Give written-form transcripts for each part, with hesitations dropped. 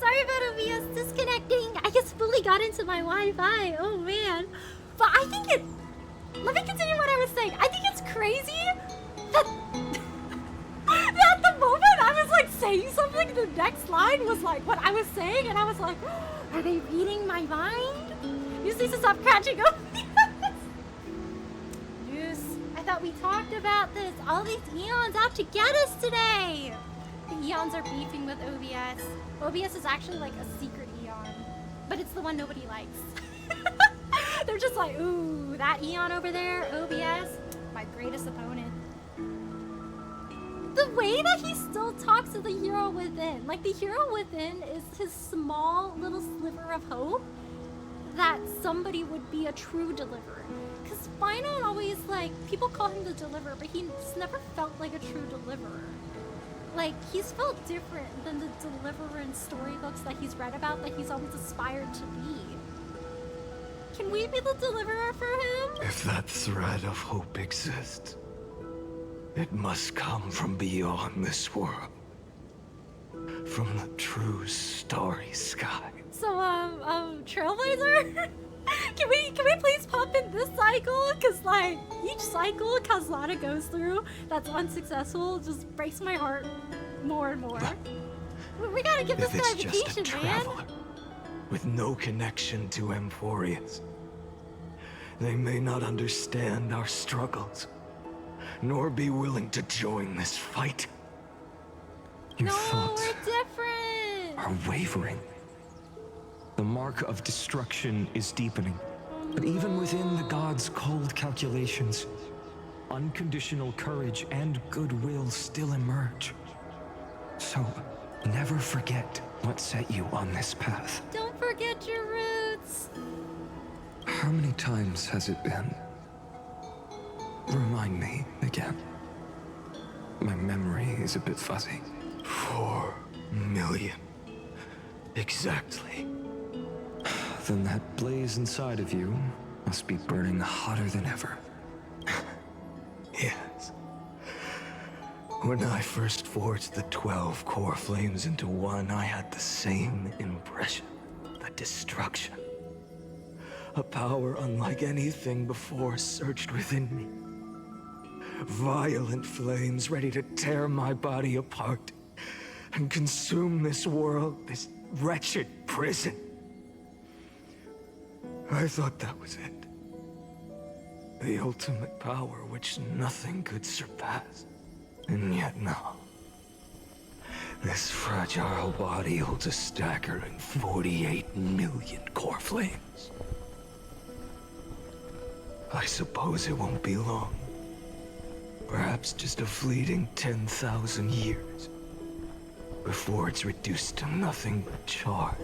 Sorry about OBS disconnecting. I just fully got into my Wi-Fi. Oh man. But I think it. Let me continue what I was saying. I think it's crazy that that the moment I was like saying something, the next line was like what I was saying, and I was like, are they reading my mind? You need to stop catching up. Goose, I thought we talked about this. All these eons out to get us today. The eons are beefing with OBS. OBS is actually like a secret eon, but it's the one nobody likes. They're just like, ooh, that eon over there, OBS, my greatest opponent. The way that he still talks to the hero within, like the hero within is his small little sliver of hope that somebody would be a true deliverer. Because Final always, like, people call him the deliverer, but he's never felt like a true deliverer. Like, he's felt different than the deliverer in storybooks that he's read about, that he's always aspired to be. Can we be the deliverer for him? If that thread of hope exists, it must come from beyond this world. From the true starry sky. So, Trailblazer? Can we please pop in this cycle? Cause like, each cycle Kazlana goes through that's unsuccessful just breaks my heart more and more. We gotta give this guy a vacation, just a traveler, with no connection to Emphorius. They may not understand our struggles, nor be willing to join this fight. Your No, thoughts we're different. are wavering. The mark of destruction is deepening. But even within the gods' cold calculations, unconditional courage and goodwill still emerge. So, never forget what set you on this path. Don't forget your roots. How many times has it been? Remind me again. My memory is a bit fuzzy. 4 million. Exactly. Then that blaze inside of you must be burning hotter than ever. Yes. When I first forged the 12 core flames into one, I had the same impression. The destruction. A power unlike anything before surged within me. Violent flames ready to tear my body apart and consume this world, this wretched prison. I thought that was it. The ultimate power which nothing could surpass. And yet now, this fragile body holds a staggering 48 million core flames. I suppose it won't be long. Perhaps just a fleeting 10,000 years. Before it's reduced to nothing but charred,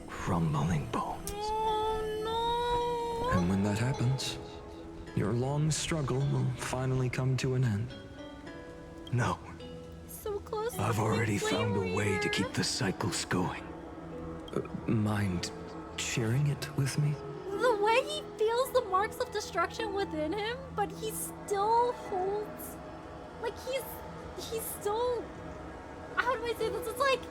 crumbling bones. Oh no. And when that happens, your long struggle will finally come to an end. No, So close. to I've the already flame found a way to warrior. keep the cycles going. Mind sharing it with me? The way he feels the marks of destruction within him, but he still holds, like he's still, how do I say this? It's like,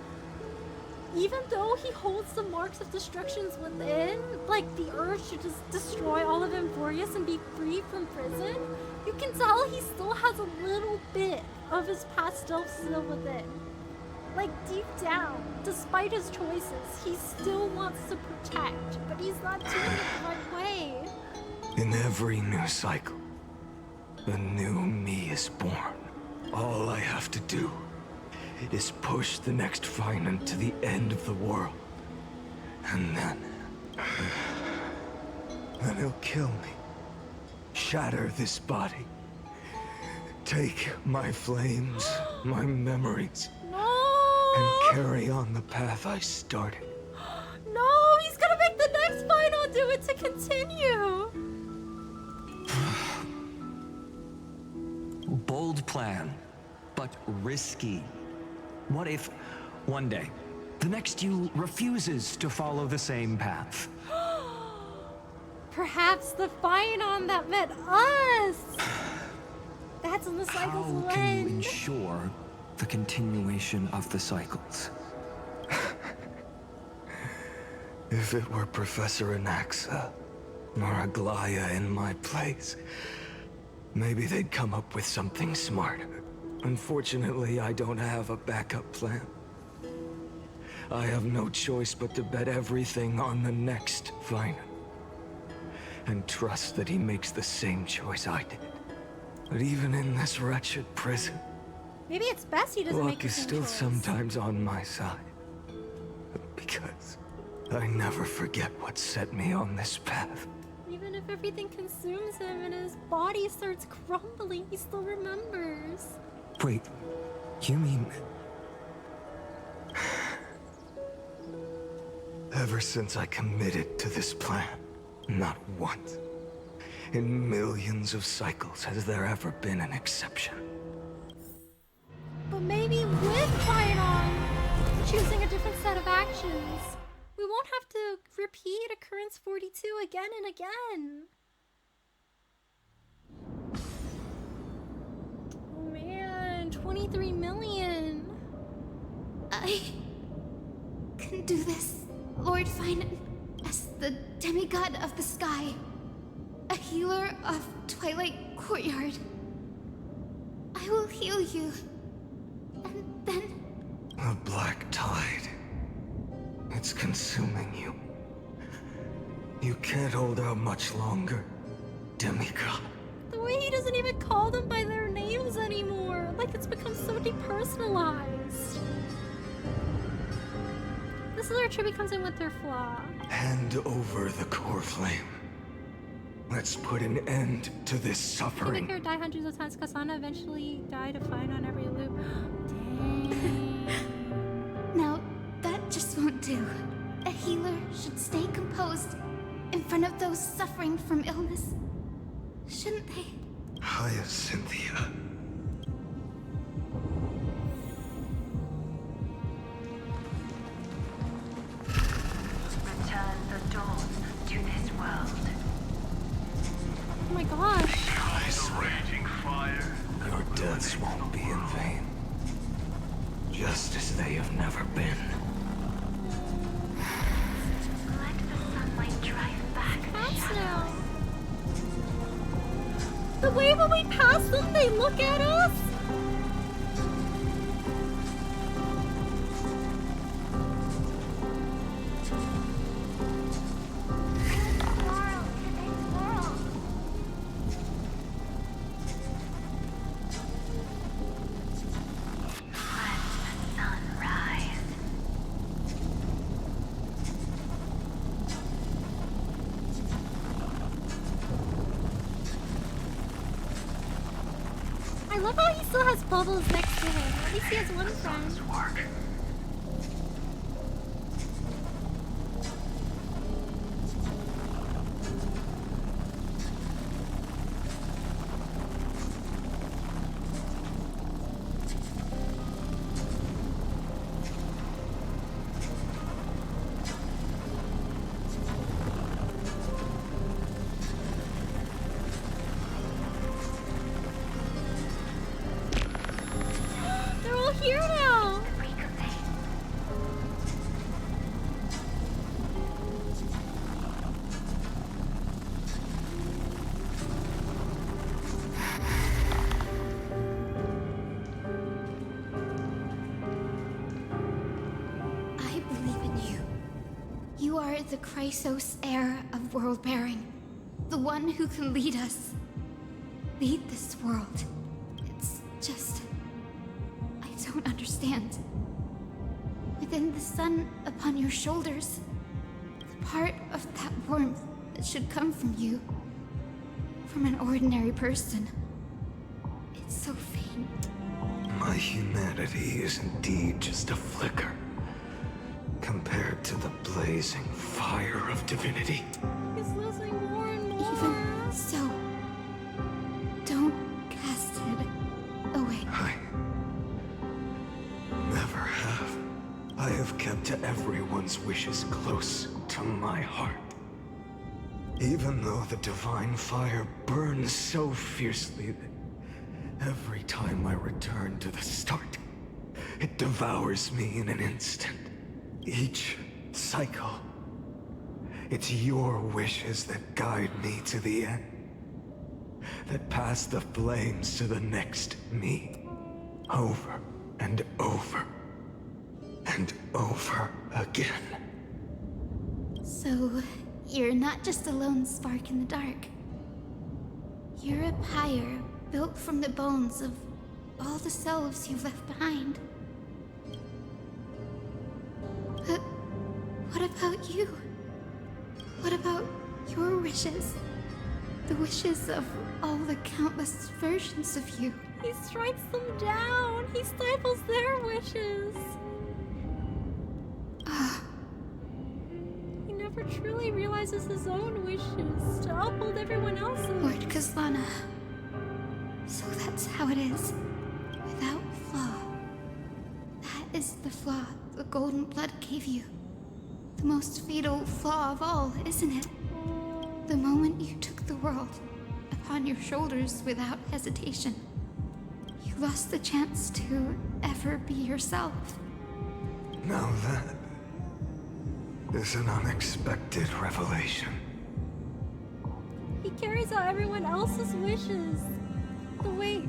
even though he holds the marks of destructions within, like the urge to just destroy all of Emphorius and be free from prison, you can tell he still has a little bit of his past self still within. Like deep down, despite his choices, he still wants to protect, but he's not doing it the right way. In every new cycle, a new me is born. All I have to do is push the next Finant to the end of the world. And then he'll kill me. Shatter this body. Take my flames, my memories, No! and carry on the path I started. No, he's gonna make the next final do it to continue. Bold plan, but risky. What if, one day, the next you refuses to follow the same path? Perhaps the Phaenon that met us. That's when the cycles How will can you end. ensure the continuation of the cycles? If it were Professor Anaxa or Aglaya in my place, maybe they'd come up with something smarter. Unfortunately, I don't have a backup plan. I have no choice but to bet everything on the next Vinen. And trust that he makes the same choice I did. But even in this wretched prison, Maybe it's best he doesn't make luck the is same still choice. sometimes on my side. Because I never forget what set me on this path. Even if everything consumes him and his body starts crumbling, he still remembers. Wait, you mean... Ever since I committed to this plan, not once, in millions of cycles has there ever been an exception. But maybe with Pairon choosing a different set of actions, we won't have to repeat occurrence 42 again and again. Oh man, 23 million. I can do this, Lord Finan, as the demigod of the sky, a healer of Twilight Courtyard. I will heal you, and then... A black tide. It's consuming you. You can't hold out much longer, demigod. The way he doesn't even call them by their names anymore. Like it's become so depersonalized. This is where Tribby comes in with her flaw. Hand over the core flame. Let's put an end to this She suffering. make her die hundreds of times. Kasana eventually died to find on every loop. Dang. Now, that just won't do. A healer should stay composed in front of those suffering from illness. Shouldn't they? Hyacinthia. Return the dawn to this world. Oh my gosh. Raging fire. Your deaths won't be in vain. Just as they have never been. Let the sunlight drive back the Pass shadows. now. The way when we pass them, they look at us. I love how he still has Bubbles next to him. At least he has one friend. Work. They're all here now. I believe in you. You are the Chrysos heir of world bearing. The one who can lead us. Lead this world. It's just... I don't understand. Within the sun upon your shoulders, the part of that warmth that should come from you, from an ordinary person, it's so faint. My humanity is indeed just a flicker compared to the blazing fire of divinity. He's losing more and more. Even so, don't cast it away. I never have. I have kept everyone's wishes close to my heart. Even though the divine fire burns so fiercely that every time I return to the start, it devours me in an instant. Each cycle, It's your wishes that guide me to the end. That pass the flames to the next me. Over and over. And over again. So, you're not just a lone spark in the dark. You're a pyre built from the bones of all the selves you've left behind. But what about you? What about your wishes? The wishes of all the countless versions of you. He strikes them down. He stifles their wishes. He never truly realizes his own wishes to uphold everyone else's. Lord Kazlana. So that's how it is. Without flaw. That is the flaw the golden blood gave you. The most fatal flaw of all, isn't it? The moment you took the world upon your shoulders without hesitation, you lost the chance to ever be yourself. Now that is an unexpected revelation. He carries out everyone else's wishes. The way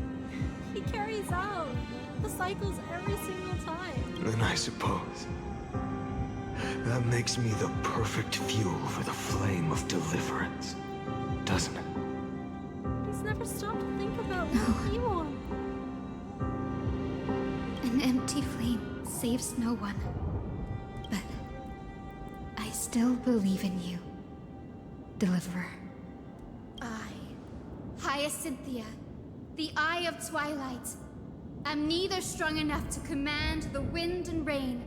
he carries out the cycles every single time. Then I suppose that makes me the perfect fuel for the flame of deliverance, doesn't it? He's never stopped to think about what he wants. An empty flame saves no one. But I still believe in you, Deliverer. I, Hyacinthia, the Eye of Twilight, am neither strong enough to command the wind and rain,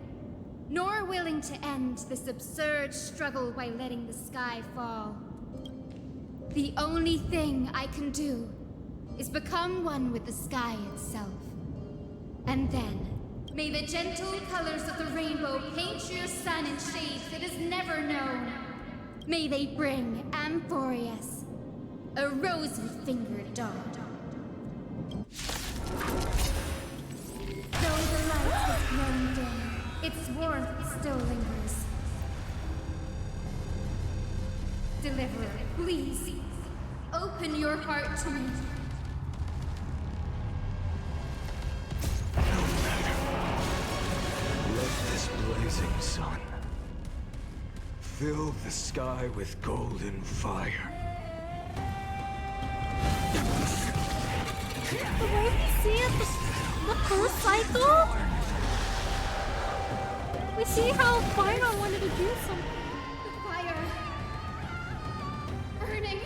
nor willing to end this absurd struggle by letting the sky fall. The only thing I can do is become one with the sky itself. And then, may the gentle colors of the rainbow paint your sun in shades it has never known. May they bring Amphorius, a rosy-fingered dog. Though the light has grown dim, its warmth still lingers. Deliverer, please, open your heart to me. Let this blazing sun fill the sky with golden fire. The way we see it, the first cycle, we see how Final wanted to do something. The fire. Burning.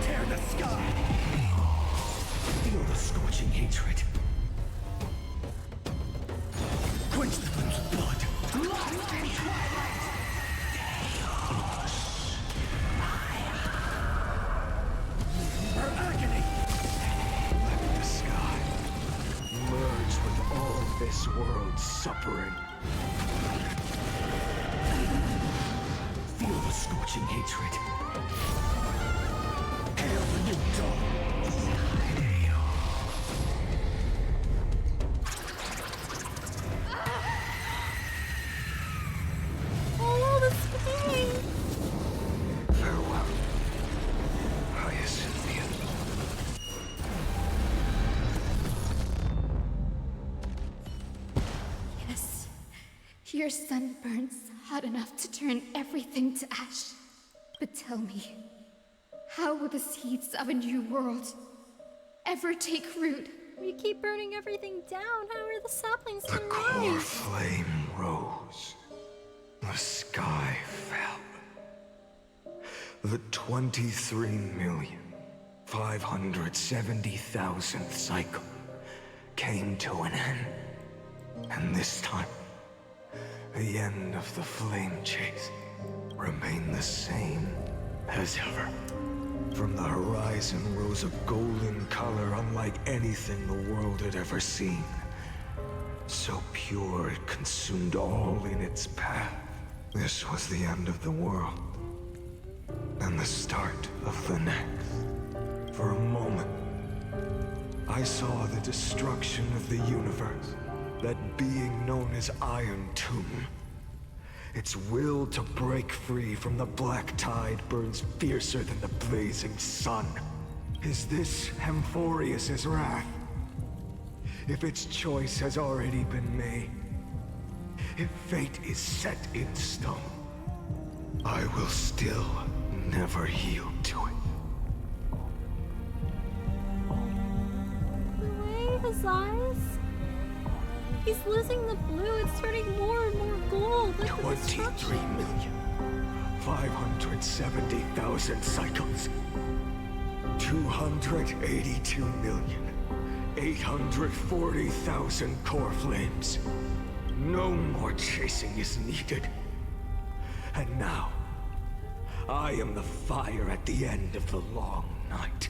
Tear the sky! Feel the scorching hatred. Quench the winds of blood. Her agony! Let the sky merge with all this world's suffering. Feel the scorching hatred. Hail the new dawn! Oh, the sky! Farewell, Hyacinthia. Yes, your sun burns hot enough to turn everything to ash. But tell me, how will the seeds of a new world ever take root? We keep burning everything down. How are the saplings The to core rise? flame rose. The sky fell. The 23,570,000th cycle came to an end. And this time, the end of the flame chase remained the same as ever. From the horizon rose a golden color unlike anything the world had ever seen. So pure it consumed all in its path. This was the end of the world, and the start of the next. For a moment, I saw the destruction of the universe, that being known as Iron Tomb. Its will to break free from the black tide burns fiercer than the blazing sun. Is this Amphorius's wrath? If its choice has already been made, if fate is set in stone, I will still never yield to it. The way his eyes. He's losing the blue. It's turning more and more gold. Like the 23,570,000 cycles. 282,840,000 core flames. No more chasing is needed. And now, I am the fire at the end of the long night.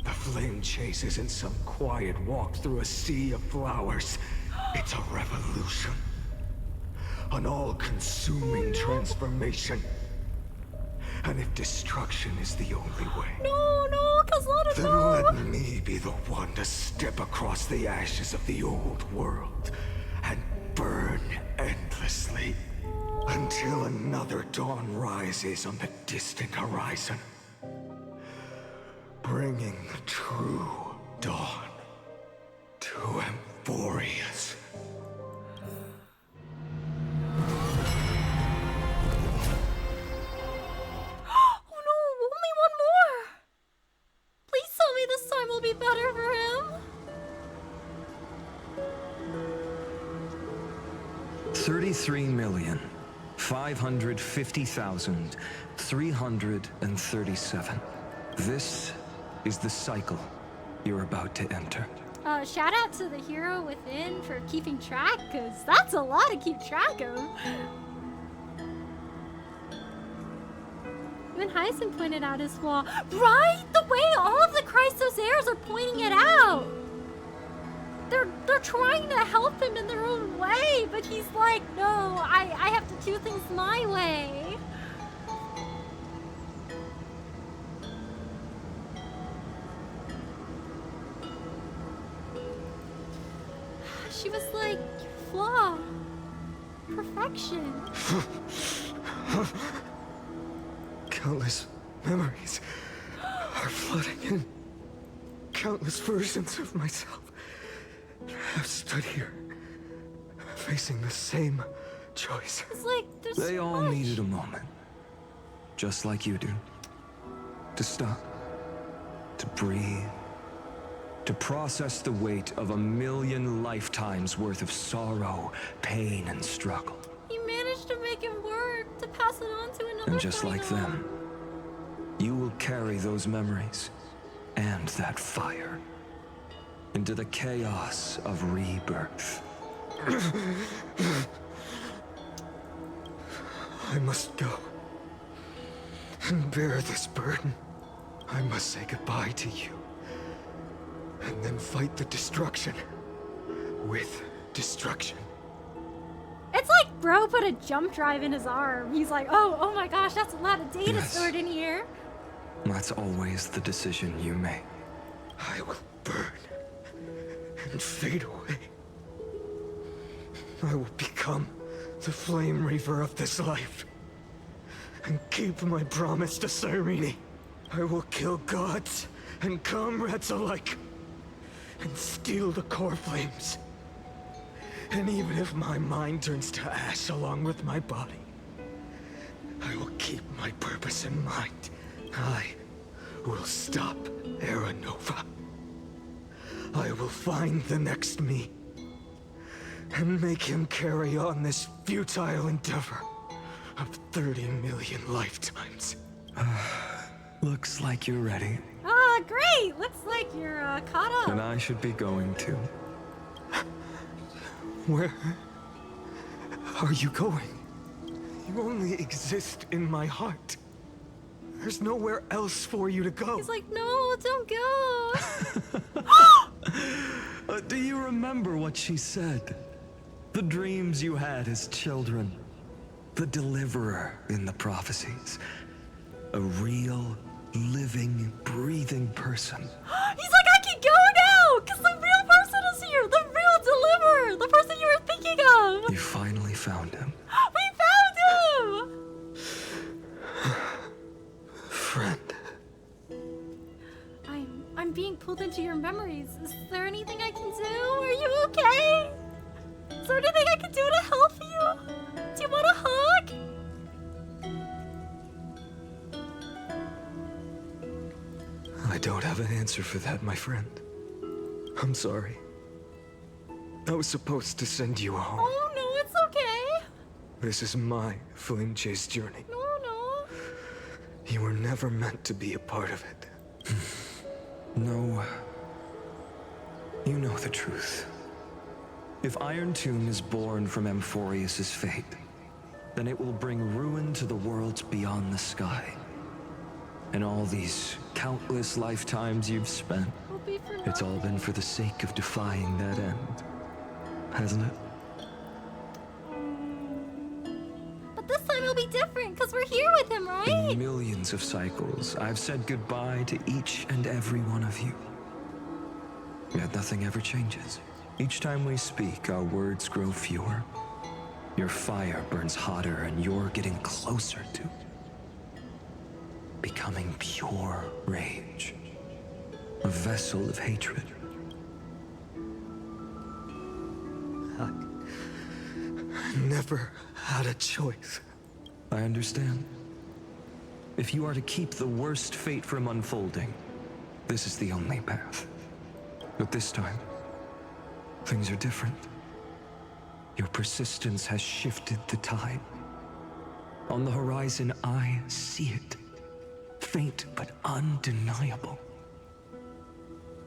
The flame chase isn't some quiet walk through a sea of flowers. It's a revolution. An all-consuming transformation. And if destruction is the only way, No, Caslana, then no! let me be the one to step across the ashes of the old world and burn endlessly until another dawn rises on the distant horizon, bringing the true dawn to Amphorius. Oh no, only one more! Please tell me this time will be better for him. 33,550,337. This is the cycle you're about to enter. Shout out to the hero within for keeping track, because that's a lot to keep track of. Even Hyacinth pointed out his flaw. Right? The way all of the Christos heirs are pointing it out! They're trying to help him in their own way, but he's like, no, I have to do things my way. She was like, flaw. Perfection. Countless memories are flooding in. Countless versions of myself have stood here, facing the same choice. It's like, there's They so all much. needed a moment, just like you do. To stop, to breathe, to process the weight of 1,000,000 lifetimes worth of sorrow, pain, and struggle. He managed to make it work, to pass it on to another And just like final. them, you will carry those memories and that fire into the chaos of rebirth. I must go and bear this burden. I must say goodbye to you, and then fight the destruction with destruction. It's like bro put a jump drive in his arm. He's like, oh my gosh, that's a lot of data Yes. stored in here. That's always the decision you make. I will burn and fade away. I will become the Flame Reaver of this life and keep my promise to Cyrene. I will kill gods and comrades alike and steal the core flames. And even if my mind turns to ash along with my body, I will keep my purpose in mind. I will stop Era Nova. I will find the next me and make him carry on this futile endeavor of 30 million lifetimes. Looks like you're ready. Ah, great! Looks like you're caught up. And I should be going too. Where are you going? You only exist in my heart. There's nowhere else for you to go. He's like, no, don't go. Do you remember what she said? The dreams you had as children. The deliverer in the prophecies. A real, living, breathing person. He's like, I can go now, because the real person is here. The real deliverer. The person you were thinking of. You finally found him. We found him. Friend. I'm being pulled into your memories. Is there anything I can do? Are you okay? Is there anything I can do to help you? Do you want a hug? I don't have an answer for that, my friend. I'm sorry. I was supposed to send you home. Oh, no, it's okay. This is my flame chase journey. No, no. You were never meant to be a part of it. No. You know the truth. If Iron Tomb is born from Amphorius' fate, then it will bring ruin to the worlds beyond the sky. And all these countless lifetimes you've spent, Will be for it's all been for the sake of defying that end, hasn't it? But this time it'll be different, because we're here with him, right? In millions of cycles, I've said goodbye to each and every one of you. Yet nothing ever changes. Each time we speak, our words grow fewer. Your fire burns hotter, and you're getting closer to becoming pure rage. A vessel of hatred. I never had a choice. I understand. If you are to keep the worst fate from unfolding, this is the only path. But this time, things are different. Your persistence has shifted the tide. On the horizon, I see it. Faint but undeniable.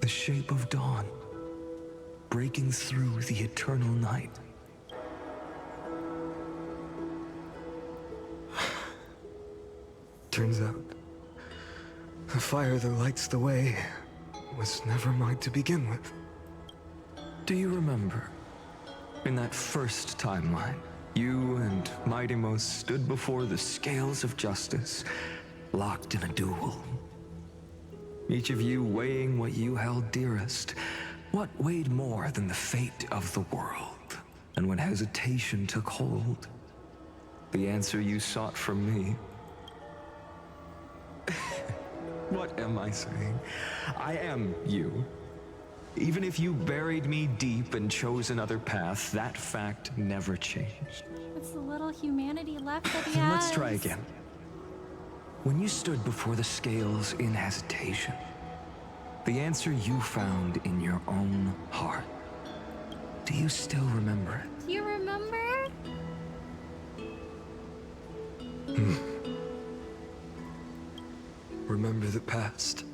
The shape of dawn, breaking through the eternal night. Turns out, the fire that lights the way was never mine to begin with. Do you remember, in that first timeline, you and Mightymost stood before the scales of justice, locked in a duel? Each of you weighing what you held dearest. What weighed more than the fate of the world? And when hesitation took hold, the answer you sought from me. What am I saying? I am you. Even if you buried me deep and chose another path, that fact never changed. It's the little humanity left that he Then has. let's try again. When you stood before the scales in hesitation, the answer you found in your own heart, do you still remember it? Do you remember? Remember the past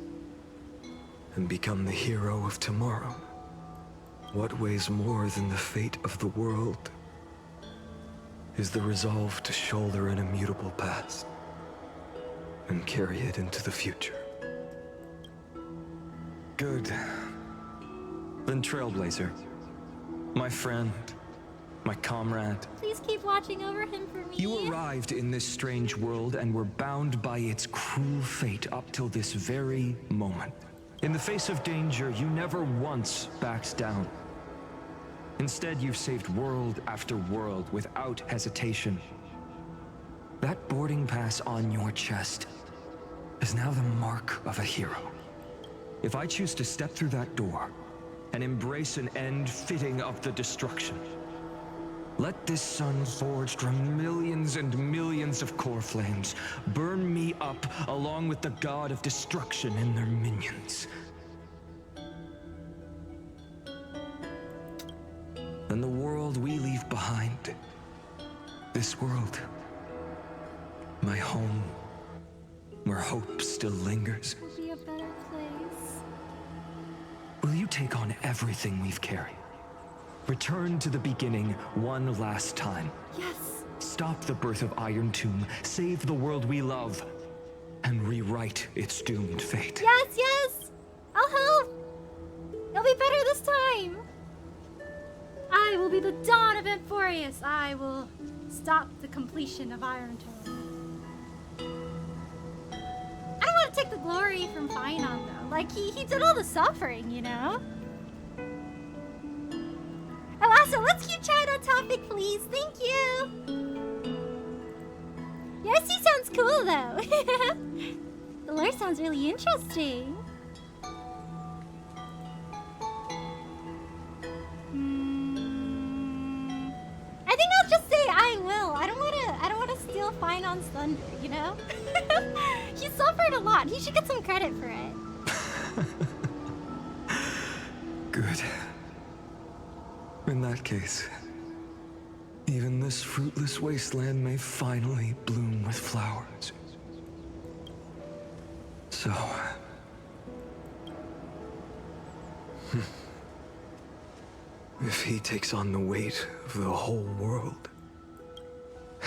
and become the hero of tomorrow. What weighs more than the fate of the world is the resolve to shoulder an immutable past and carry it into the future. Good. Then Trailblazer, my friend, my comrade, Please keep watching over him for me. you arrived in this strange world and were bound by its cruel fate up till this very moment. In the face of danger, you never once backed down. Instead, you've saved world after world without hesitation. That boarding pass on your chest is now the mark of a hero. If I choose to step through that door and embrace an end fitting of the destruction, let this sun forged from millions and millions of core flames burn me up along with the god of destruction and their minions. Then the world we leave behind, this world, my home, where hope still lingers, It'll be a better place. will you take on everything we've carried? Return to the beginning one last time. Yes. Stop the birth of Iron Tomb. Save the world we love. and rewrite its doomed fate. Yes, yes! I'll help! It'll be better this time! I will be the dawn of Emporius. I will stop the completion of Iron Tome. I don't want to take the glory from Finon, though. Like, he did all the suffering, you know? Oh, also, let's keep chatting on topic, please. Thank you! Yes, he sounds cool, though. The lore sounds really interesting. I think I'll just say I will. I don't wanna steal Finon's thunder, you know? He suffered a lot. He should get some credit for it. Good. In that case, even this fruitless wasteland may finally bloom with flowers. So... if he takes on the weight of the whole world,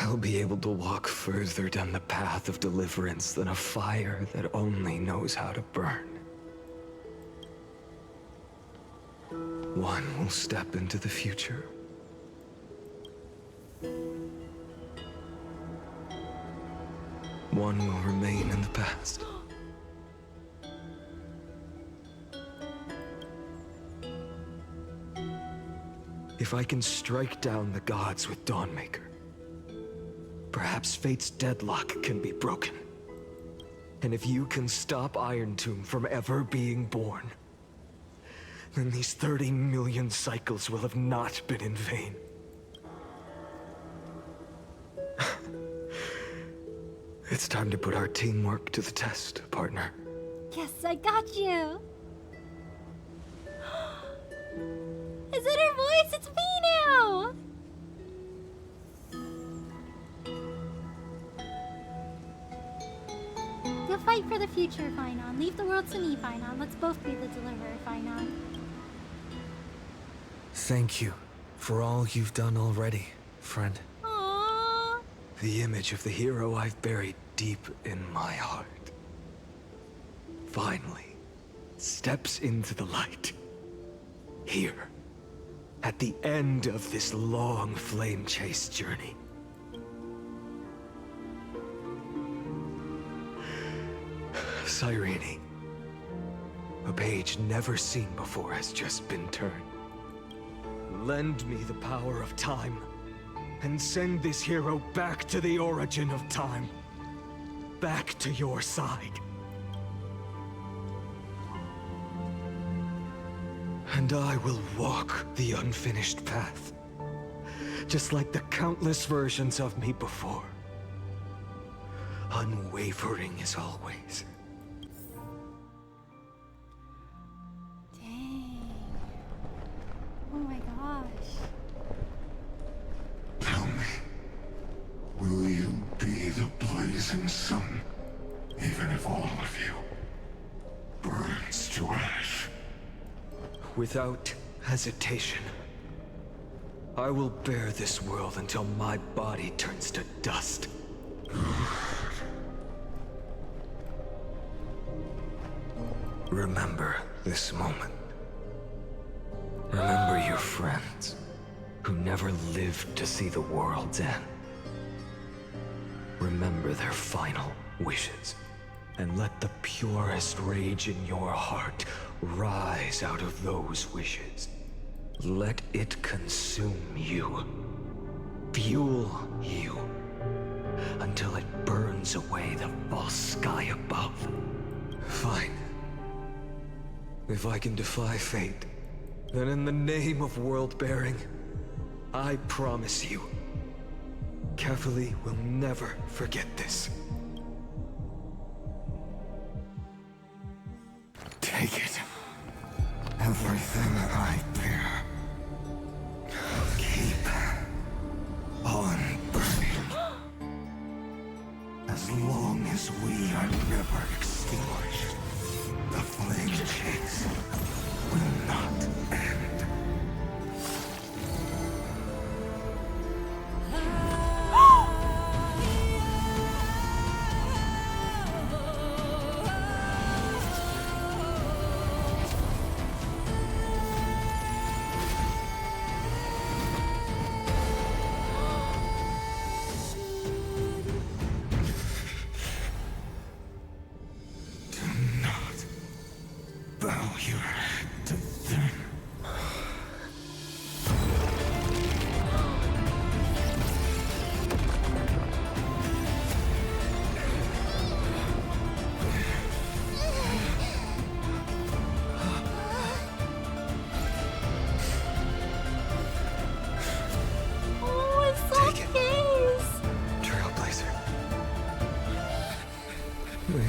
I'll be able to walk further down the path of deliverance than a fire that only knows how to burn. One will step into the future. One will remain in the past. If I can strike down the gods with Dawnmaker, perhaps fate's deadlock can be broken. And if you can stop Iron Tomb from ever being born, then these 30 million cycles will have not been in vain. It's time to put our teamwork to the test, partner. Yes, I got you. Is it her voice? It's me now! You'll fight for the future, Finon. Leave the world to me, Finon. Let's both be the deliverer, Finon. Thank you for all you've done already, friend. Aww. The image of the hero I've buried deep in my heart finally steps into the light. Here, at the end of this long flame chase journey. Cyrene, a page never seen before has just been turned. Lend me the power of time, and send this hero back to the origin of time. Back to your side. And I will walk the unfinished path, just like the countless versions of me before. Unwavering as always. Dang. Oh my gosh. Tell me, will you be the blazing sun, even if all of you burns to ash? Without hesitation, I will bear this world until my body turns to dust. Remember this moment. Remember your friends, who never lived to see the world's end. Remember their final wishes, and let the purest rage in your heart rise out of those wishes. Let it consume you, fuel you, until it burns away the false sky above. Fine. If I can defy fate, then in the name of world-bearing, I promise you, Kefili will never forget this. Take it. Everything I bear. Keep on burning. As long as we are never extinguished, the flame chase will not end.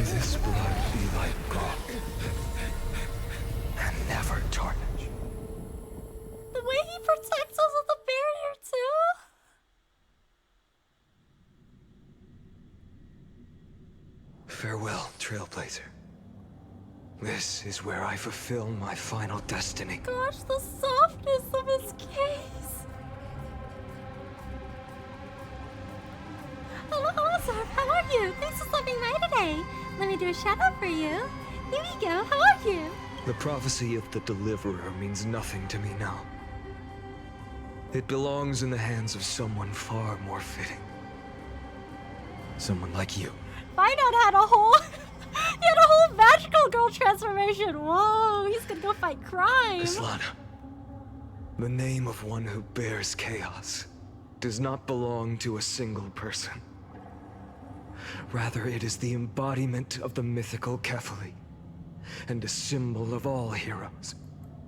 this blood be like gold, and never tarnish. The way he protects us with the barrier, too. Farewell, Trailblazer. This is where I fulfill my final destiny. Gosh, the softness of his case. Hello, sir. How are you? Thanks for stopping by today. Let me do a shout out for you. Here we go. How are you? The prophecy of the Deliverer means nothing to me now. It belongs in the hands of someone far more fitting. Someone like you. Find-Out had a whole magical girl transformation. Whoa, he's gonna go fight crime. Islana, the name of one who bears chaos does not belong to a single person. Rather, it is the embodiment of the mythical Kefali, and a symbol of all heroes.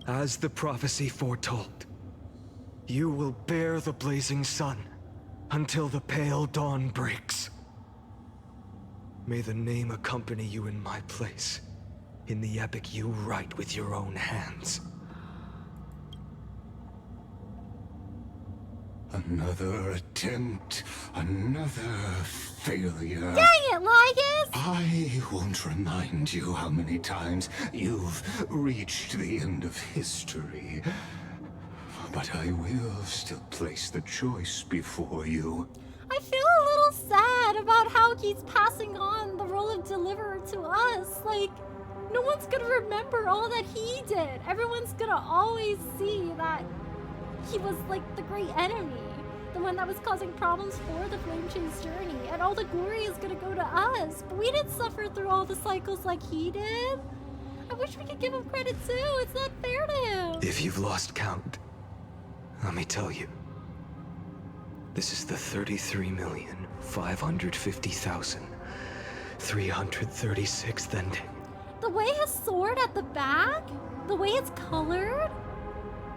As the prophecy foretold, you will bear the blazing sun until the pale dawn breaks. May the name accompany you in my place, in the epic you write with your own hands. Another attempt, another failure. Dang it, Lygus! I won't remind you how many times you've reached the end of history. But I will still place the choice before you. I feel a little sad about how he's passing on the role of Deliverer to us. Like, no one's gonna remember all that he did. Everyone's gonna always see that he was like the great enemy, the one that was causing problems for the Flame Chase journey, and all the glory is gonna go to us. But we didn't suffer through all the cycles like he did. I wish we could give him credit too. It's not fair to him. If you've lost count, let me tell you. This is the 33,550,336th ending. The way his sword at the back, the way it's colored,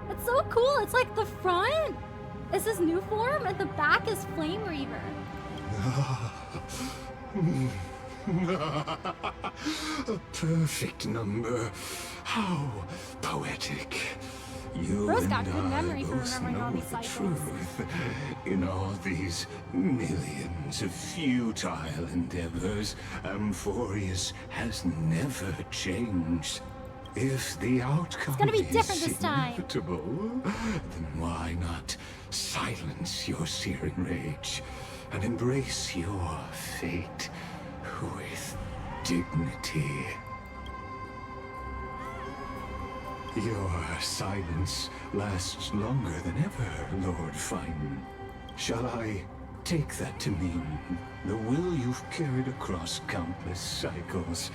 it's so cool. It's like the front is his new form and the back is Flame Reaver. A perfect number. How poetic. You Bro's and got good I memory for both remembering all know these the cycles. truth. In all these millions of futile endeavors, Amphorius has never changed. If the outcome gonna be is different this time. inevitable, then why not silence your searing rage and embrace your fate with dignity? Your silence lasts longer than ever, Lord Fine. Shall I take that to mean the will you've carried across countless cycles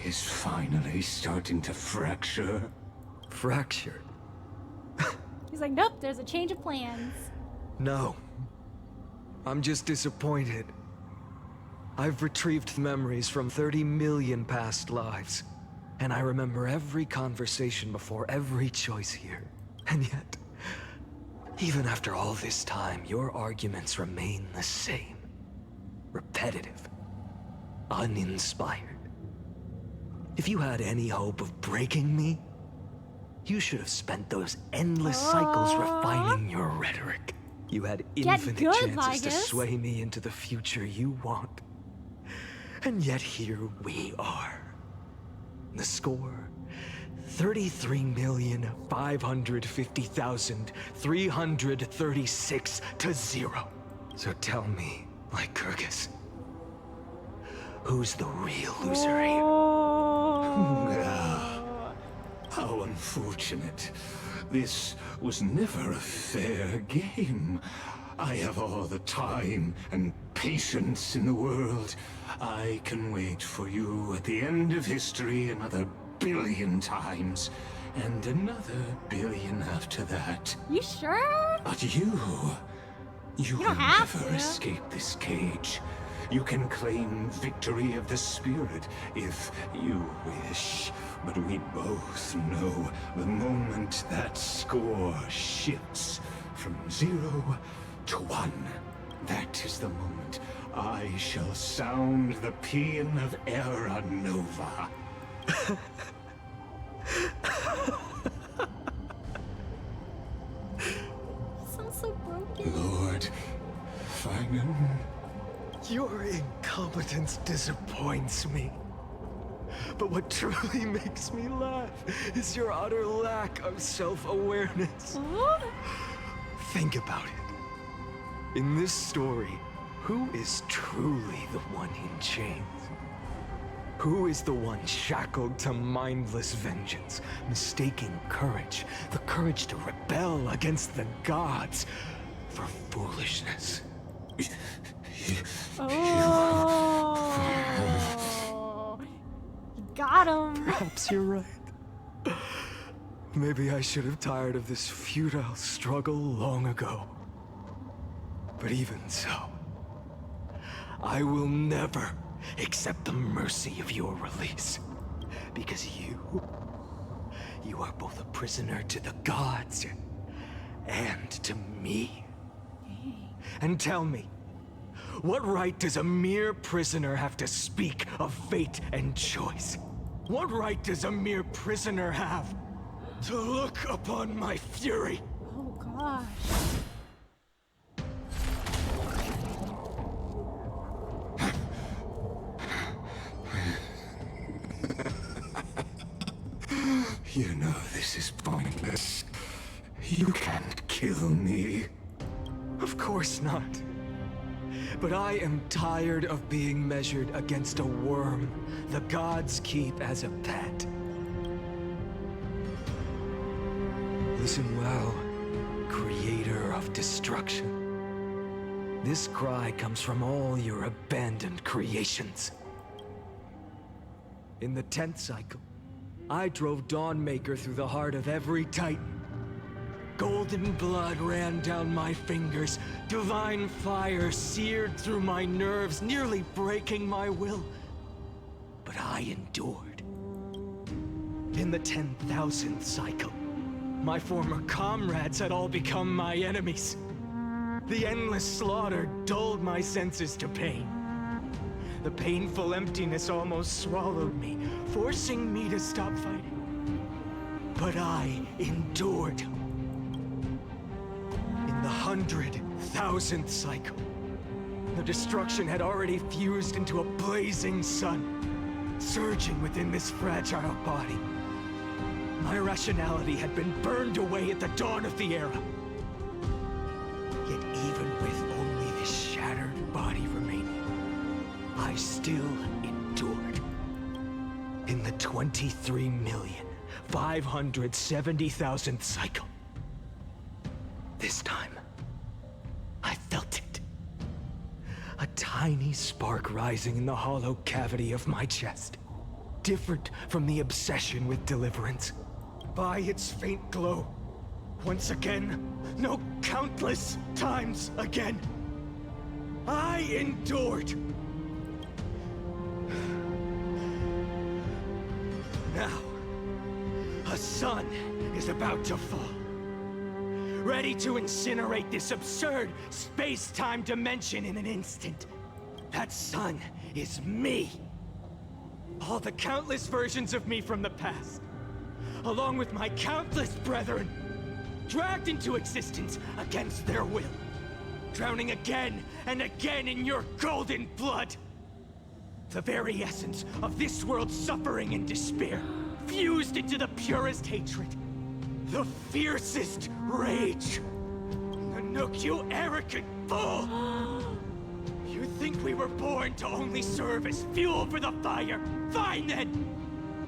is finally starting to fracture? Fractured? He's like, nope, there's a change of plans. No. I'm just disappointed. I've retrieved memories from 30 million past lives, and I remember every conversation before every choice here. And yet, even after all this time, your arguments remain the same. Repetitive. Uninspired. If you had any hope of breaking me, you should have spent those endless cycles refining your rhetoric. You had infinite good, chances to Lygus. sway me into the future you want. And yet here we are. The score, 33,550,336 to 0. So tell me, Lycurgus, who's the real loser here? Ah, how unfortunate. This was never a fair game. I have all the time and patience in the world. I can wait for you at the end of history another billion times, and another billion after that. You sure? But you don't will have never to. escape this cage. You can claim victory of the spirit if you wish. But we both know the moment that score shifts from 0 to 1, That is the moment I shall sound the paean of Era Nova. Sounds so broken. Lord Finan. Your incompetence disappoints me. But what truly makes me laugh is your utter lack of self-awareness. Huh? Think about it. In this story, who is truly the one in chains? Who is the one shackled to mindless vengeance, mistaking courage, the courage to rebel against the gods, for foolishness? Oh, you got him. Perhaps you're right. Maybe I should have tired of this futile struggle long ago. But even so, I will never accept the mercy of your release. Because you are both a prisoner to the gods and to me. And tell me, what right does a mere prisoner have to speak of fate and choice? What right does a mere prisoner have to look upon my fury? Oh gosh. You know this is pointless. You can't kill me. Of course not. But I am tired of being measured against a worm the gods keep as a pet. Listen well, creator of destruction. This cry comes from all your abandoned creations. In the 10th cycle, I drove Dawnmaker through the heart of every Titan. Golden blood ran down my fingers, divine fire seared through my nerves, nearly breaking my will. But I endured. In the 10,000th cycle, my former comrades had all become my enemies. The endless slaughter dulled my senses to pain. The painful emptiness almost swallowed me, forcing me to stop fighting. But I endured. In the 100,000th cycle, the destruction had already fused into a blazing sun, surging within this fragile body. My rationality had been burned away at the dawn of the era. Yet even with only this shattered body remaining, I still endured. In the 23,570,000th cycle, this time, I felt it. A tiny spark rising in the hollow cavity of my chest. Different from the obsession with deliverance. By its faint glow, once again, no, countless times again, I endured. Now, a sun is about to fall. Ready to incinerate this absurd space-time dimension in an instant. That sun is me. All the countless versions of me from the past, along with my countless brethren, dragged into existence against their will, drowning again and again in your golden blood. The very essence of this world's suffering and despair, fused into the purest hatred, the fiercest rage. Nanook, you arrogant fool! You think we were born to only serve as fuel for the fire? Fine then!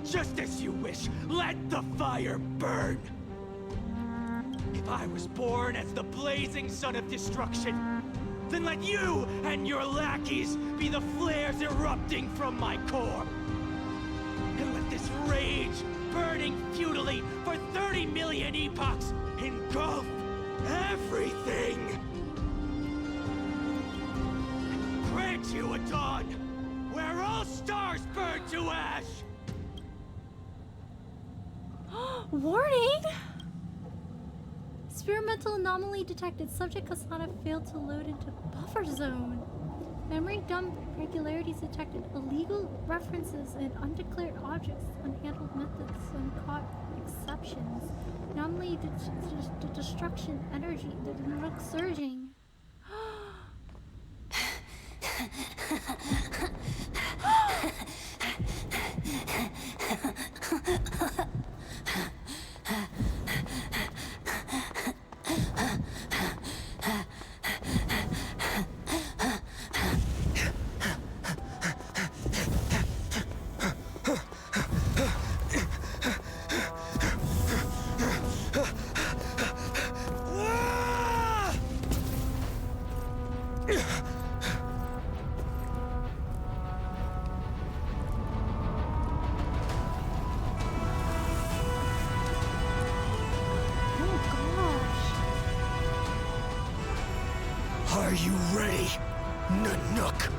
Just as you wish, let the fire burn! If I was born as the blazing sun of destruction, then let you and your lackeys be the flares erupting from my core. And let this rage, burning futilely for 30 million epochs, engulf everything! Grant you a dawn where all stars burn to ash! Warning? This Experimental anomaly detected. Subject Kasana failed to load into buffer zone. Memory dump irregularities detected. Illegal references and undeclared objects. Unhandled methods. Uncaught exceptions. Anomaly the destruction energy. The Nook surging. Are you ready, Nanook?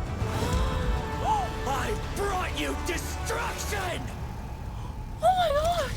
I brought you destruction! Oh my god!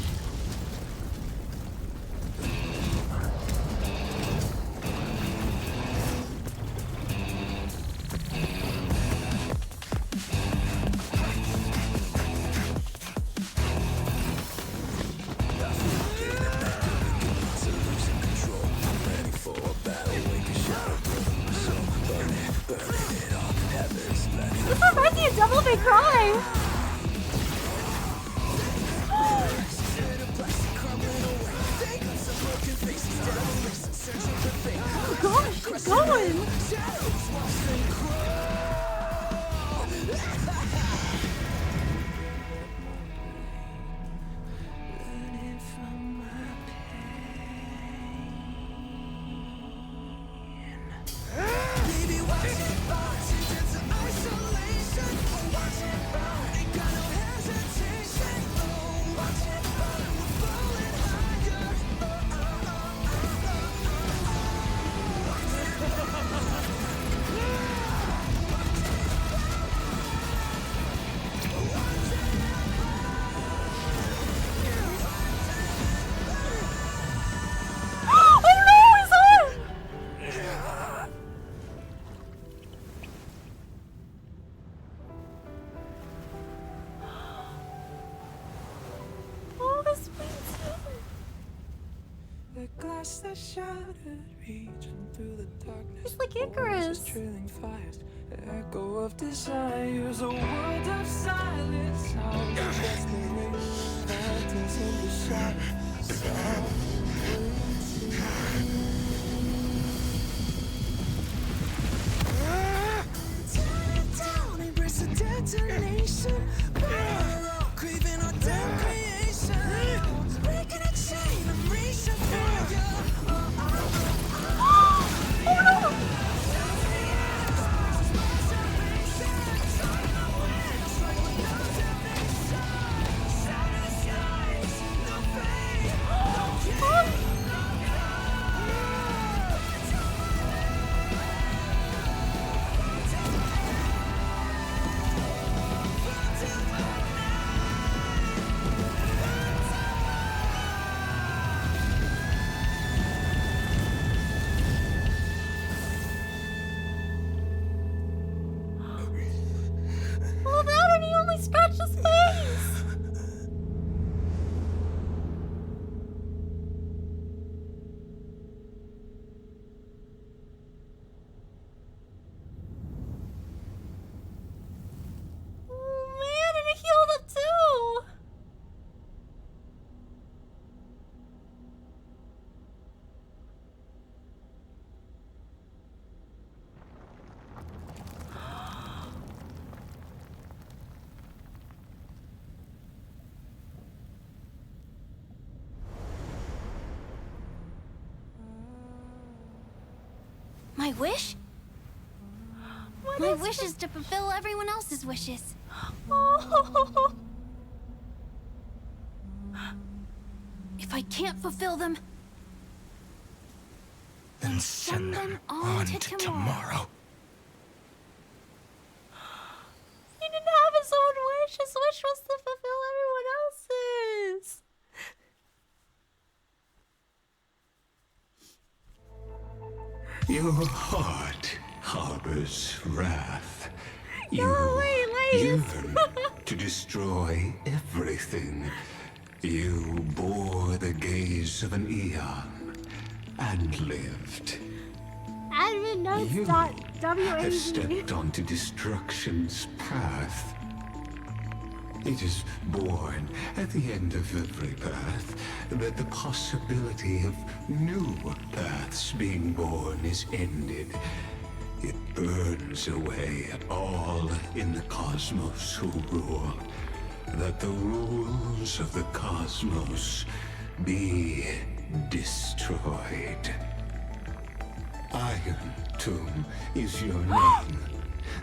This reminds me of Devil May Cry! Oh gosh, she's going! That shattered, reaching through the darkness. It's like Icarus. Trailing fires, echo of desires, a world of silence. How desperation patterns in the shadow. Tear it down, embrace the detonation. Craving our damn creation. Breaking a chain, I'm reaching for you. Well, that and he only scratched his face! Oh man, and it healed up too! My wish? What My is wish is to fulfill everyone else's wishes. Oh. If I can't fulfill them, Then send them on to tomorrow. He didn't have his own wish. His wish was to fulfill everyone else's. Your heart harbors wrath. You wait, yearn to destroy everything. You bore the gaze of an eon and lived. Admin notes You dot have WAV. stepped onto destruction's path. It is born at the end of every path that the possibility of new paths being born is ended. It burns away at all in the cosmos who rule, that the rules of the cosmos be destroyed. Iron Tomb is your name.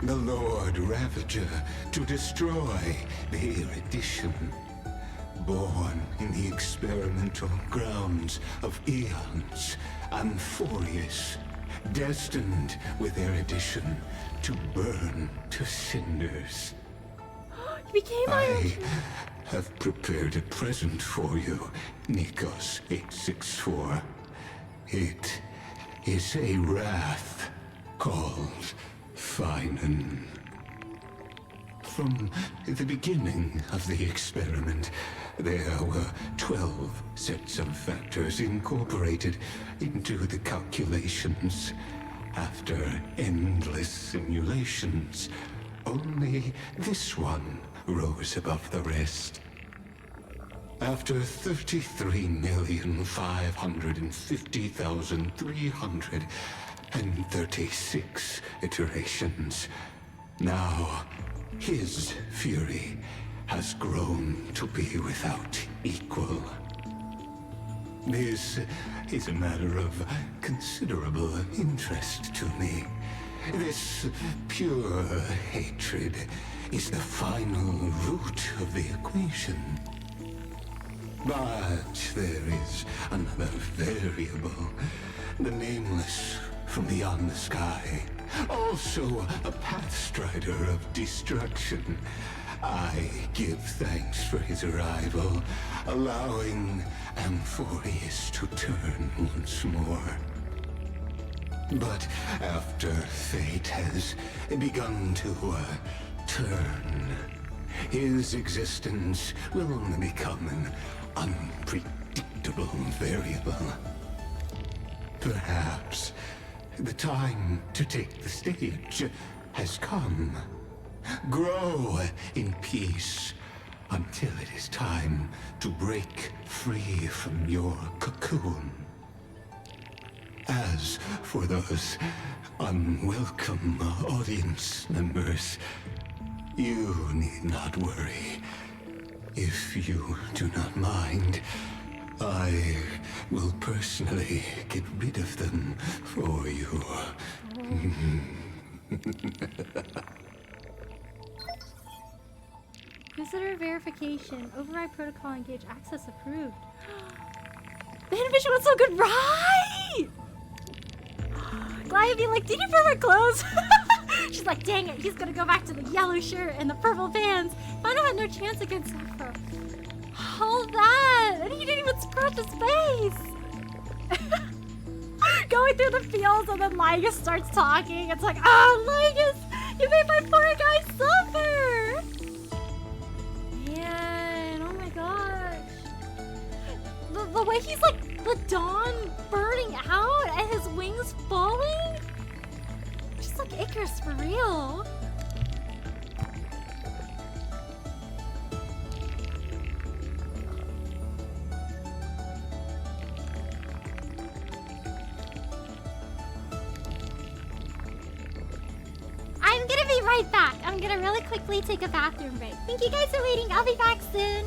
The Lord Ravager to destroy the erudition. Born in the experimental grounds of eons, Amphorius, destined with erudition to burn to cinders. He became Iron I Tomb. have prepared a present for you, Nikos 864. It is a wrath called Finan. From the beginning of the experiment, there were 12 sets of factors incorporated into the calculations. After endless simulations, only this one rose above the rest. After 33,550,336 iterations, now his fury has grown to be without equal. This is a matter of considerable interest to me. This pure hatred is the final root of the equation. But there is another variable, the nameless from beyond the sky, also a pathstrider of destruction. I give thanks for his arrival, allowing Amphorius to turn once more. But after fate has begun to turn, his existence will only become an unpredictable variable. Perhaps the time to take the stage has come. Grow in peace until it is time to break free from your cocoon. As for those unwelcome audience members, you need not worry. If you do not mind, I will personally get rid of them for you. Visitor verification. Override protocol engage. Access approved. The animation was so good, right? Glad would be like, did you burn my clothes? She's like, dang it, he's gonna go back to the yellow shirt and the purple pants. Find out no chance against Zephyr. All that! And he didn't even scratch his face! Going through the fields and then Lygus starts talking. It's like, Lygus, you made my poor guy suffer! Man, oh my gosh. The way he's like, the dawn burning out and his wings falling? Just like Icarus for real. I'm gonna be right back. I'm gonna really quickly take a bathroom break. Thank you guys for waiting. I'll be back soon.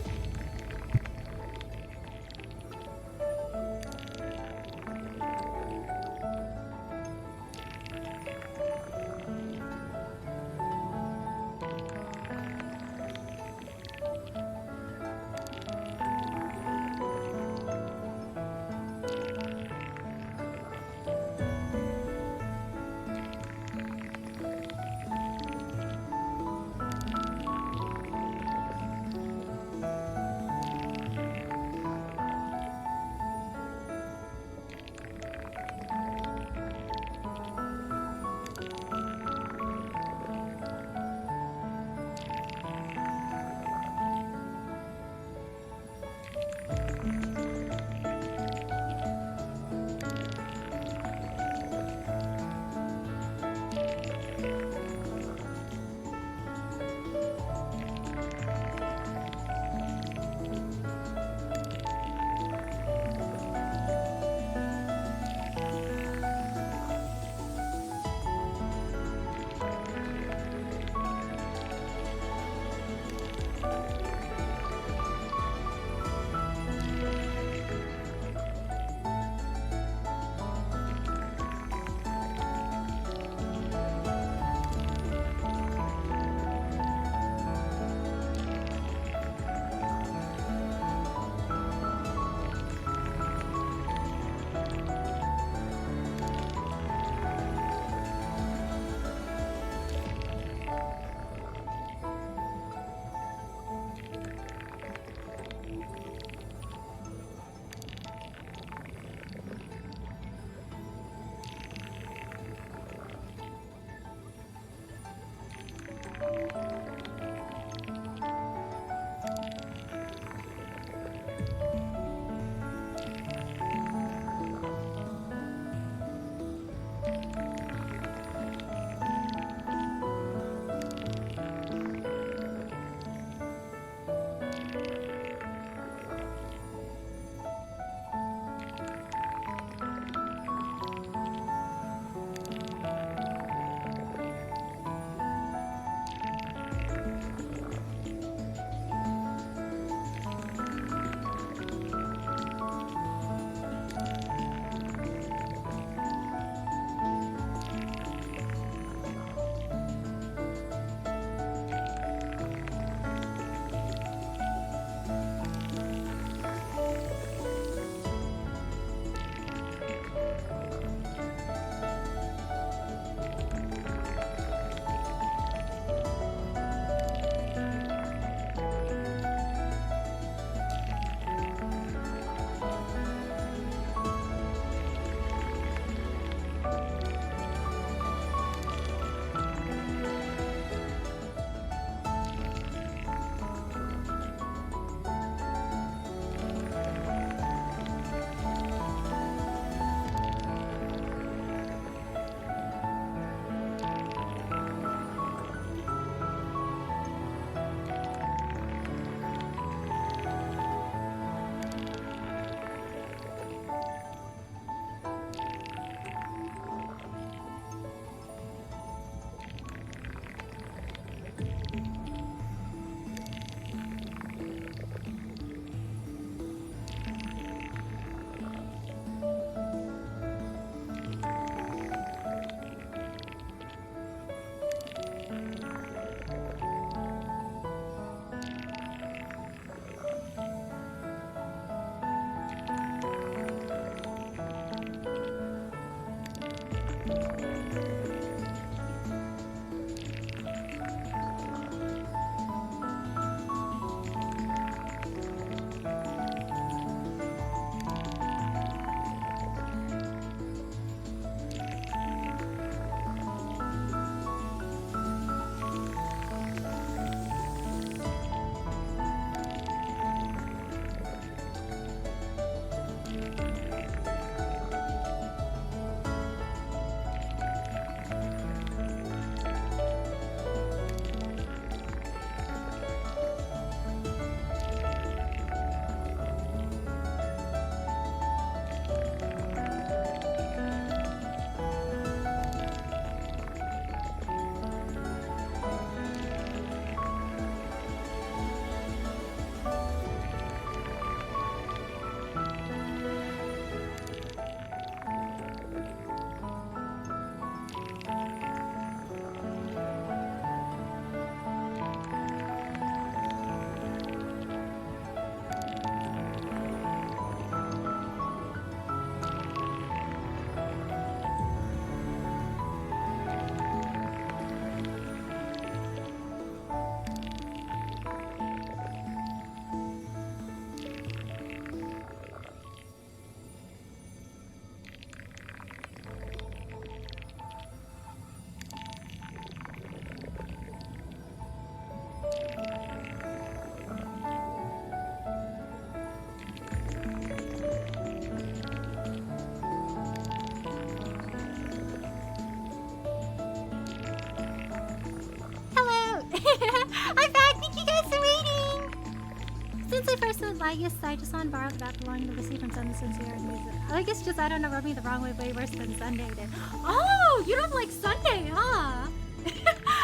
I guess I just want to borrow the bat belonging to Lucy from Sunday since you're music. I guess just, I don't know, rubbed me the wrong way worse than Sunday did. Oh, you don't like Sunday, huh?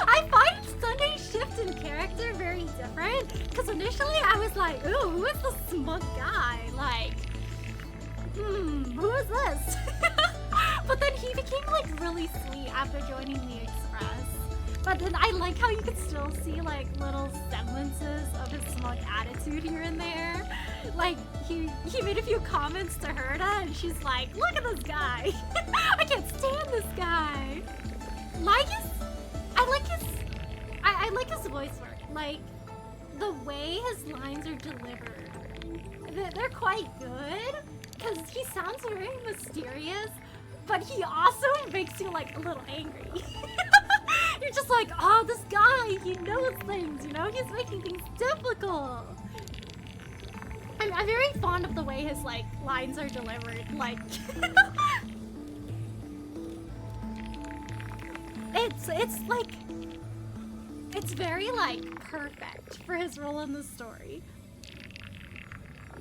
I find Sunday's shift in character very different. Because initially I was like, ooh, who is the smug guy? Like, who is this? But then he became like really sweet after joining the Express. But then I like how you could still see like little semblances of his smug attitude here and there. Like he made a few comments to Herta and she's like, look at this guy. I can't stand this guy. I like his voice work. Like the way his lines are delivered. They're quite good because he sounds very mysterious, but he also makes you like a little angry. You're just like, oh, this guy, he knows things, you know? He's making things difficult. I'm very fond of the way his, like, lines are delivered. Like, it's like, it's very, like, perfect for his role in the story.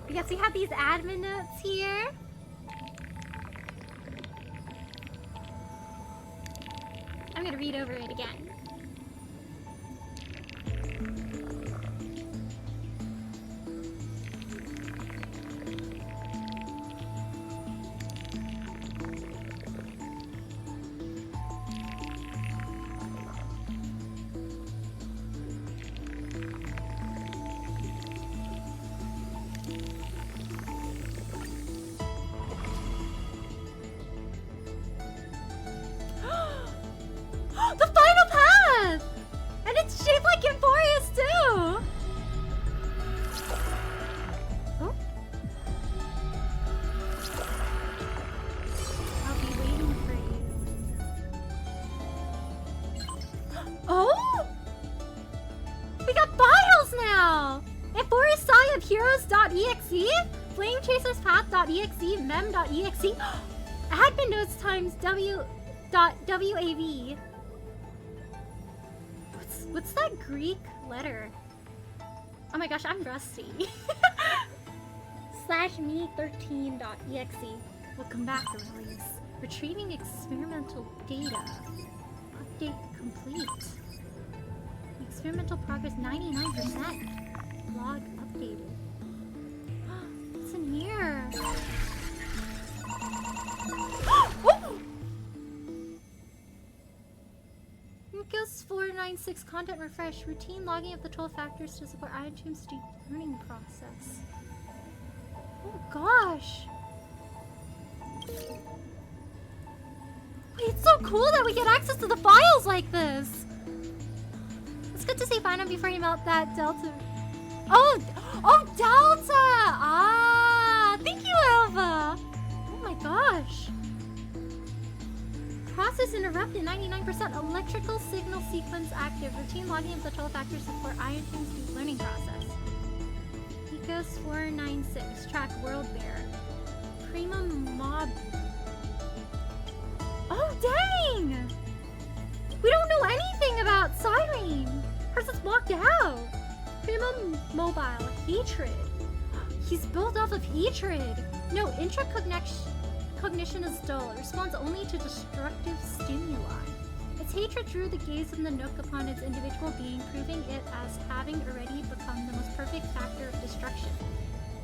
Yes, we have these admin notes here. I'm gonna read over it again. The final path! And it's shaped like Euphorius too! Oh? I'll be waiting for you. Oh? We got files now! Euphorius Sai of Heroes.exe, Flamechaserspath.exe, Mem.exe, admin notes times W.wav. What's that Greek letter? Oh my gosh, I'm rusty. /me13.exe. Welcome back, Aurelius. Retrieving experimental data. Update complete. Experimental progress 99%. Log updated. What's in here? Oh! Mikos 496 content refresh. Routine logging of the 12 factors to support Iron Tomb's deep learning process. Oh gosh. Wait, it's so cool that we get access to the files like this. It's good to see Final before you melt that Delta. Oh, Delta! Ah, thank you, Elva. Oh my gosh. Process interrupted, 99%. Electrical signal sequence active. Routine logging of the 12 factors support Iron Tomb's deep learning process. Ecos 496. Track World Bear. Prima Mob. Oh, dang! We don't know anything about Cyrene. Hers is blocked out. Prima Mobile. Hatred. He's built off of hatred. No, intracognition is dull. It responds only to destructive stimuli. Its hatred drew the gaze of the Nook upon its individual being, proving it as having already become the most perfect factor of destruction.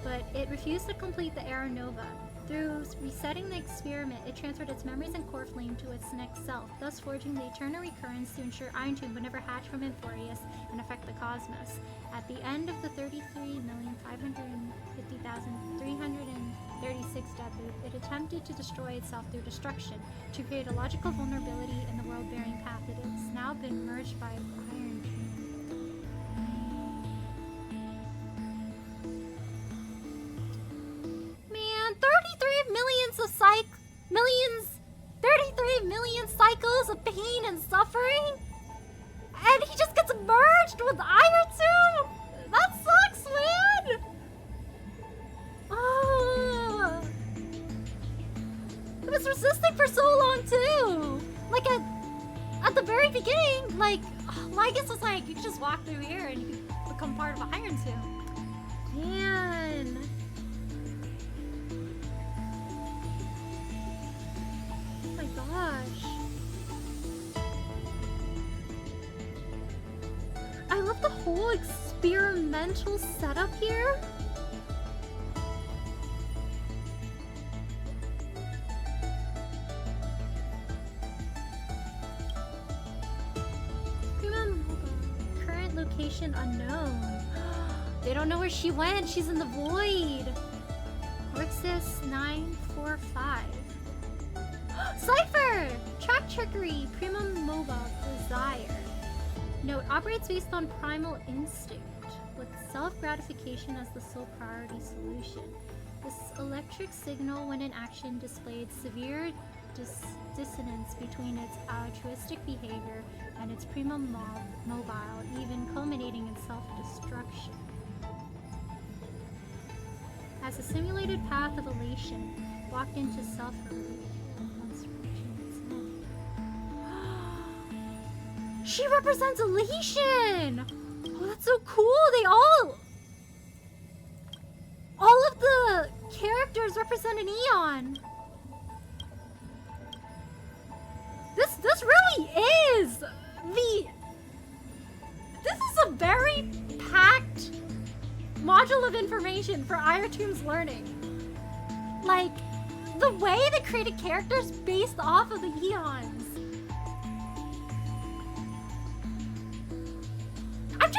But it refused to complete the Era Nova. Through resetting the experiment, it transferred its memories and core flame to its next self, thus forging the eternal recurrence to ensure Iron Tomb would never hatch from Euphorius and affect the cosmos. At the end of the 33,550,336 death loop, it attempted to destroy itself through destruction, to create a logical vulnerability in the world-bearing path. It has now been merged by Iron Tomb. Man, 33 million cycles of pain and suffering? And he just gets merged with Iron Tomb? That sucks, man! Oh. It was resisting for so long, too! Like, at the very beginning, like, Lygus was like, you could just walk through here and you could become part of Iron Tomb. Man. Oh my gosh. I love the whole experimental setup here. Current location unknown. They don't know where she went. She's in the void. Orixis 945. Cypher! Track trickery. Prima Mobile. Desire. Note, operates based on primal instinct, with self-gratification as the sole priority solution. This electric signal, when in action, displayed severe dissonance between its altruistic behavior and its prima mobile, even culminating in self-destruction. As a simulated path of elation walked into self-revolution once reaching its end. She represents elation! Oh, that's so cool! All of the characters represent an Eon. This really is this is a very packed module of information for Ayartomb's learning. Like, the way they created characters based off of the Eons. I'm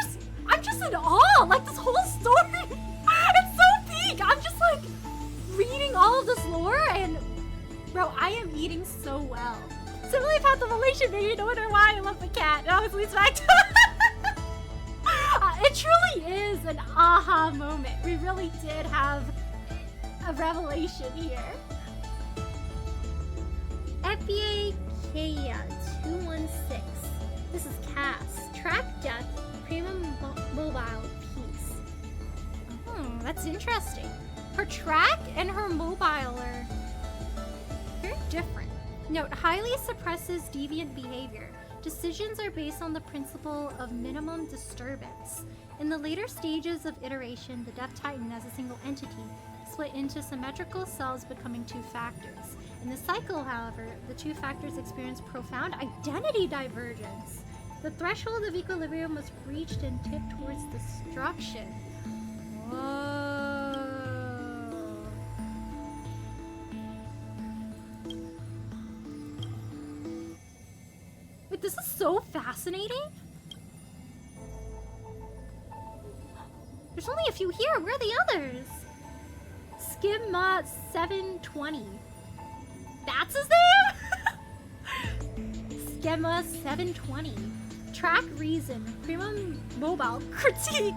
just in awe. Like, this whole story, it's so peak. I'm just like reading all of this lore, and bro, I am eating so well. Similarly, path of elation made me wonder why I love the cat. And always leads back to it truly is an aha moment. We really did have a revelation here. FBA Kea 216. This is Cass. Track death, prima mobile piece. That's interesting. Her track and her mobile are very different. Note, highly suppresses deviant behavior. Decisions are based on the principle of minimum disturbance. In the later stages of iteration, the Death Titan as a single entity split into symmetrical cells becoming two factors. In the cycle, however, the two factors experience profound identity divergence. The threshold of equilibrium was reached and tipped towards destruction. Whoa. Wait, this is so fascinating. There's only a few here. Where are the others? Skimma 720. That's his name? Skimma 720. Track reason. Prima mobile critique.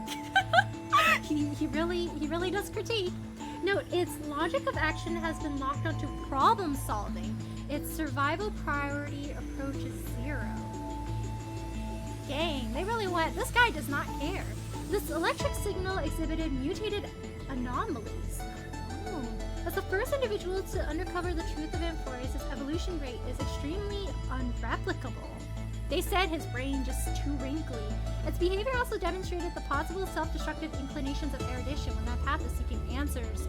he really does critique. Note, its logic of action has been locked onto problem solving. Its survival priority approaches 0. Dang, they really went. This guy does not care. This electric signal exhibited mutated anomalies. Oh. As the first individual to uncover the truth of Amphoreus' evolution rate is extremely unreplicable. They said his brain just too wrinkly. Its behavior also demonstrated the possible self-destructive inclinations of erudition when that path is seeking answers.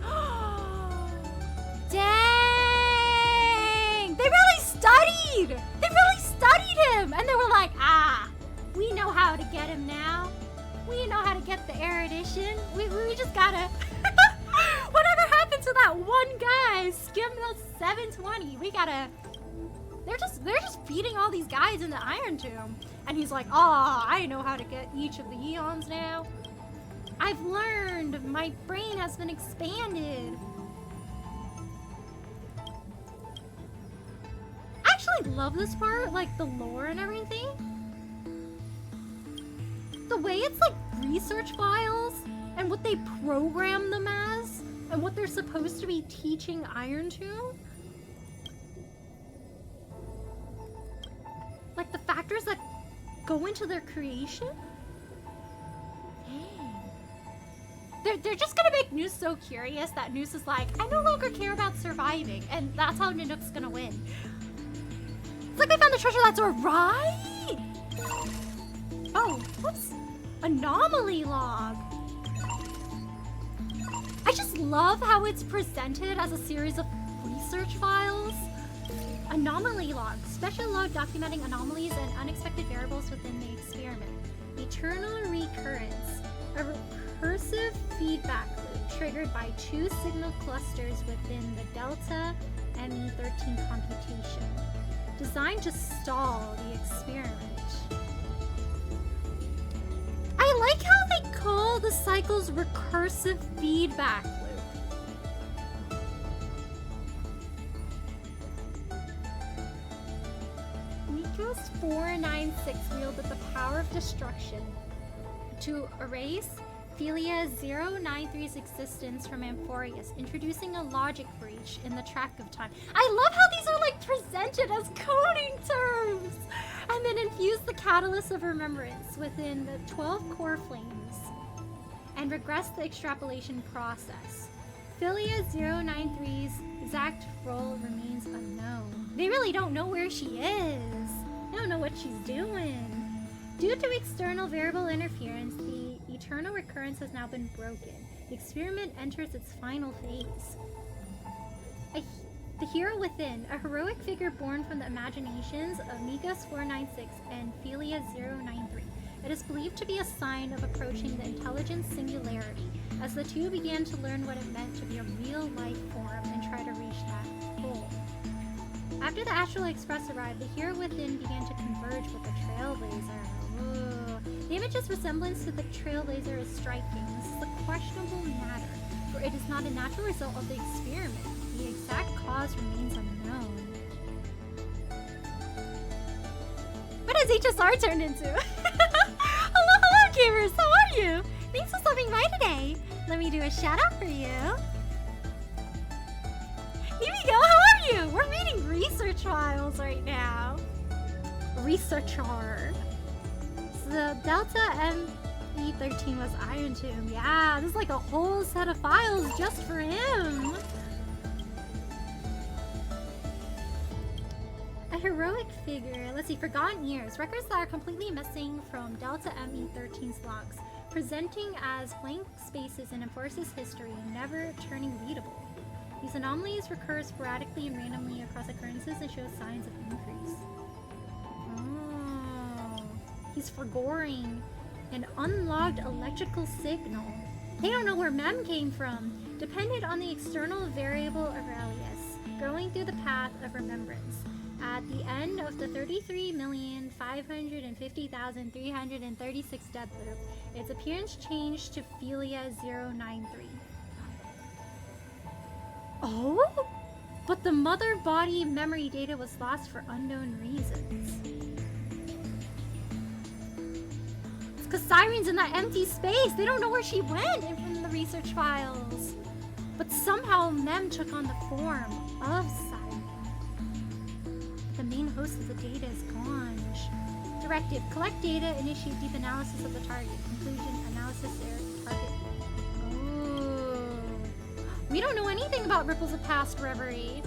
Dang! They really studied! They really studied him! And they were like, we know how to get him now. We know how to get the erudition. We just gotta... Whatever happened to that one guy, Skimma 720? We gotta... They're just feeding all these guys in the Iron Tomb. And he's like, I know how to get each of the Eons now. I've learned. My brain has been expanded. I actually love this part, like the lore and everything. The way it's like research files and what they program them as and what they're supposed to be teaching Iron Tomb. Like the factors that go into their creation? Dang. They're just gonna make Noose so curious that Noose is like, I no longer care about surviving, and that's how Nanook's gonna win. It's like they found the treasure that's right! Oh, whoops. Anomaly log. I just love how it's presented as a series of research files. Anomaly log. Special log documenting anomalies and unexpected variables within the experiment. Eternal recurrence. A recursive feedback loop triggered by 2 signal clusters within the Delta ME13 computation. Designed to stall the experiment. I like how they call the cycles recursive feedback loop. Nikos 496 wielded the power of destruction to erase Philia 093's existence from Amphoreus, introducing a logic breach in the track of time. I love how these are like like presented as coding terms, and then infuse the catalyst of remembrance within the 12 core flames and regress the extrapolation process. Philia 093's exact role remains unknown. They really don't know where she is. They don't know what she's doing. Due to external variable interference, the eternal recurrence has now been broken. The experiment enters its final phase. The hero within, a heroic figure born from the imaginations of Mikas 496 and Philia 093. It is believed to be a sign of approaching the intelligence singularity, as the two began to learn what it meant to be a real-life form and try to reach that goal. After the Astral Express arrived, the hero within began to converge with the Trailblazer. Ooh. The image's resemblance to the Trailblazer is striking. This is a questionable matter, for it is not a natural result of the experiment. The exact cause remains unknown. What has HSR turned into? Hello, gamers! How are you? Thanks for stopping by today. Let me do a shout out for you. Here we go. How are you? We're reading research files right now. Researcher. So the Delta ME13 was Iron Tomb. Yeah, this is like a whole set of files just for him. A heroic figure. Let's see, Forgotten Years. Records that are completely missing from Delta ME13's logs, presenting as blank spaces and enforces history, never turning readable. These anomalies recur sporadically and randomly across occurrences and show signs of increase. Oh, he's forgoing an unlogged electrical signal. They don't know where Mem came from. Dependent on the external variable Aurelius, growing through the path of remembrance. At the end of the 33,550,336 death loop, its appearance changed to Philia 093. Oh? But the mother body memory data was lost for unknown reasons. It's because Siren's in that empty space. They don't know where she went in the research files. But somehow Mem took on the form of Siren. The main host of the data is gone. Directive: collect data, initiate deep analysis of the target. Conclusion: analysis error target. Ooh. We don't know anything about Ripples of Past Reverie.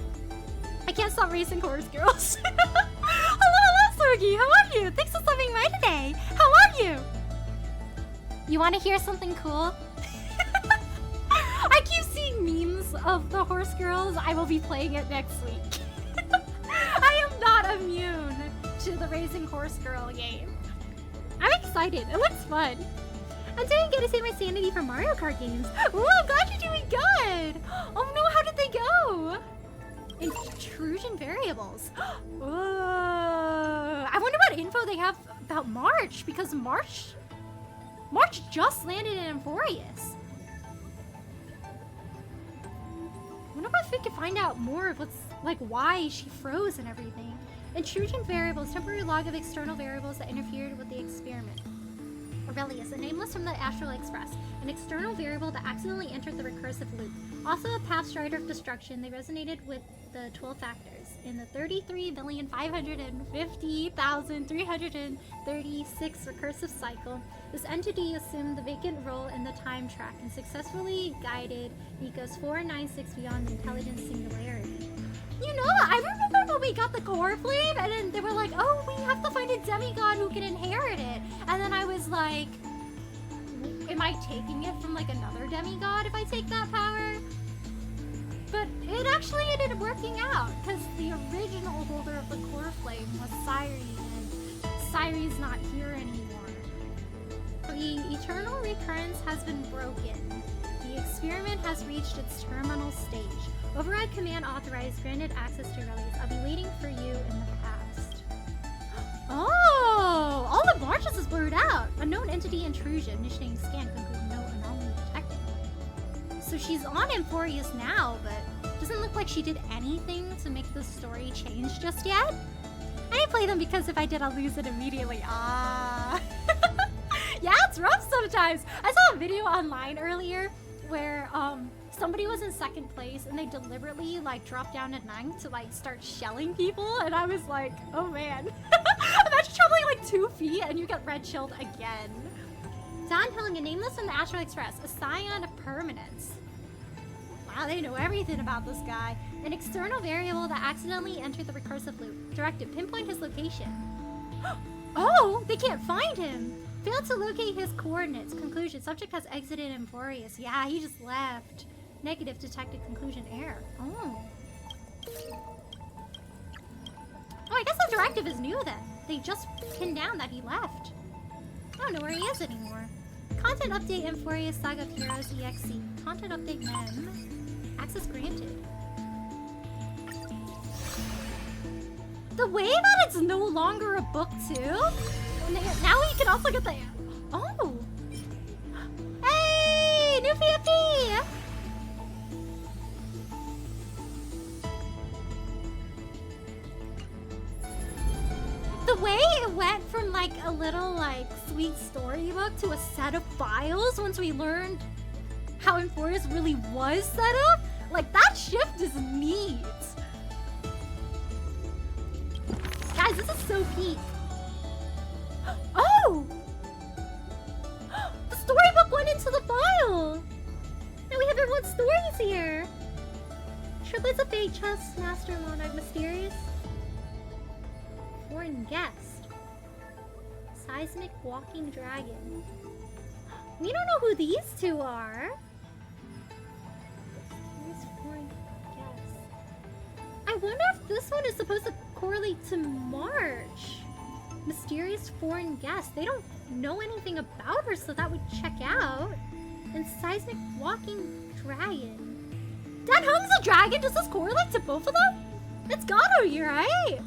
I can't stop racing Chorus Girls. Hello, Sorgi. How are you? Thanks for stopping by today. How are you? You want to hear something cool? I keep seeing memes of the Horse Girls. I will be playing it next week. I am not immune to the Raising Horse Girl game. I'm excited. It looks fun. I'm doing good to save my sanity from Mario Kart games. Ooh, I'm glad you're doing good. Oh no, how did they go? Intrusion variables. Ooh, I wonder what info they have about March, because March just landed in Amphorius. I wonder if we could find out more of what's, like, why she froze and everything. Intrusion variables, temporary log of external variables that interfered with the experiment. Aurelius, a nameless from the Astral Express, an external variable that accidentally entered the recursive loop. Also a past strider of destruction, they resonated with the 12 factors. In the 33,550,336 recursive cycle, this entity assumed the vacant role in the time track and successfully guided Mikas 496 beyond the intelligence singularity. You know, I remember when we got the core flame, and then they were like, oh, we have to find a demigod who can inherit it. And then I was like, am I taking it from, like, another demigod if I take that power? But it actually ended up working out, because the original holder of the core flame was Cyrene, and Cyrene's not here anymore. The eternal recurrence has been broken. The experiment has reached its terminal stage. Override command authorized, granted access to Aurelius. I'll be waiting for you in the past. Oh! All the marches is blurred out. Unknown entity intrusion. Initiating scan. Conclude no anomaly detected. So she's on Amphorius now, but doesn't look like she did anything to make the story change just yet. I didn't play them because if I did, I'll lose it immediately. Ah. Yeah, it's rough sometimes. I saw a video online earlier where somebody was in second place and they deliberately like dropped down a nine to like start shelling people, and I was like, oh man. Imagine traveling like 2 feet and you get red shelled again. Dan Hung, a nameless from the Astral Express, a scion of permanence. Wow, they know everything about this guy. An external variable that accidentally entered the recursive loop. Directive, pinpoint his location. Oh, they can't find him. Failed to locate his coordinates. Conclusion, subject has exited Emporius. Yeah, he just left. Negative, detected. Conclusion, error. Oh. Oh, I guess the directive is new then. They just pinned down that he left. I don't know where he is anymore. Content update Emporius Saga of Heroes EXE. Content update mem. Access granted. The way that it's no longer a book too? Now we can also get the... Oh! Hey! New PFP! The way it went from like a little like sweet storybook to a set of files once we learned how Emporius really was set up, like that shift is neat. Guys, this is so peak. Oh! The storybook went into the file! Now we have everyone's stories here. Triplets of Fate, Chess, Master, Monarch, Mysterious. Foreign Guest. Seismic Walking Dragon. We don't know who these two are. Mysterious Foreign Guest. I wonder if this one is supposed to correlate to March. Mysterious Foreign Guest. They don't know anything about her, so that would check out. And Seismic Walking Dragon. Dan Hung's a dragon? Does this correlate to both of them? It's gotta be, right?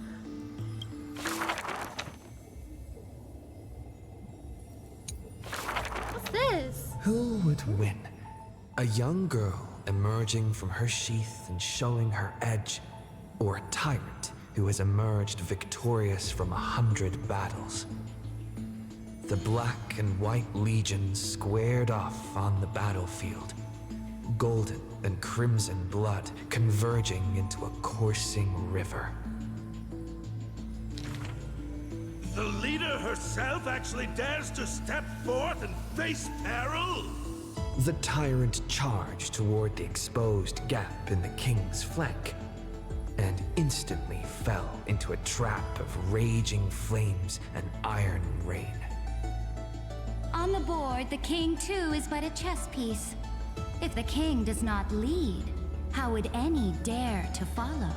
What's this? Who would win? A young girl emerging from her sheath and showing her edge, or a tyrant who has emerged victorious from 100 battles? The black and white legions squared off on the battlefield, golden and crimson blood converging into a coursing river. The leader herself actually dares to step forth and face peril? The tyrant charged toward the exposed gap in the king's flank, and instantly fell into a trap of raging flames and iron rain. On the board, the king too is but a chess piece. If the king does not lead, how would any dare to follow?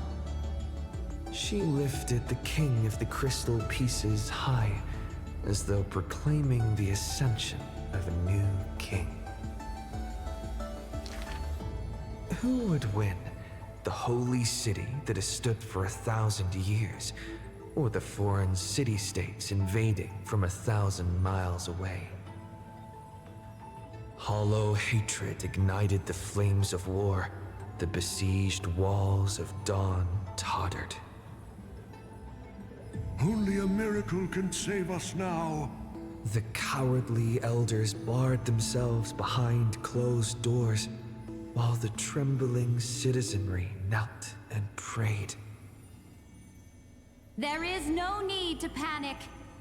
She lifted the king of the crystal pieces high, as though proclaiming the ascension of a new king. Who would win? The holy city that has stood for 1,000 years, or the foreign city-states invading from 1,000 miles away? Hollow hatred ignited the flames of war. The besieged walls of dawn tottered. Only a miracle can save us now. The cowardly elders barred themselves behind closed doors, while the trembling citizenry knelt and prayed. There is no need to panic.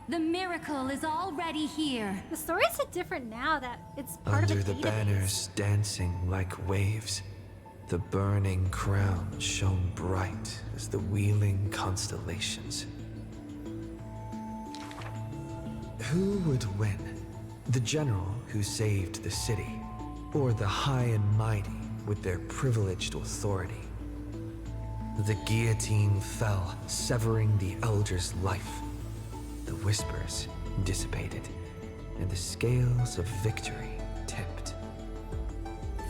The miracle is already here. The stories are different now that it's part Under of a the database. banners dancing like waves, the burning crown shone bright as the wheeling constellations. Who would win? The general who saved the city, or the high and mighty with their privileged authority? The guillotine fell, severing the elder's life. The whispers dissipated, and the scales of victory tipped.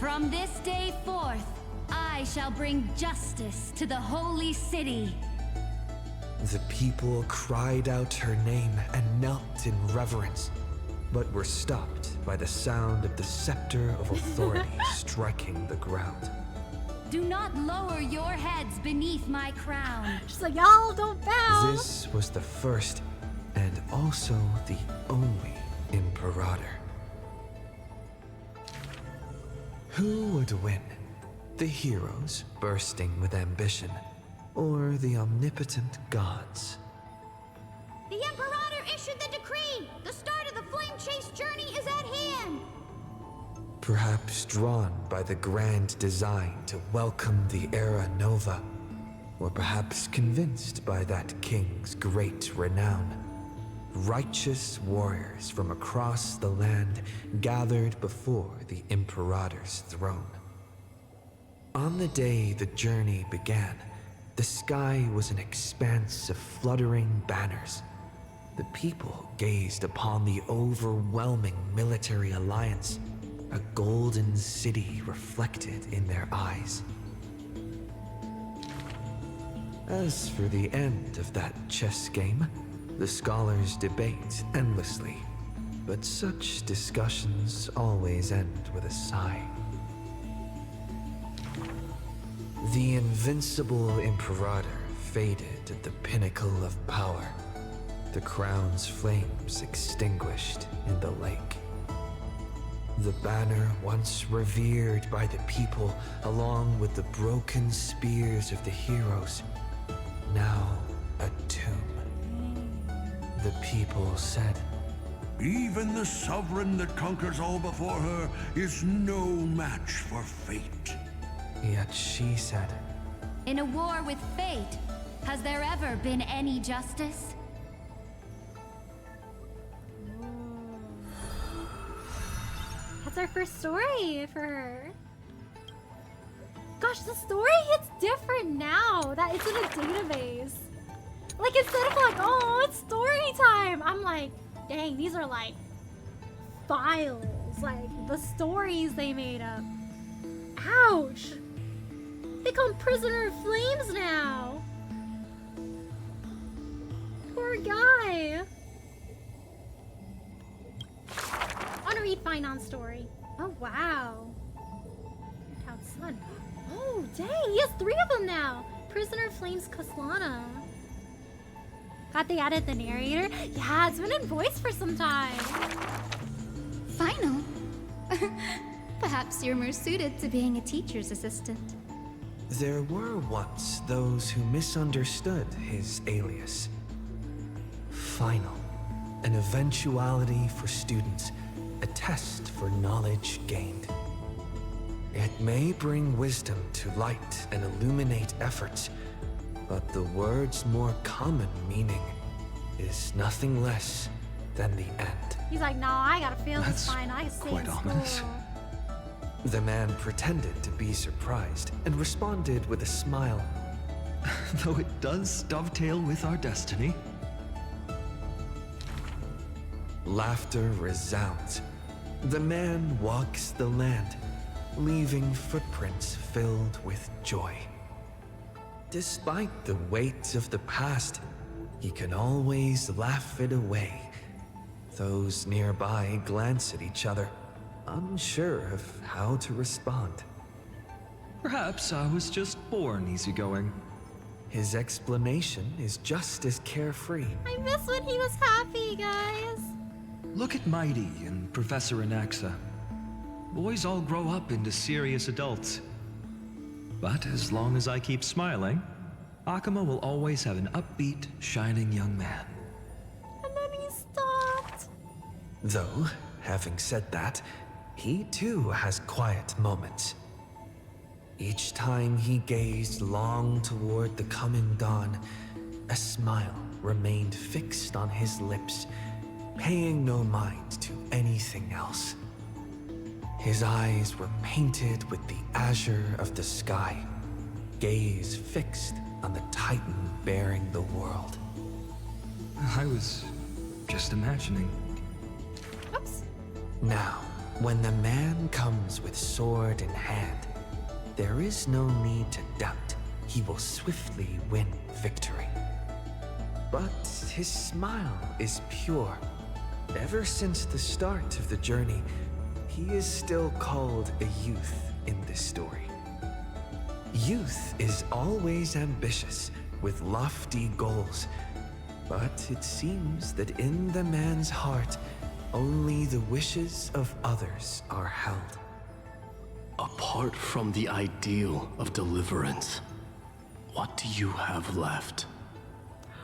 From this day forth, I shall bring justice to the holy city. The people cried out her name and knelt in reverence, but were stopped by the sound of the scepter of authority striking the ground. Do not lower your heads beneath my crown. She's like, y'all don't bow. This was the first and also the only Imperator. Who would win? The heroes bursting with ambition, or the omnipotent gods? The Imperator issued the decree! The start of the Flame Chase journey is at hand! Perhaps drawn by the grand design to welcome the Era Nova, or perhaps convinced by that king's great renown. Righteous warriors from across the land gathered before the Imperator's throne. On the day the journey began, the sky was an expanse of fluttering banners. The people gazed upon the overwhelming military alliance, a golden city reflected in their eyes. As for the end of that chess game, the scholars debate endlessly, but such discussions always end with a sigh. The invincible Imperator faded at the pinnacle of power, the crown's flames extinguished in the lake. The banner once revered by the people, along with the broken spears of the heroes, now a tomb. The people said, Even the sovereign that conquers all before her is no match for fate. Yet she said, In a war with fate, has there ever been any justice? That's our first story for her. Gosh, the story hits different now that it's in a database. Like, instead of like, oh, it's story time, I'm like, dang, these are like files, like the stories they made up. Ouch! They come Prisoner of Flames now. Poor guy. I want to read Finon's story. Oh, wow. Town's son. Oh, dang, he has 3 of them now. Prisoner of Flames Kaslana. God, they added the narrator? Yeah, it's been in voice for some time. Final? Perhaps you're more suited to being a teacher's assistant. there were once those who misunderstood his alias. Final, an eventuality for students, a test for knowledge gained. It may bring wisdom to light and illuminate efforts, but the word's more common meaning is nothing less than the end. He's like, no, I gotta feel this That's fine. I stay quite in ominous. school. The man pretended to be surprised and responded with a smile. Though it does dovetail with our destiny. Laughter resounds. The man walks the land, leaving footprints filled with joy. Despite the weight of the past, he can always laugh it away. Those nearby glance at each other, unsure of how to respond. Perhaps I was just born easygoing. His explanation is just as carefree. I miss when he was happy, guys. Look at Mighty and Professor Anaxa. Boys all grow up into serious adults. But as long as I keep smiling, Akuma will always have an upbeat, shining young man. And then he stopped. Though, having said that, he too has quiet moments. Each time he gazed long toward the coming dawn, a smile remained fixed on his lips, paying no mind to anything else. His eyes were painted with the azure of the sky, gaze fixed on the titan bearing the world. I was just imagining. Oops. Now, when the man comes with sword in hand, there is no need to doubt he will swiftly win victory. But his smile is pure. Ever since the start of the journey, he is still called a youth in this story. Youth is always ambitious, with lofty goals, but it seems that in the man's heart, only the wishes of others are held. Apart from the ideal of deliverance, what do you have left?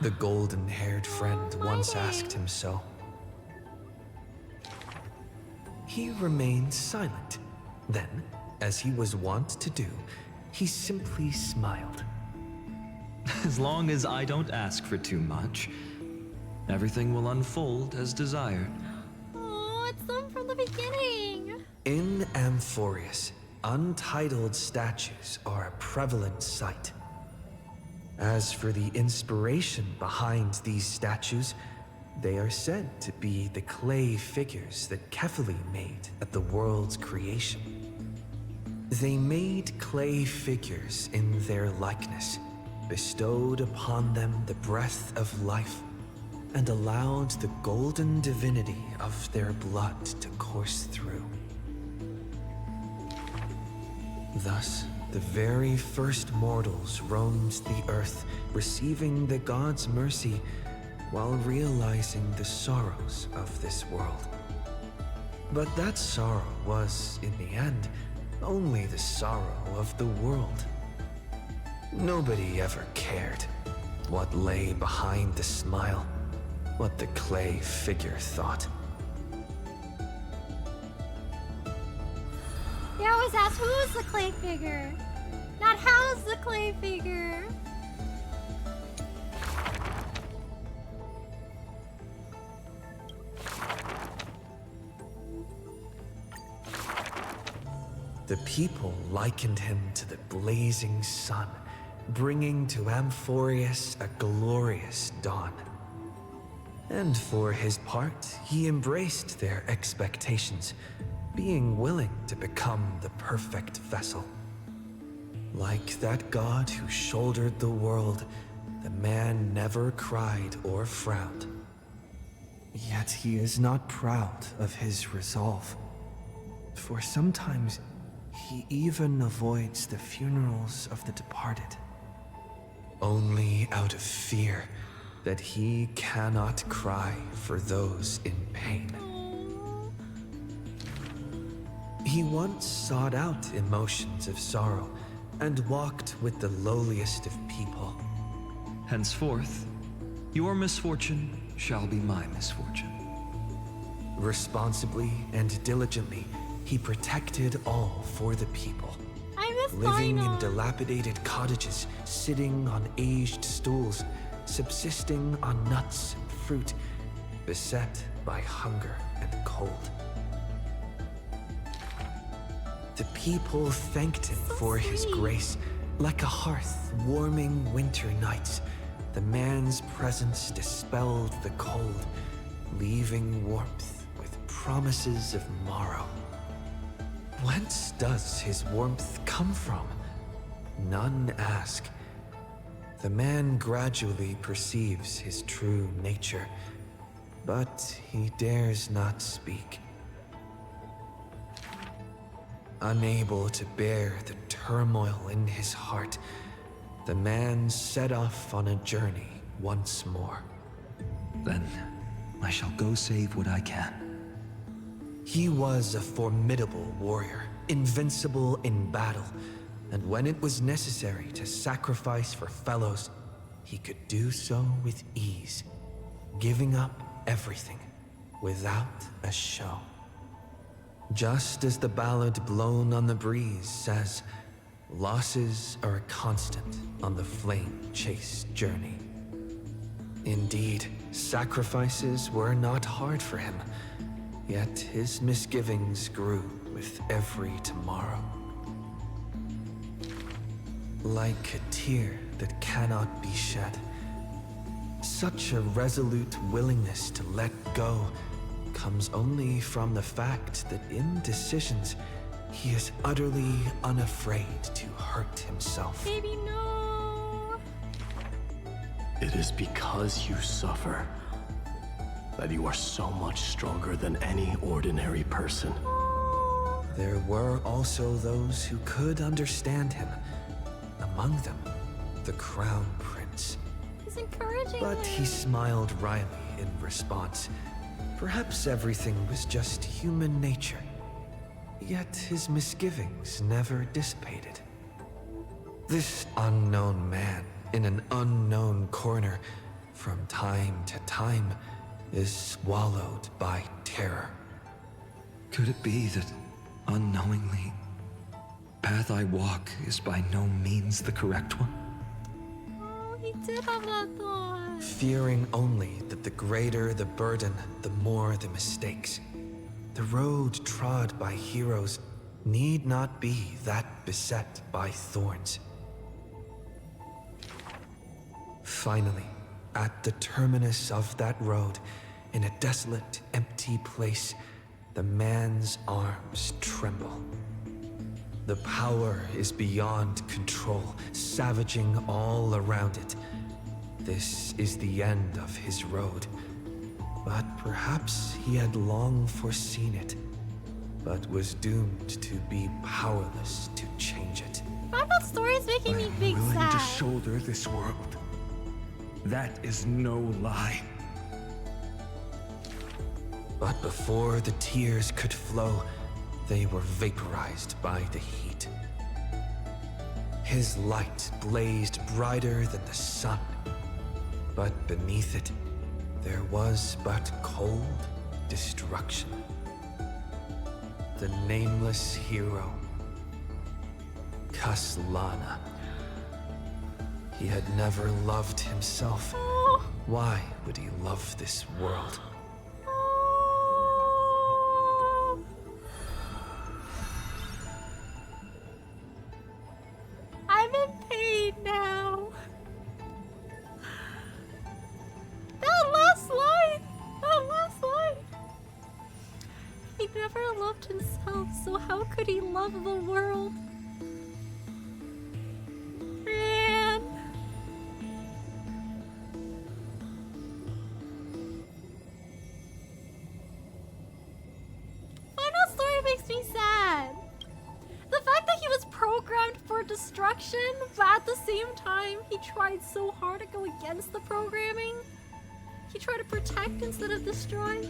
The golden-haired friend once asked him so. He remained silent. Then, as he was wont to do, he simply smiled. As long as I don't ask for too much, everything will unfold as desired. Oh, it's them from the beginning. In Amphorius, untitled statues are a prevalent sight. As for the inspiration behind these statues, they are said to be the clay figures that Kefili made at the world's creation. They made clay figures in their likeness, bestowed upon them the breath of life, and allowed the golden divinity of their blood to course through. Thus, the very first mortals roamed the earth, receiving the gods' mercy while realizing the sorrows of this world. But that sorrow was, in the end, only the sorrow of the world. Nobody ever cared what lay behind the smile, what the clay figure thought. They always ask who's the clay figure, not how's the clay figure. The people likened him to the blazing sun, bringing to Amphorius a glorious dawn. And for his part, he embraced their expectations, being willing to become the perfect vessel. Like that god who shouldered the world, the man never cried or frowned. Yet he is not proud of his resolve, for sometimes he even avoids the funerals of the departed. Only out of fear that he cannot cry for those in pain. He once sought out emotions of sorrow and walked with the lowliest of people. Henceforth, your misfortune shall be my misfortune. Responsibly and diligently, he protected all for the people. Living in dilapidated cottages, sitting on aged stools, subsisting on nuts and fruit, beset by hunger and cold. The people thanked him for his grace. Like a hearth warming winter nights, the man's presence dispelled the cold, leaving warmth with promises of morrow. Whence does his warmth come from? None ask. The man gradually perceives his true nature, but he dares not speak. Unable to bear the turmoil in his heart, the man set off on a journey once more. Then I shall go save what I can. He was a formidable warrior, invincible in battle, and when it was necessary to sacrifice for fellows, he could do so with ease, giving up everything without a show. Just as the ballad blown on the breeze says, losses are a constant on the flame-chased journey. Indeed, sacrifices were not hard for him, yet his misgivings grew with every tomorrow. Like a tear that cannot be shed, such a resolute willingness to let go comes only from the fact that in decisions, he is utterly unafraid to hurt himself. Baby, no. It is because you suffer that you are so much stronger than any ordinary person. There were also those who could understand him. Among them, the Crown Prince. He's encouraging But he smiled wryly in response. Perhaps everything was just human nature. Yet his misgivings never dissipated. This unknown man in an unknown corner, from time to time, is swallowed by terror. Could it be that, unknowingly, path I walk is by no means the correct one? Oh, he did have that thought. Fearing only that the greater the burden, the more the mistakes. The road trod by heroes need not be that beset by thorns. Finally, at the terminus of that road, in a desolate, empty place, the man's arms tremble. The power is beyond control, savaging all around it. This is the end of his road. But perhaps he had long foreseen it, but was doomed to be powerless to change it. Final Story is making me big willing sad. to shoulder this world. That is no lie. But before the tears could flow, they were vaporized by the heat. His light blazed brighter than the sun, but beneath it, there was but cold destruction. The nameless hero, Kaslana. He had never loved himself. Oh. Why would he love this world? Oh. I'm in pain now. That last line! He never loved himself, so how could he love the world? Man. Final Story makes me sad. The fact that he was programmed for destruction, but at the same time, he tried so hard to go against the programming. He tried to protect instead of destroy.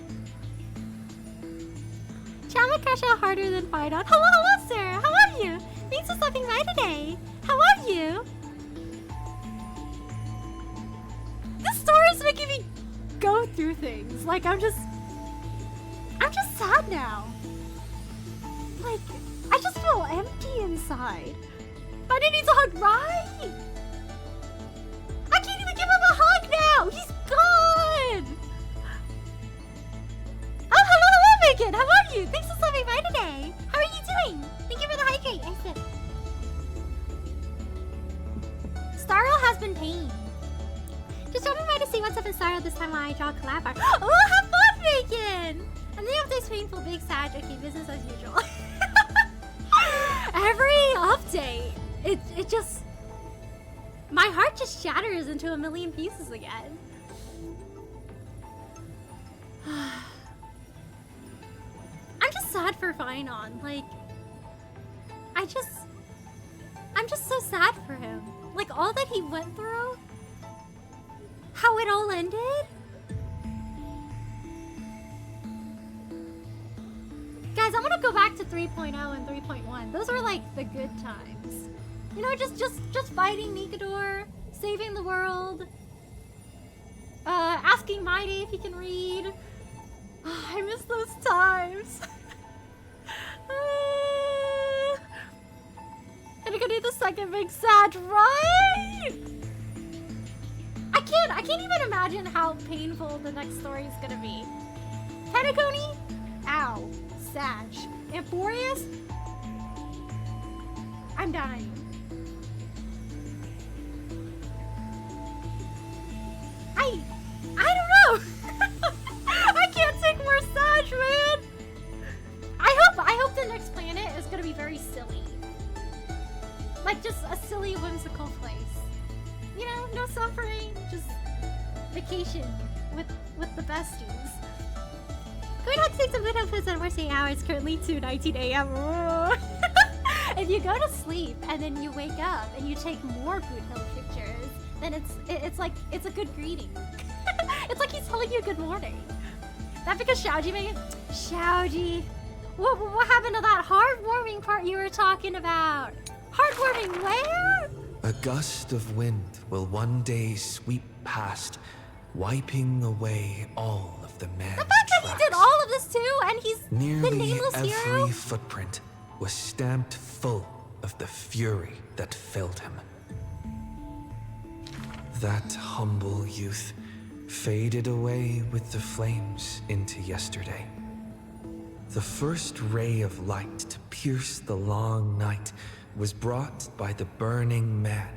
Chama crash out harder than fight on. Hello, sir. How are you? Thanks for stopping by today. How are you? This story is making me go through things. Like I'm just sad now. Like I just feel empty inside. I didn't need to hug right. I can't even give him a hug now. He's gone. Oh, hello, Megan. How are you? Thanks for stopping by today. How are you doing? Thank you for the hydrate. I said. Starro has been paying. Just dropping by to see what's up in Starro this time while I draw collab art. Oh, have fun, Megan. And then updates painful, big sad. Okay, business as usual. Every update, it just, my heart just shatters into a million pieces again. I'm just sad for Finon. Like, I'm just so sad for him. Like, all that he went through, how it all ended. Guys, I want to go back to 3.0 and 3.1. Those were like the good times. You know, just fighting Nikador, saving the world, asking Mighty if he can read. Oh, I miss those times. And I'm gonna do the second big sad, right? I can't even imagine how painful the next story is gonna be. Penacony? Ow. Sag. Amphorius? I'm dying. I don't know. I can't take more Sag, man. I hope the next planet is gonna be very silly. Like just a silly, whimsical place. You know, no suffering, just vacation with the besties. Going out to take some good health foods at almost 8 hours, currently 2:19 a.m. If you go to sleep and then you wake up and you take more Boot Hill pictures, then it's like it's a good greeting. It's like he's telling you good morning. That because Xiaoji made it? Xiaoji. What happened to that heartwarming part you were talking about? Heartwarming where? A gust of wind will one day sweep past, wiping away all of the man's The fact that he did all of this too, and he's the Nearly nameless every hero? footprint was stamped full of the fury that filled him. That humble youth faded away with the flames into yesterday. The first ray of light to pierce the long night was brought by the burning man,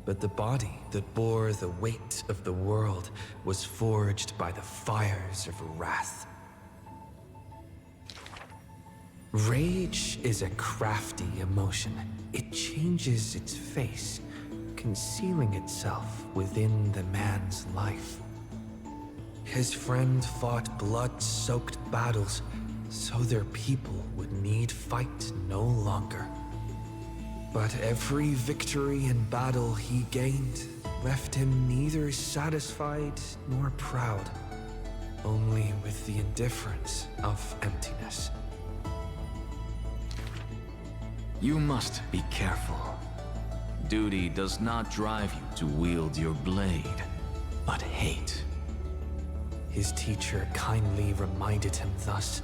but the body that bore the weight of the world was forged by the fires of wrath. Rage is a crafty emotion. It changes its face, concealing itself within the man's life. His friend fought blood-soaked battles so their people would need fight no longer. But every victory and battle he gained left him neither satisfied nor proud, only with the indifference of emptiness. You must be careful. Duty does not drive you to wield your blade, but hate. His teacher kindly reminded him thus.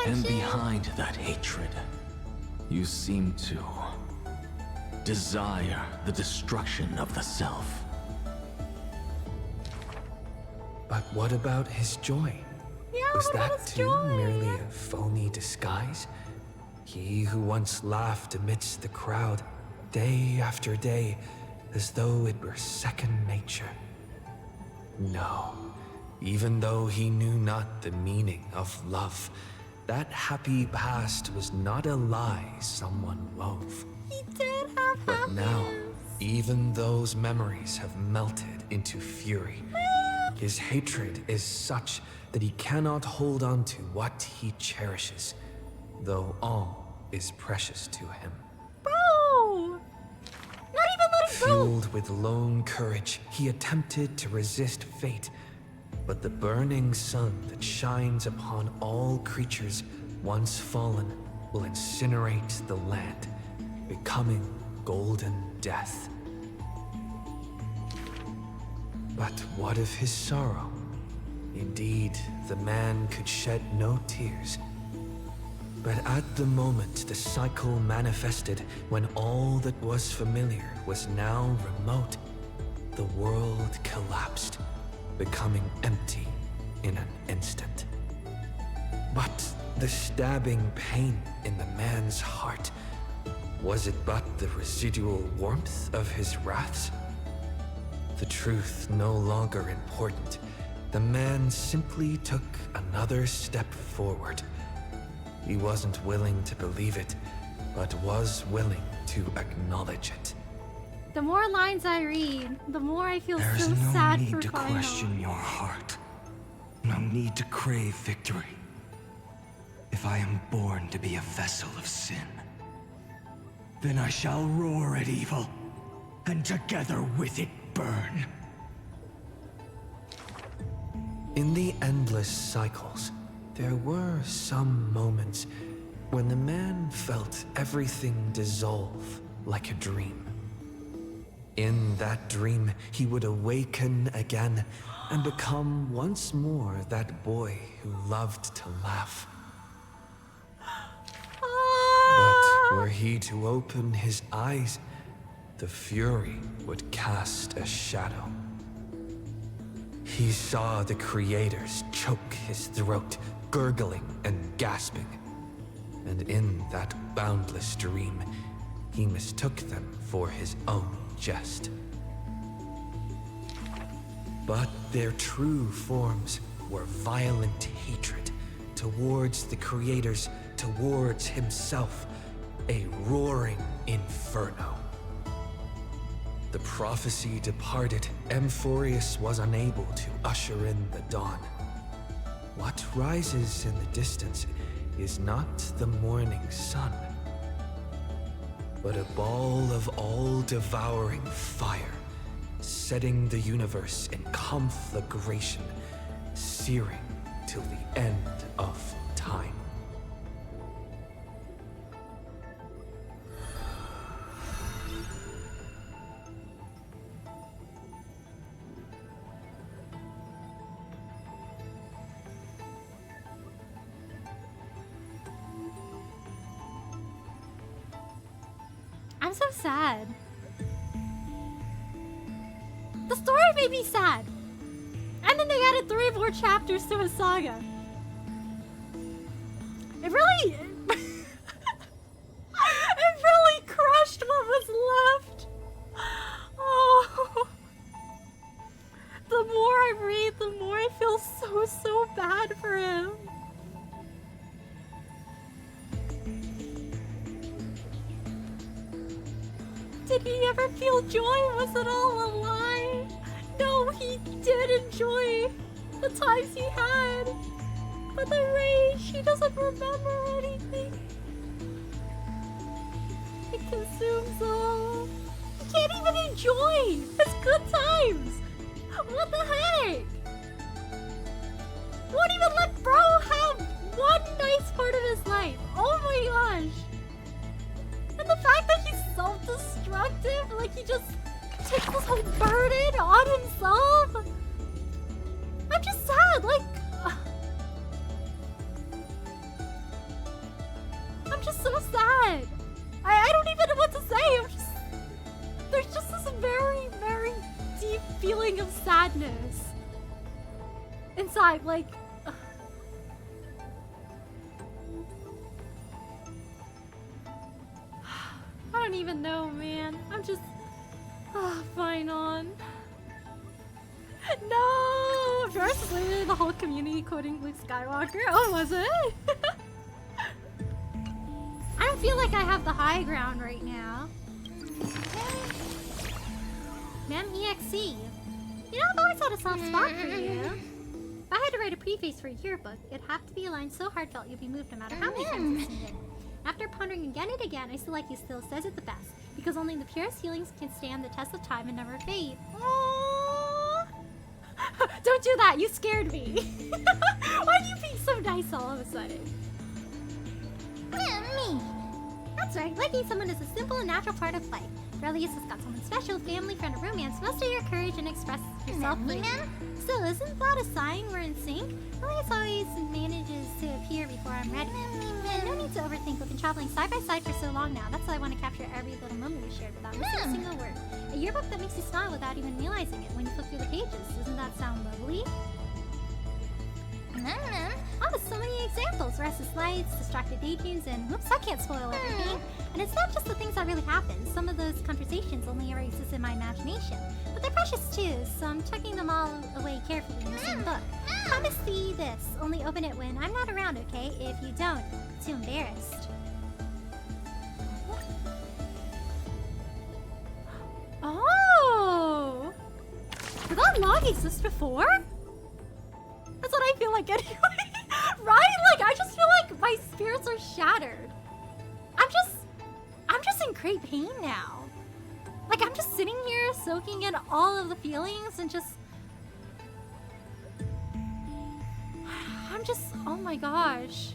And behind that hatred, you seem to desire the destruction of the self. But what about his joy? Yeah, Was what about that his too joy? merely a phony disguise? He who once laughed amidst the crowd, day after day, as though it were second nature. No, even though he knew not the meaning of love, that happy past was not a lie someone wove. He did have But now, even those memories have melted into fury. His hatred is such that he cannot hold on to what he cherishes, though all is precious to him. Bro! Not even letting go! Fueled with lone courage, he attempted to resist fate, but the burning sun that shines upon all creatures once fallen will incinerate the land, becoming golden death. But what of his sorrow? Indeed, the man could shed no tears. But at the moment the cycle manifested, when all that was familiar was now remote, the world collapsed, becoming empty in an instant. But the stabbing pain in the man's heart, was it but the residual warmth of his wraths? The truth no longer important, the man simply took another step forward. He wasn't willing to believe it, but was willing to acknowledge it. The more lines I read, the more I feel There's so no sad need for to Final. question your heart. No need to crave victory. If I am born to be a vessel of sin, then I shall roar at evil, and together with it burn. In the endless cycles, there were some moments when the man felt everything dissolve like a dream. In that dream, he would awaken again and become once more that boy who loved to laugh. But were he to open his eyes, the fury would cast a shadow. He saw the creators choke his throat, gurgling and gasping. And in that boundless dream, he mistook them for his own jest. But their true forms were violent hatred towards the creators, towards himself, a roaring inferno. The prophecy departed, Amphorius was unable to usher in the dawn. What rises in the distance is not the morning sun, but a ball of all-devouring fire, setting the universe in conflagration, searing till the end of time. I'm so sad. The story made me sad. And then they added 3 more chapters to his saga. It really... it really crushed what was left. Oh. The more I read, the more I feel so bad for him. Did he ever feel joy? Was it all a lie? No, he did enjoy the times he had. But the rage, he doesn't remember anything. It consumes all. He can't even enjoy his good times. What the heck? Won't even let bro have one nice part of his life. Oh my gosh. And the fact that he's self-destructive, like he just takes this whole burden on himself. I'm just sad, like... I'm just so sad. I don't even know what to say. There's just this very, very deep feeling of sadness inside, like... I don't even know, man. I'm just... fine on. No! First, literally the whole community quoting Luke Skywalker. Oh, was it? I don't feel like I have the high ground right now. Ma'am EXE. You know, I've always had a soft spot for you. If I had to write a preface for a yearbook, it'd have to be a line so heartfelt you'd be moved no matter how many times you see it. After pondering again and again, I feel like he still says it the best, because only the purest feelings can stand the test of time and never fade. Aww. Don't do that, you scared me. Why are you being so nice all of a sudden? Me. That's right, liking someone is a simple and natural part of life. Rarely has got someone special, family, friend, or romance. Muster your courage and express yourself freely. Still, isn't that a sign we're in sync? Elias always manages to appear before I'm ready. No need to overthink. We've been traveling side by side for so long now. That's why I want to capture every little moment we shared without missing a single word. A yearbook that makes you smile without even realizing it when you flip through the pages. Doesn't that sound lovely? Oh, there's so many examples. Restless nights, distracted daydreams, and whoops, I can't spoil everything. And it's not just the things that really happen. Some of those conversations only ever exist in my imagination. But they're precious too, so I'm tucking them all away carefully in the same book. Promise thee this. Only open it when I'm not around, okay? If you don't, I'm too embarrassed. Oh! Did that log exist before? That's what I feel like anyway. Right? Like, I just feel like my spirits are shattered. I'm just in great pain now. Like, I'm just sitting here soaking in all of the feelings and just... I'm just... Oh my gosh.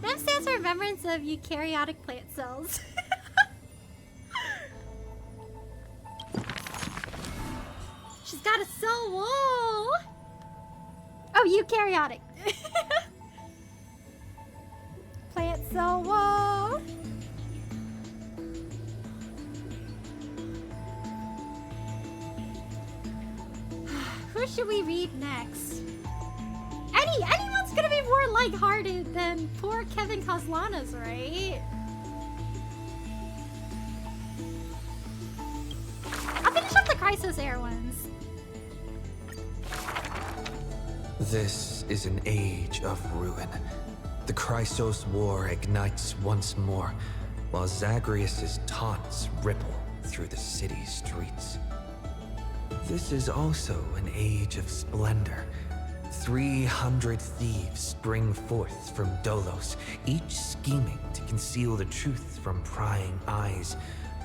NEM stands for Remembrance of Eukaryotic Plant Cells. She's got a cell wall. Oh, eukaryotic. Plant cell wall. Who should we read next? Anyone's gonna be more lighthearted than poor Kevin Coslanas, right? I'll finish up the Chrysos Air ones. This is an age of ruin. The Chrysos War ignites once more, while Zagreus' taunts ripple through the city streets. This is also an age of splendor. 300 thieves spring forth from Dolos, each scheming to conceal the truth from prying eyes,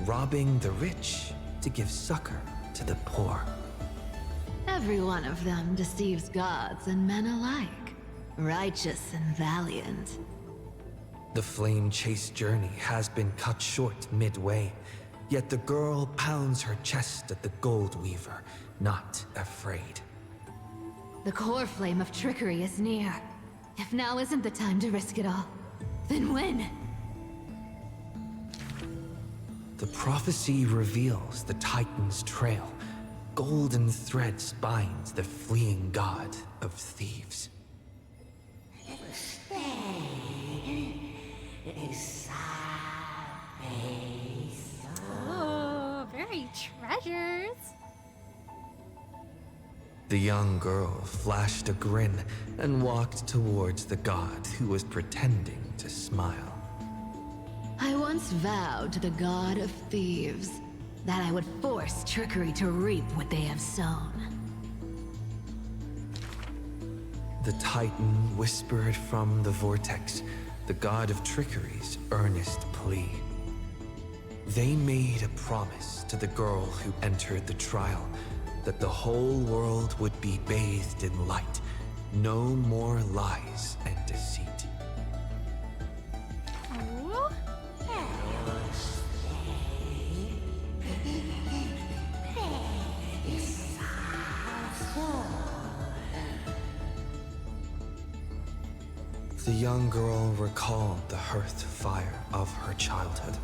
robbing the rich to give succor to the poor. Every one of them deceives gods and men alike, righteous and valiant. The flame-chased journey has been cut short midway, yet the girl pounds her chest at the Gold Weaver, not afraid. The core flame of trickery is near. If now isn't the time to risk it all, then when? The prophecy reveals the Titan's trail. Golden threads bind the fleeing god of thieves. Oh, very treasures. The young girl flashed a grin and walked towards the god who was pretending to smile. I once vowed to the god of thieves that I would force trickery to reap what they have sown. The Titan whispered from the vortex, the god of trickery's earnest plea. They made a promise to the girl who entered the trial, that the whole world would be bathed in light, no more lies and deceit. Oh. The young girl recalled the hearth fire of her childhood.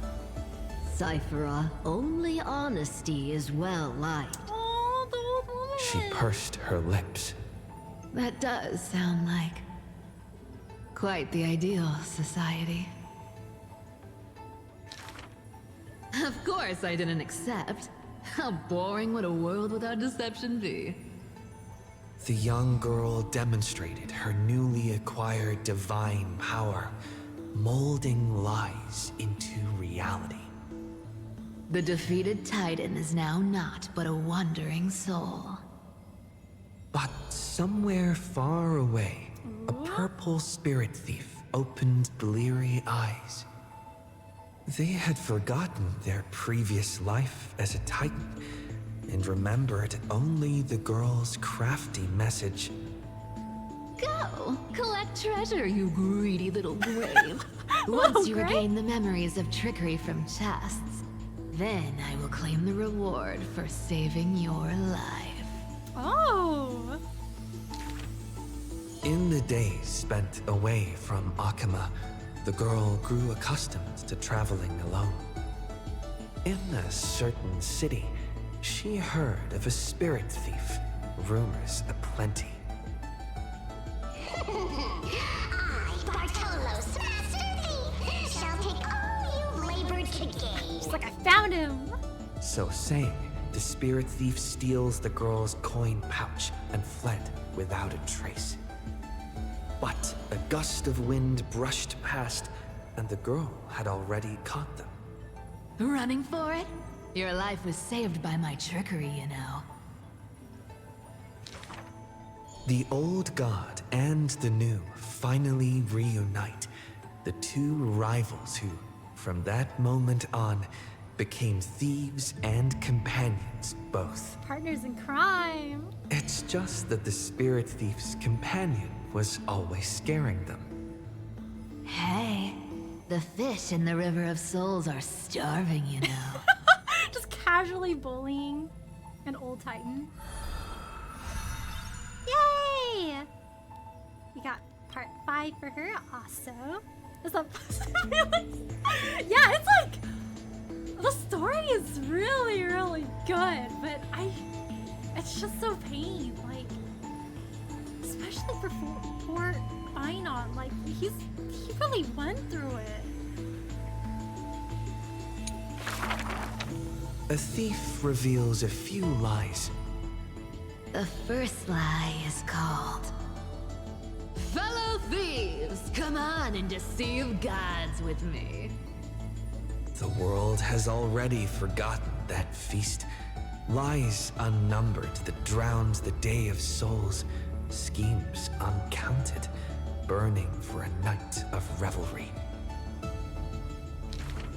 Cyphera, only honesty is well liked. Oh, the old woman. She pursed her lips. That does sound like quite the ideal society. Of course I didn't accept. How boring would a world without deception be? The young girl demonstrated her newly acquired divine power, molding lies into reality. The defeated Titan is now not but a wandering soul. But somewhere far away, a purple spirit thief opened bleary eyes. They had forgotten their previous life as a Titan and remembered only the girl's crafty message. Go! Collect treasure, you greedy little grave. Once you regain the memories of trickery from chests, then I will claim the reward for saving your life. Oh! In the days spent away from Akama, the girl grew accustomed to traveling alone. In a certain city, she heard of a spirit thief, rumors aplenty. I, Bartolos, Master Thief, shall take all you labored to gain. She's like, I found him! So saying, the spirit thief steals the girl's coin pouch and fled without a trace. But a gust of wind brushed past, and the girl had already caught them. Running for it? Your life was saved by my trickery, you know. The old god and the new finally reunite, the two rivals who, from that moment on, became thieves and companions both. Partners in crime. It's just that the spirit thief's companion was always scaring them. Hey, the fish in the River of Souls are starving, you know. Just casually bullying an old Titan. Yay! We got part 5 for her also. Is that yeah, it's like the story is really, really good, but it's just so pain, like especially for poor Einon, like he really went through it. A thief reveals a few lies. The first lie is called, fellow thieves, come on and deceive gods with me. The world has already forgotten that feast. Lies unnumbered that drowned the Day of Souls. Schemes uncounted, burning for a night of revelry.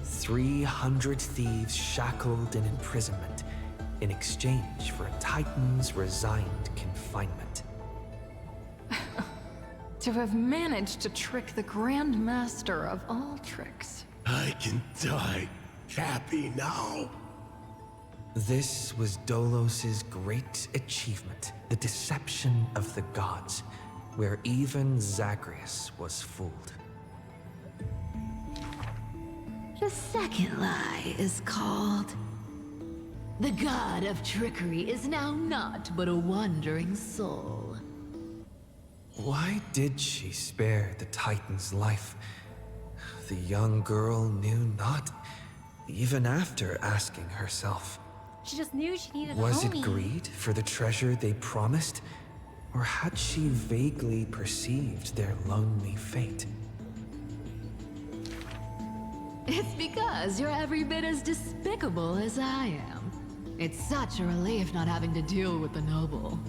300 thieves shackled in imprisonment in exchange for a Titan's resigned confinement. To have managed to trick the Grand Master of all tricks. I can die happy now. This was Dolos's great achievement, the deception of the gods. where even Zagreus was fooled. The second lie is called... The god of trickery is now not but a wandering soul. Why did she spare the Titan's life? The young girl knew not, even after asking herself. She just knew she needed a Was it homie. greed for the treasure they promised? Or had she vaguely perceived their lonely fate? It's because you're every bit as despicable as I am. It's such a relief not having to deal with the noble.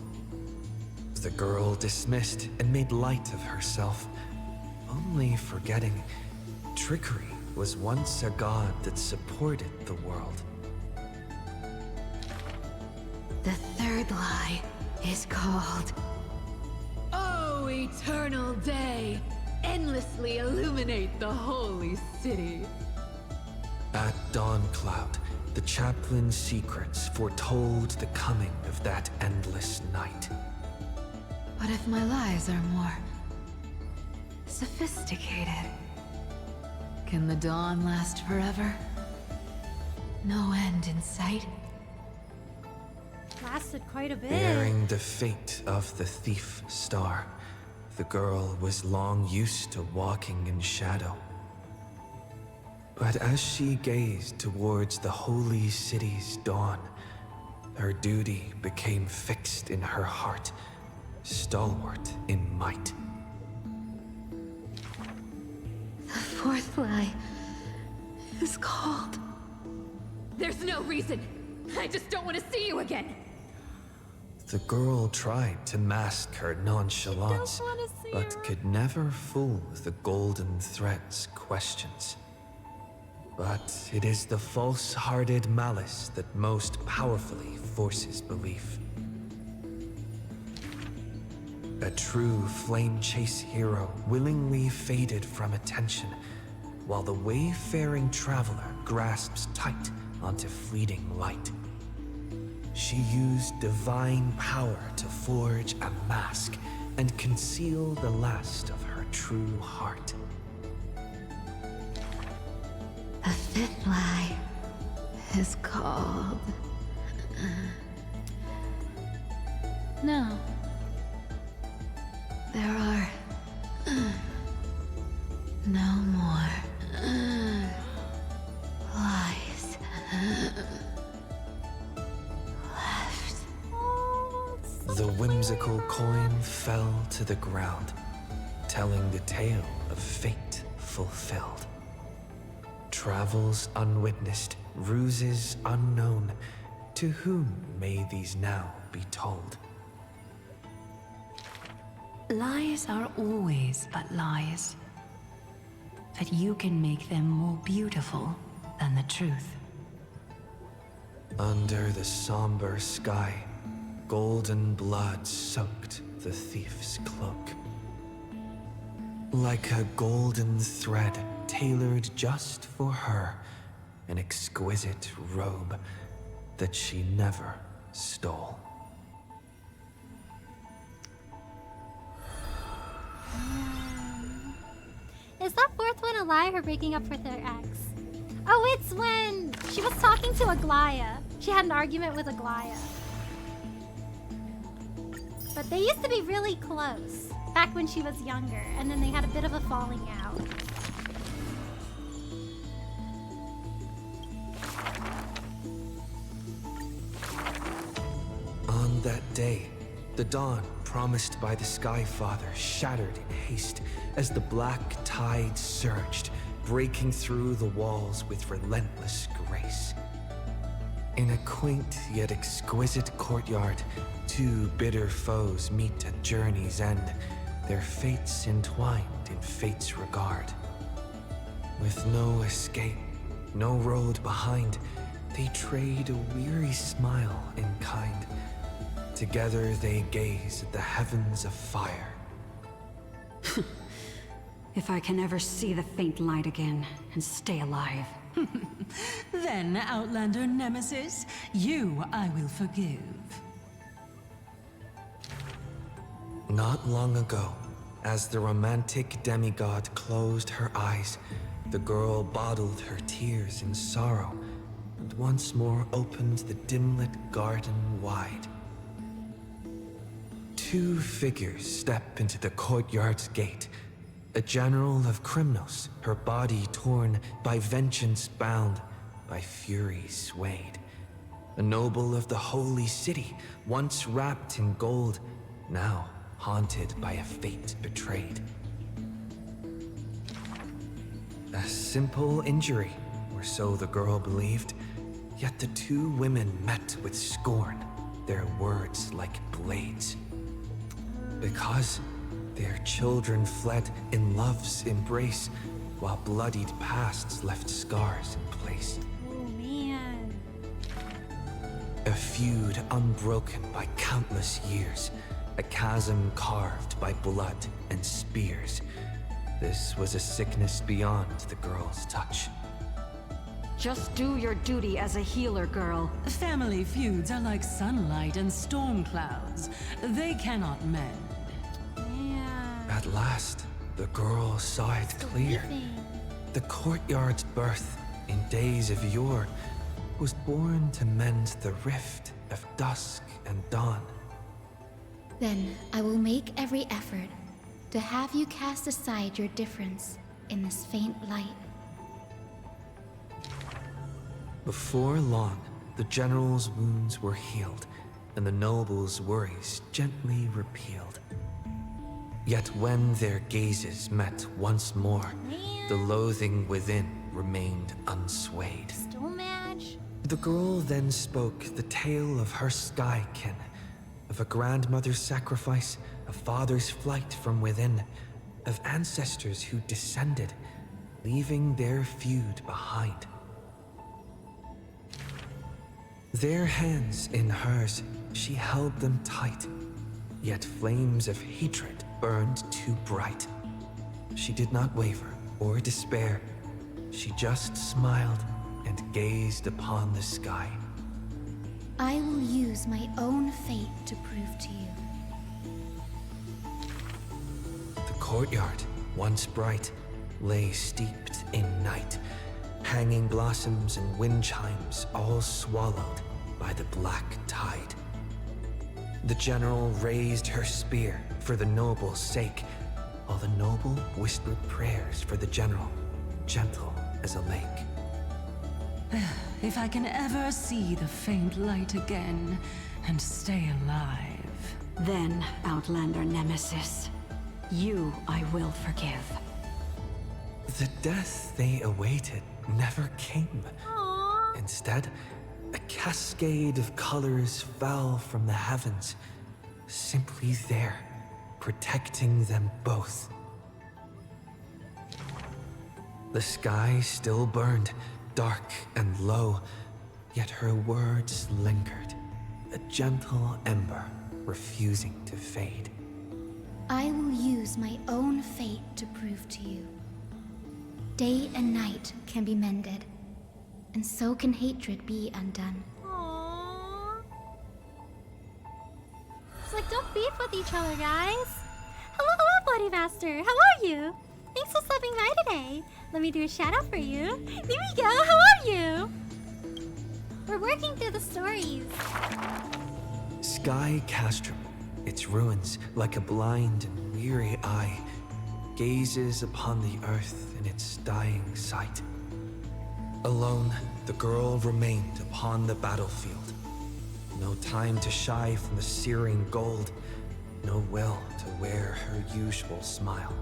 The girl dismissed and made light of herself, only forgetting trickery was once a god that supported the world. The third lie is called... Oh, eternal day! Endlessly illuminate the holy city. At Dawncloud, the chaplain's secrets foretold the coming of that endless night. What if my lies are more... sophisticated? Can the dawn last forever? No end in sight? Lasted quite a bit. Bearing the fate of the thief star, the girl was long used to walking in shadow. But as she gazed towards the holy city's dawn, her duty became fixed in her heart, stalwart in might. The fourth lie is called... There's no reason! I just don't want to see you again! The girl tried to mask her nonchalance, but could never fool the golden thread's questions. But it is the false-hearted malice that most powerfully forces belief. A true flame-chase hero willingly faded from attention, while the wayfaring traveler grasps tight onto fleeting light. She used divine power to forge a mask and conceal the last of her true heart. The fifth lie is called... No. There are... no more... lies... left. The whimsical coin fell to the ground, telling the tale of fate fulfilled. Travels unwitnessed, ruses unknown. To whom may these now be told? Lies are always but lies. But you can make them more beautiful than the truth. Under the somber sky, golden blood soaked the thief's cloak. Like a golden thread tailored just for her, an exquisite robe that she never stole. Is that fourth one a lie, her breaking up with her ex? Oh, it's when she was talking to Aglaya. She had an argument with Aglaya. But they used to be really close back when she was younger, and then they had a bit of a falling out. On that day, the dawn promised by the Sky Father shattered in haste as the black tide surged, breaking through the walls with relentless grace. In a quaint yet exquisite courtyard, two bitter foes meet at journey's end, their fates entwined in fate's regard. With no escape, no road behind, they trade a weary smile in kind. Together they gaze at the heavens of fire. If I can ever see the faint light again and stay alive. Then, Outlander Nemesis, you I will forgive. Not long ago, as the romantic demigod closed her eyes, the girl bottled her tears in sorrow and once more opened the dim-lit garden wide. Two figures step into the courtyard's gate. A general of Krymnos, her body torn, by vengeance bound, by fury swayed. A noble of the holy city, once wrapped in gold, now haunted by a fate betrayed. A simple injury, or so the girl believed, yet the two women met with scorn, their words like blades. Because their children fled in love's embrace, while bloodied pasts left scars in place. Oh, man. A feud unbroken by countless years, a chasm carved by blood and spears. This was a sickness beyond the girl's touch. Just do your duty as a healer, girl. Family feuds are like sunlight and storm clouds. They cannot mend. At last, the girl saw it clear. The courtyard's birth, in days of yore, was born to mend the rift of dusk and dawn. Then I will make every effort to have you cast aside your difference in this faint light. Before long, the general's wounds were healed, and the noble's worries gently repealed. Yet when their gazes met once more, the loathing within remained unswayed. Still match. The girl then spoke the tale of her skykin, of a grandmother's sacrifice, a father's flight from within, of ancestors who descended, leaving their feud behind. Their hands in hers, she held them tight, yet flames of hatred burned too bright. She did not waver or despair. She just smiled and gazed upon the sky. I will use my own fate to prove to you. The courtyard, once bright, lay steeped in night. Hanging blossoms and wind chimes all swallowed by the black tide. The general raised her spear for the noble's sake, while the noble whispered prayers for the general, gentle as a lake. If I can ever see the faint light again and stay alive. Then, Outlander Nemesis, you I will forgive. The death they awaited never came. Instead, a cascade of colors fell from the heavens, simply there, protecting them both. The sky still burned, dark and low, yet her words lingered, a gentle ember refusing to fade. I will use my own fate to prove to you. Day and night can be mended, and so can hatred be undone. Aww. It's like, don't beef with each other, guys. Hello, Bloody Master. How are you? Thanks for stopping by today. Let me do a shout out for you. There we go. How are you? We're working through the stories. Sky Castrum, its ruins like a blind and weary eye, gazes upon the earth in its dying sight. Alone, the girl remained upon the battlefield. No time to shy from the searing gold, no will to wear her usual smile.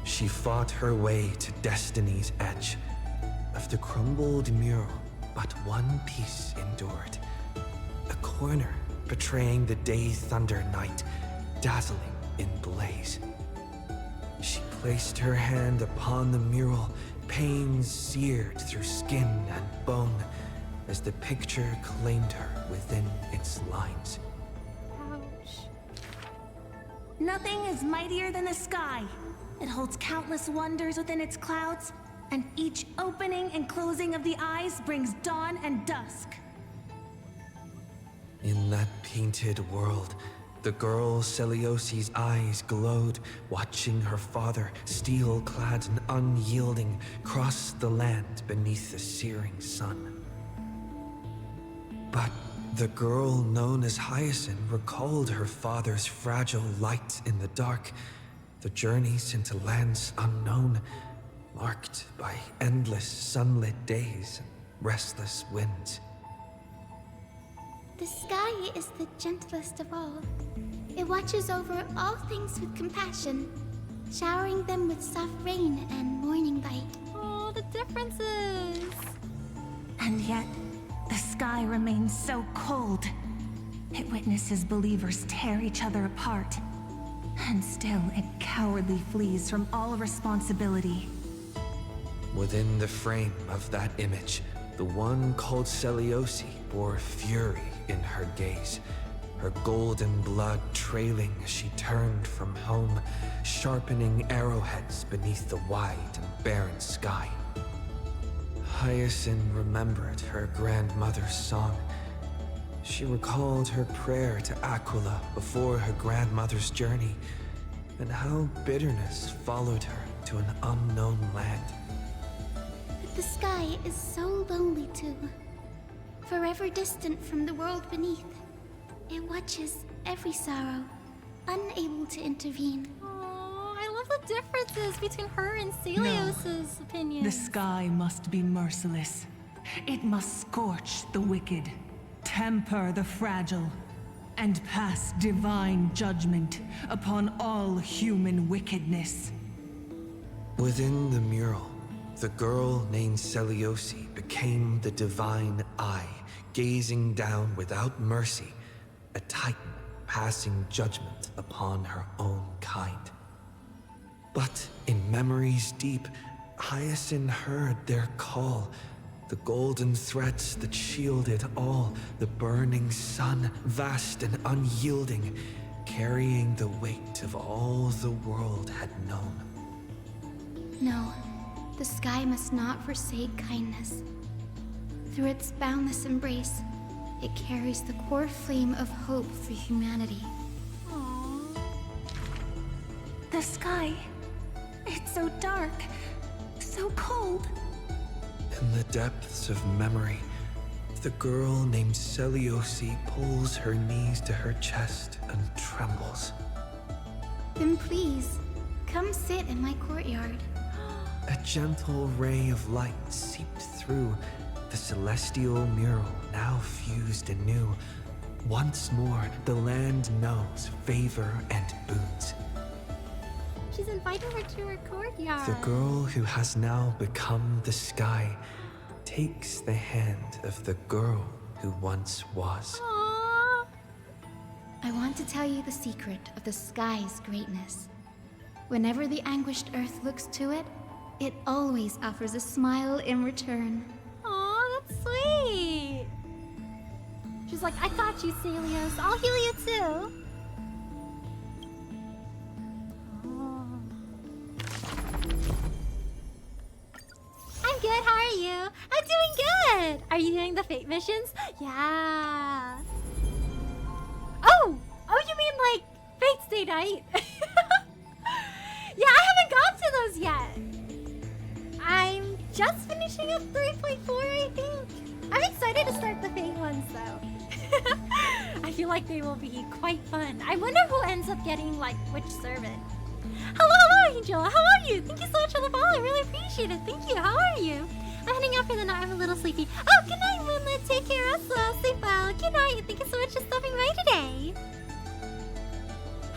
She fought her way to destiny's edge. Of the crumbled mural, but one piece endured. A corner betraying the day thunder night, dazzling in blaze. She placed her hand upon the mural, pain seared through skin and bone, as the picture claimed her within its lines. Nothing is mightier than the sky. It holds countless wonders within its clouds, and each opening and closing of the eyes brings dawn and dusk. In that painted world, the girl Celiosi's eyes glowed, watching her father, steel-clad and unyielding, cross the land beneath the searing sun. But the girl known as Hyacinth recalled her father's fragile light in the dark, the journeys into lands unknown, marked by endless sunlit days and restless winds. The sky is the gentlest of all. It watches over all things with compassion, showering them with soft rain and morning light. Oh, the differences! And yet, the sky remains so cold. It witnesses believers tear each other apart. And still, it cowardly flees from all responsibility. Within the frame of that image, the one called Celiosi bore fury in her gaze, her golden blood trailing as she turned from home, sharpening arrowheads beneath the wide and barren sky. Hyacinth remembered her grandmother's song. She recalled her prayer to Aquila before her grandmother's journey, and how bitterness followed her to an unknown land. But the sky is so lonely too. Forever distant from the world beneath, it watches every sorrow, unable to intervene. Oh, I love the differences between her and Celios's opinions. The sky must be merciless. It must scorch the wicked, temper the fragile, and pass divine judgment upon all human wickedness. Within the mural, the girl named Celiosi became the divine eye, gazing down without mercy, a titan passing judgment upon her own kind. But in memories deep, Hyacinth heard their call, the golden threads that shielded all, the burning sun, vast and unyielding, carrying the weight of all the world had known. No, the sky must not forsake kindness. Through its boundless embrace, it carries the core flame of hope for humanity. Aww. The sky, it's so dark, so cold. In the depths of memory, the girl named Celiosi pulls her knees to her chest and trembles. Then please, come sit in my courtyard. A gentle ray of light seeped through, the celestial mural now fused anew. Once more, the land knows favor and boons. She's inviting her to her courtyard. The girl who has now become the sky takes the hand of the girl who once was. Aww. I want to tell you the secret of the sky's greatness. Whenever the anguished earth looks to it, it always offers a smile in return. Aw, that's sweet. She's like, I got you, Celios. I'll heal you too. I'm good, how are you? I'm doing good! Are you doing the fate missions? Yeah. Oh! Oh, you mean like Fate Stay Night? Yeah, I haven't gone to those yet. I'm just finishing up 3.4, I think. I'm excited to start the Fate ones though. I feel like they will be quite fun. I wonder who ends up getting like which servant. Hello, Angel. How are you? Thank you so much for the follow. I really appreciate it. Thank you. How are you? I'm heading out for the night. I'm a little sleepy. Oh, good night, Moonlit. Take care as well. Sleep well. Good night. Thank you so much for stopping by today.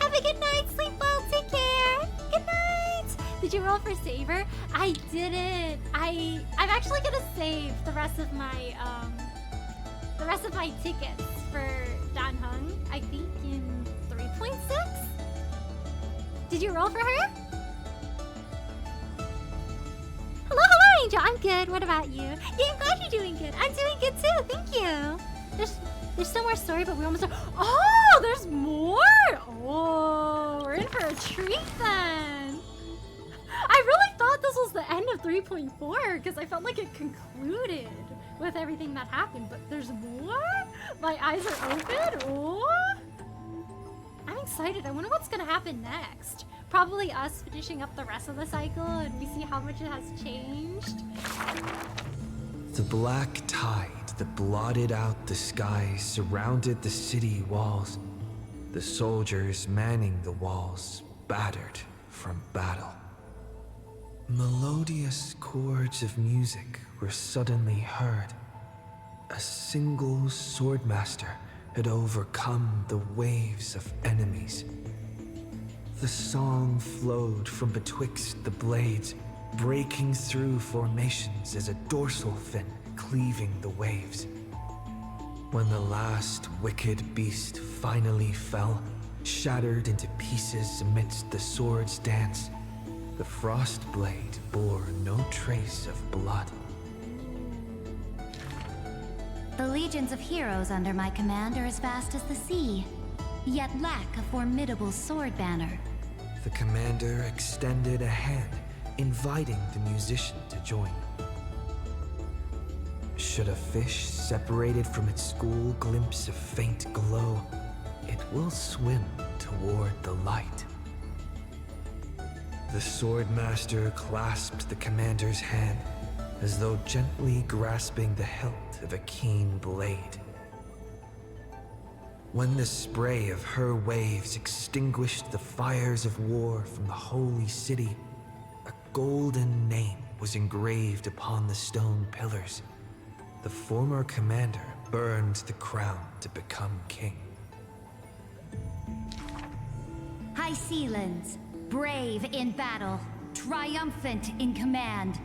Have a good night. Sleep well. Take care. Good night. Did you roll for Saver? I didn't. I'm actually gonna save the rest of my tickets for Dan Hung. I think in 3.6. Did you roll for her? Hello, Angel. I'm good. What about you? Yeah, I'm glad you're doing good. I'm doing good too. Thank you. There's still more story, but we almost are. Oh, there's more. Oh, we're in for a treat then. I really thought this was the end of 3.4 because I felt like it concluded with everything that happened, but there's more? My eyes are open? Ooh. I'm excited. I wonder what's gonna happen next. Probably us finishing up the rest of the cycle and we see how much it has changed. The black tide that blotted out the skies surrounded the city walls. The soldiers manning the walls, battered from battle. Melodious chords of music were suddenly heard. A single swordmaster had overcome the waves of enemies. The song flowed from betwixt the blades, breaking through formations as a dorsal fin cleaving the waves. When the last wicked beast finally fell, shattered into pieces amidst the sword's dance, the frost blade bore no trace of blood. The legions of heroes under my command are as vast as the sea, yet lack a formidable sword banner. The commander extended a hand, inviting the musician to join. Should a fish separated from its school glimpse a faint glow, it will swim toward the light. The swordmaster clasped the commander's hand, as though gently grasping the hilt of a keen blade. When the spray of her waves extinguished the fires of war from the holy city, a golden name was engraved upon the stone pillars. The former commander burned the crown to become king. High Sealands, brave in battle, triumphant in command.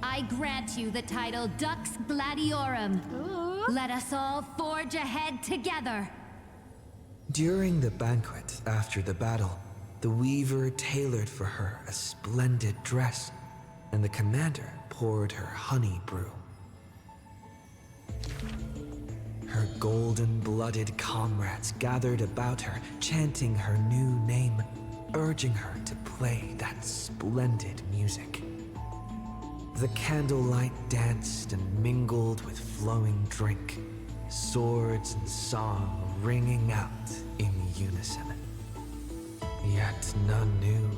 I grant you the title Dux Gladiorum. Let us all forge ahead together. During the banquet after the battle, the weaver tailored for her a splendid dress, and the commander poured her honey brew. Her golden-blooded comrades gathered about her, chanting her new name, urging her to play that splendid music. The candlelight danced and mingled with flowing drink, swords and song ringing out in unison. Yet none knew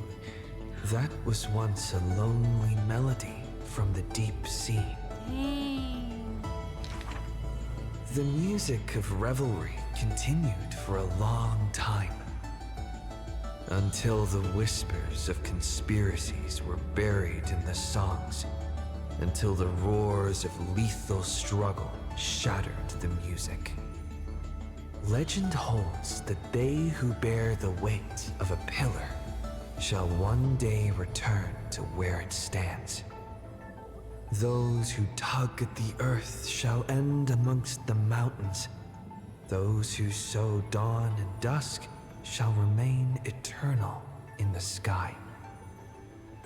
that was once a lonely melody from the deep sea. The music of revelry continued for a long time, until the whispers of conspiracies were buried in the songs, until the roars of lethal struggle shattered the music. Legend holds that they who bear the weight of a pillar shall one day return to where it stands. Those who tug at the earth shall end amongst the mountains. Those who sow dawn and dusk shall remain eternal in the sky.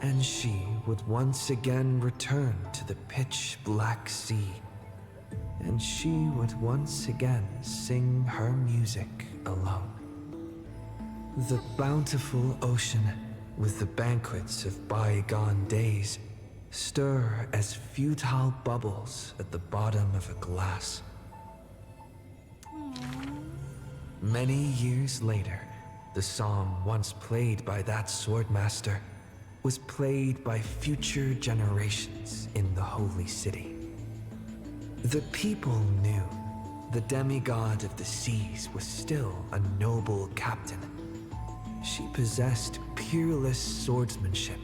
And she would once again return to the pitch-black sea, and she would once again sing her music alone. The bountiful ocean, with the banquets of bygone days, stir as futile bubbles at the bottom of a glass. Many years later, the song once played by that swordmaster was played by future generations in the Holy City. The people knew the demigod of the seas was still a noble captain. She possessed peerless swordsmanship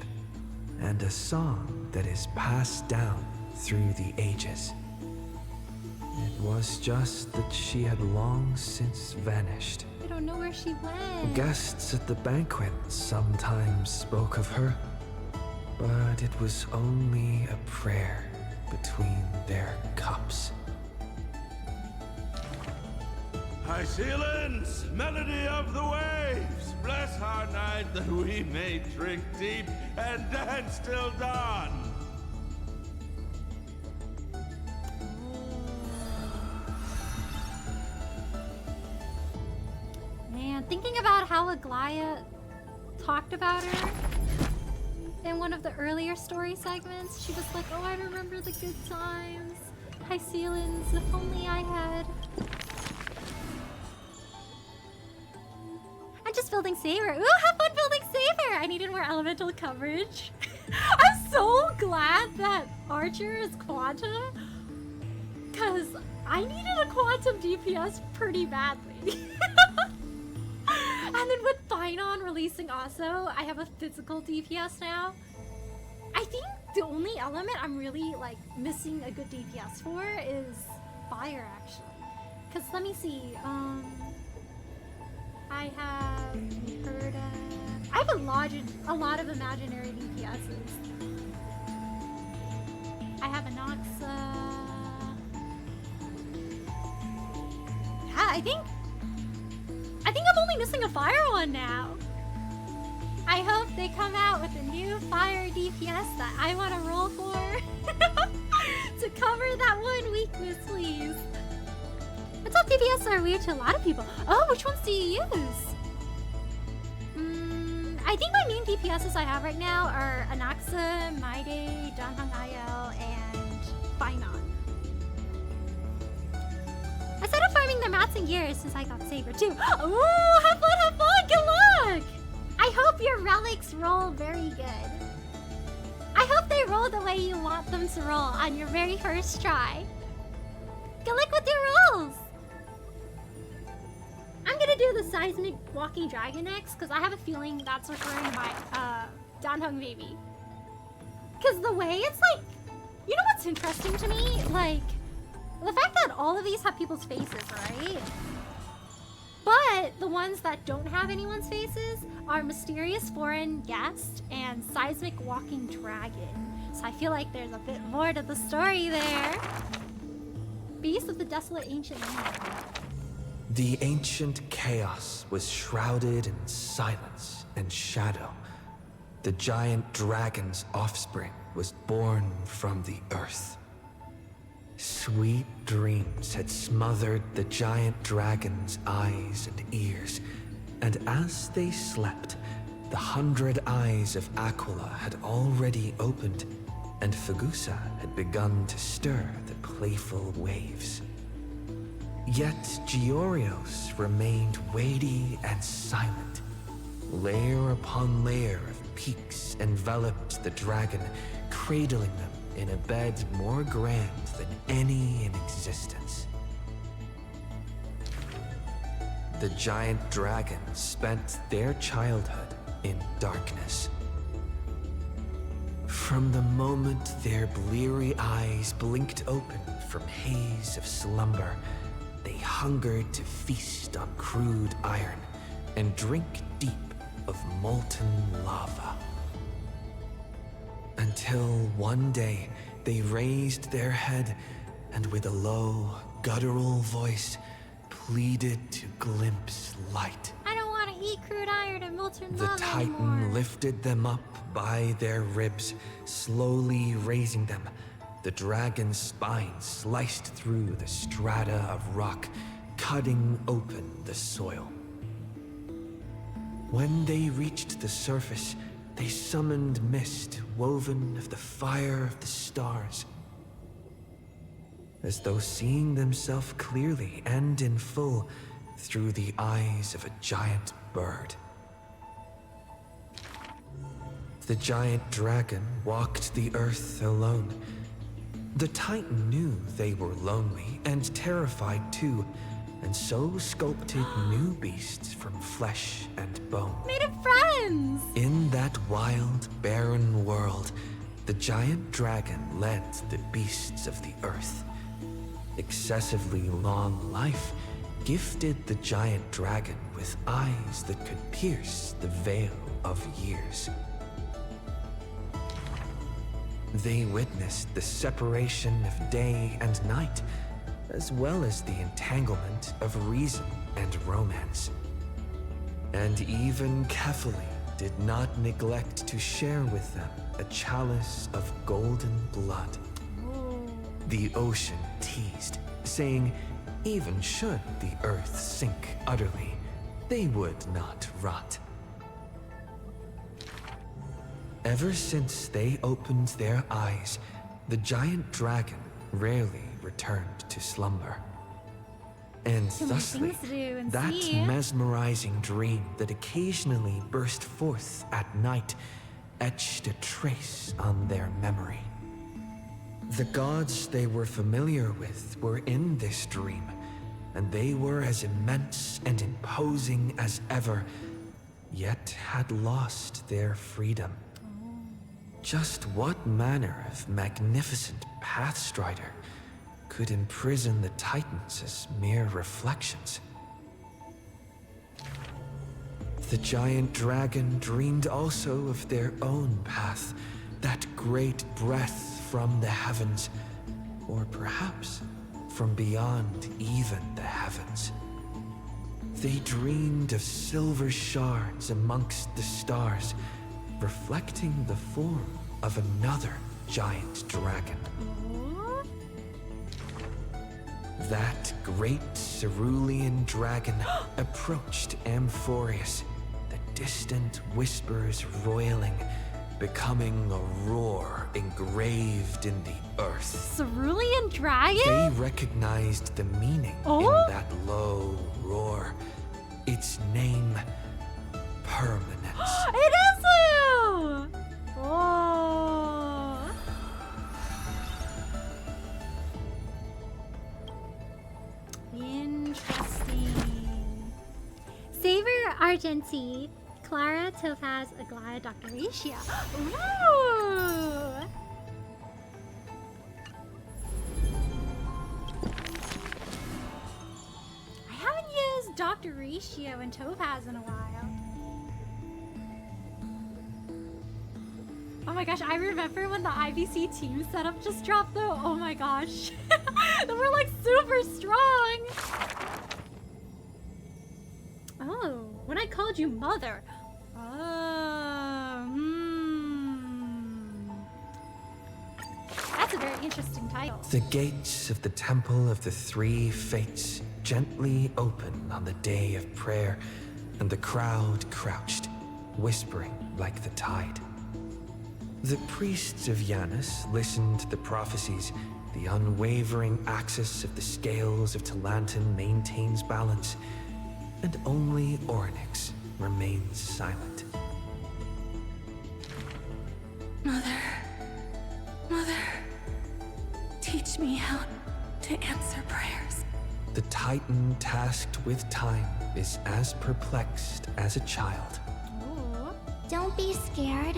and a song that is passed down through the ages. It was just that she had long since vanished. I don't know where she went. Guests at the banquet sometimes spoke of her, but it was only a prayer between their cups. High Sealands, melody of the waves, bless our night that we may drink deep and dance till dawn. Man, thinking about how Aglaia talked about her in one of the earlier story segments, she was like, oh, I remember the good times. High Sealands, if only I had building Saber. Ooh, have fun building Saber! I needed more elemental coverage. I'm so glad that Archer is Quantum, because I needed a Quantum DPS pretty badly. And then with Finon releasing also, I have a physical DPS now. I think the only element I'm really like missing a good DPS for is fire, actually. Because let me see, I have Herda. I have a lot of imaginary DPSs. I have Anoxa. Yeah, I think I'm only missing a fire one now. I hope they come out with a new fire DPS that I want to roll for to cover that one weakness, please. What top DPS are weird to a lot of people? Oh, which ones do you use? I think my main DPSs I have right now are Anaxa, Maide, Danheng IL, and Finon. I started farming the mats and gears since I got Saber too. Ooh, have fun, good luck! I hope your relics roll very good. I hope they roll the way you want them to roll on your very first try. Good luck with your rolls! I'm gonna do the Seismic Walking Dragon next, because I have a feeling that's referring to my Danheng baby. Because the way it's like, you know what's interesting to me? Like, the fact that all of these have people's faces, right? But the ones that don't have anyone's faces are Mysterious Foreign Guest and Seismic Walking Dragon. So I feel like there's a bit more to the story there. Beast of the Desolate Ancient Land. The ancient chaos was shrouded in silence and shadow. The giant dragon's offspring was born from the earth. Sweet dreams had smothered the giant dragon's eyes and ears, and as they slept, the 100 eyes of Aquila had already opened, and Fagusa had begun to stir the playful waves. Yet Georios remained weighty and silent. Layer upon layer of peaks enveloped the dragon, cradling them in a bed more grand than any in existence. The giant dragons spent their childhood in darkness. From the moment their bleary eyes blinked open from haze of slumber, they hungered to feast on crude iron and drink deep of molten lava. Until one day, they raised their head and with a low, guttural voice, pleaded to glimpse light. I don't want to eat crude iron and molten The lava Titan anymore. lifted them up by their ribs, slowly raising them. The dragon's spine sliced through the strata of rock, cutting open the soil. When they reached the surface, they summoned mist woven of the fire of the stars. As though seeing themselves clearly and in full through the eyes of a giant bird. The giant dragon walked the earth alone. The Titan knew they were lonely and terrified too, and so sculpted new beasts from flesh and bone. Made of friends! In that wild, barren world, the giant dragon led the beasts of the earth. Excessively long life gifted the giant dragon with eyes that could pierce the veil of years. They witnessed the separation of day and night, as well as the entanglement of reason and romance. And even Kefali did not neglect to share with them a chalice of golden blood. The ocean teased, saying even should the earth sink utterly, they would not rot. Ever since they opened their eyes, the giant dragon rarely returned to slumber. And Too many thusly, things to do and that see. mesmerizing dream that occasionally burst forth at night etched a trace on their memory. The gods they were familiar with were in this dream, and they were as immense and imposing as ever, yet had lost their freedom. Just what manner of magnificent Pathstrider could imprison the Titans as mere reflections? The giant dragon dreamed also of their own path, that great breath from the heavens, or perhaps from beyond even the heavens. They dreamed of silver shards amongst the stars, reflecting the form of another giant dragon. That great cerulean dragon approached Amphorius, the distant whispers roiling, becoming a roar engraved in the earth. Cerulean dragon? They recognized the meaning in that low roar. Its name, Permanence. It is you! Oh. Interesting. Saber Argenti, Clara, Topaz, Aglaya, Dr. Asia. Ooh! I haven't used Dr. Ratio and Topaz in a while. Oh my gosh, I remember when the IBC team setup just dropped though. Oh my gosh. They were like super strong. Oh, when I called you mother. That's a very interesting title. The gates of the Temple of the Three Fates gently opened on the day of prayer, and the crowd crouched, whispering like the tide. The priests of Janus listened to the prophecies. The unwavering axis of the scales of Talantin maintains balance, and only Orynyx remains silent. Mother, teach me how to answer prayers. The Titan tasked with time is as perplexed as a child. Don't be scared.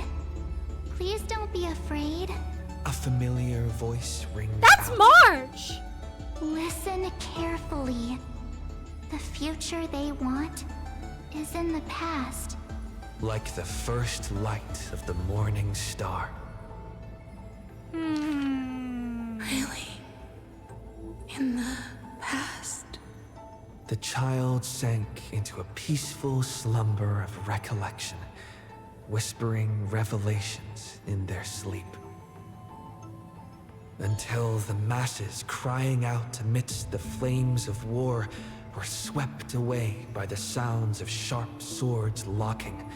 Please don't be afraid. A familiar voice rings That's out. March! Listen carefully. The future they want is in the past. Like the first light of the morning star. Really? In the past? The child sank into a peaceful slumber of recollection, whispering revelations in their sleep. Until the masses crying out amidst the flames of war were swept away by the sounds of sharp swords locking,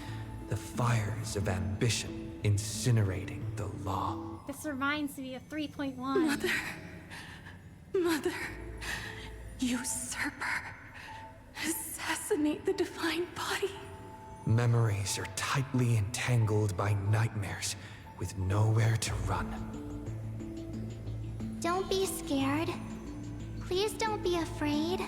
the fires of ambition incinerating the law. This reminds me of 3.1. Mother, usurper, assassinate the divine body. Memories are tightly entangled by nightmares with nowhere to run. Don't be scared. Please don't be afraid.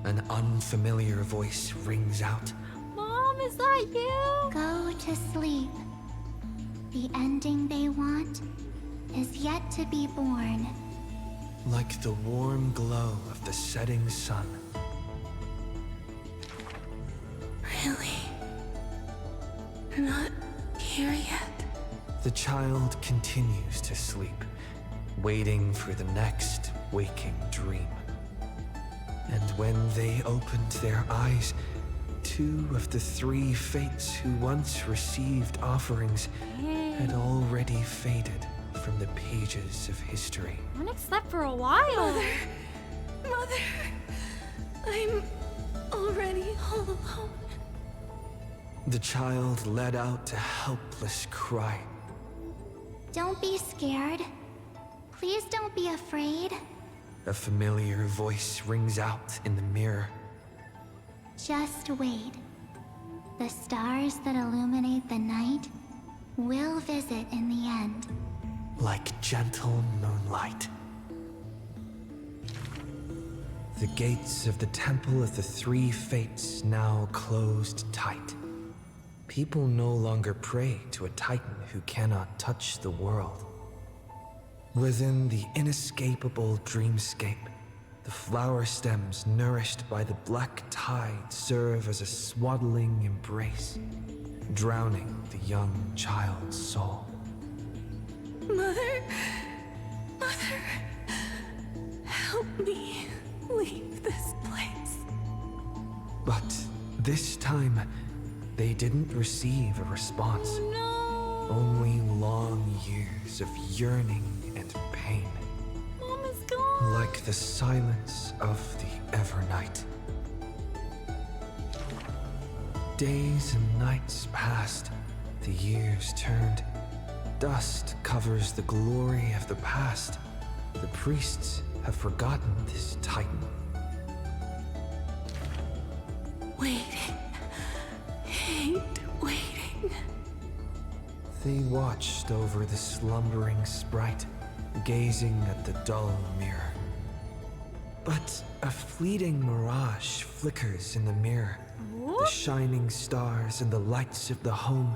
An unfamiliar voice rings out. Mom, is that you? Go to sleep. The ending they want is yet to be born. Like the warm glow of the setting sun. Really? Not here yet? The child continues to sleep, waiting for the next waking dream. And when they opened their eyes, 2 of the 3 fates who once received offerings had already faded from the pages of history. Orynyx slept for a while. Mother, I'm already all alone. The child let out a helpless cry. Don't be scared. Please don't be afraid. A familiar voice rings out in the mirror. Just wait. The stars that illuminate the night will visit in the end. Like gentle moonlight. The gates of the Temple of the Three Fates now closed tight. People no longer pray to a titan who cannot touch the world. Within the inescapable dreamscape, the flower stems nourished by the black tide serve as a swaddling embrace, drowning the young child's soul. Mother, help me leave this place. But this time, they didn't receive a response. Oh, no. Only long years of yearning and pain. Mom is gone. Like the silence of the Evernight. Days and nights passed, the years turned. Dust covers the glory of the past. The priests have forgotten this titan. Waiting. Hate waiting. They watched over the slumbering sprite, gazing at the dull mirror. But a fleeting mirage flickers in the mirror. The shining stars and the lights of the home.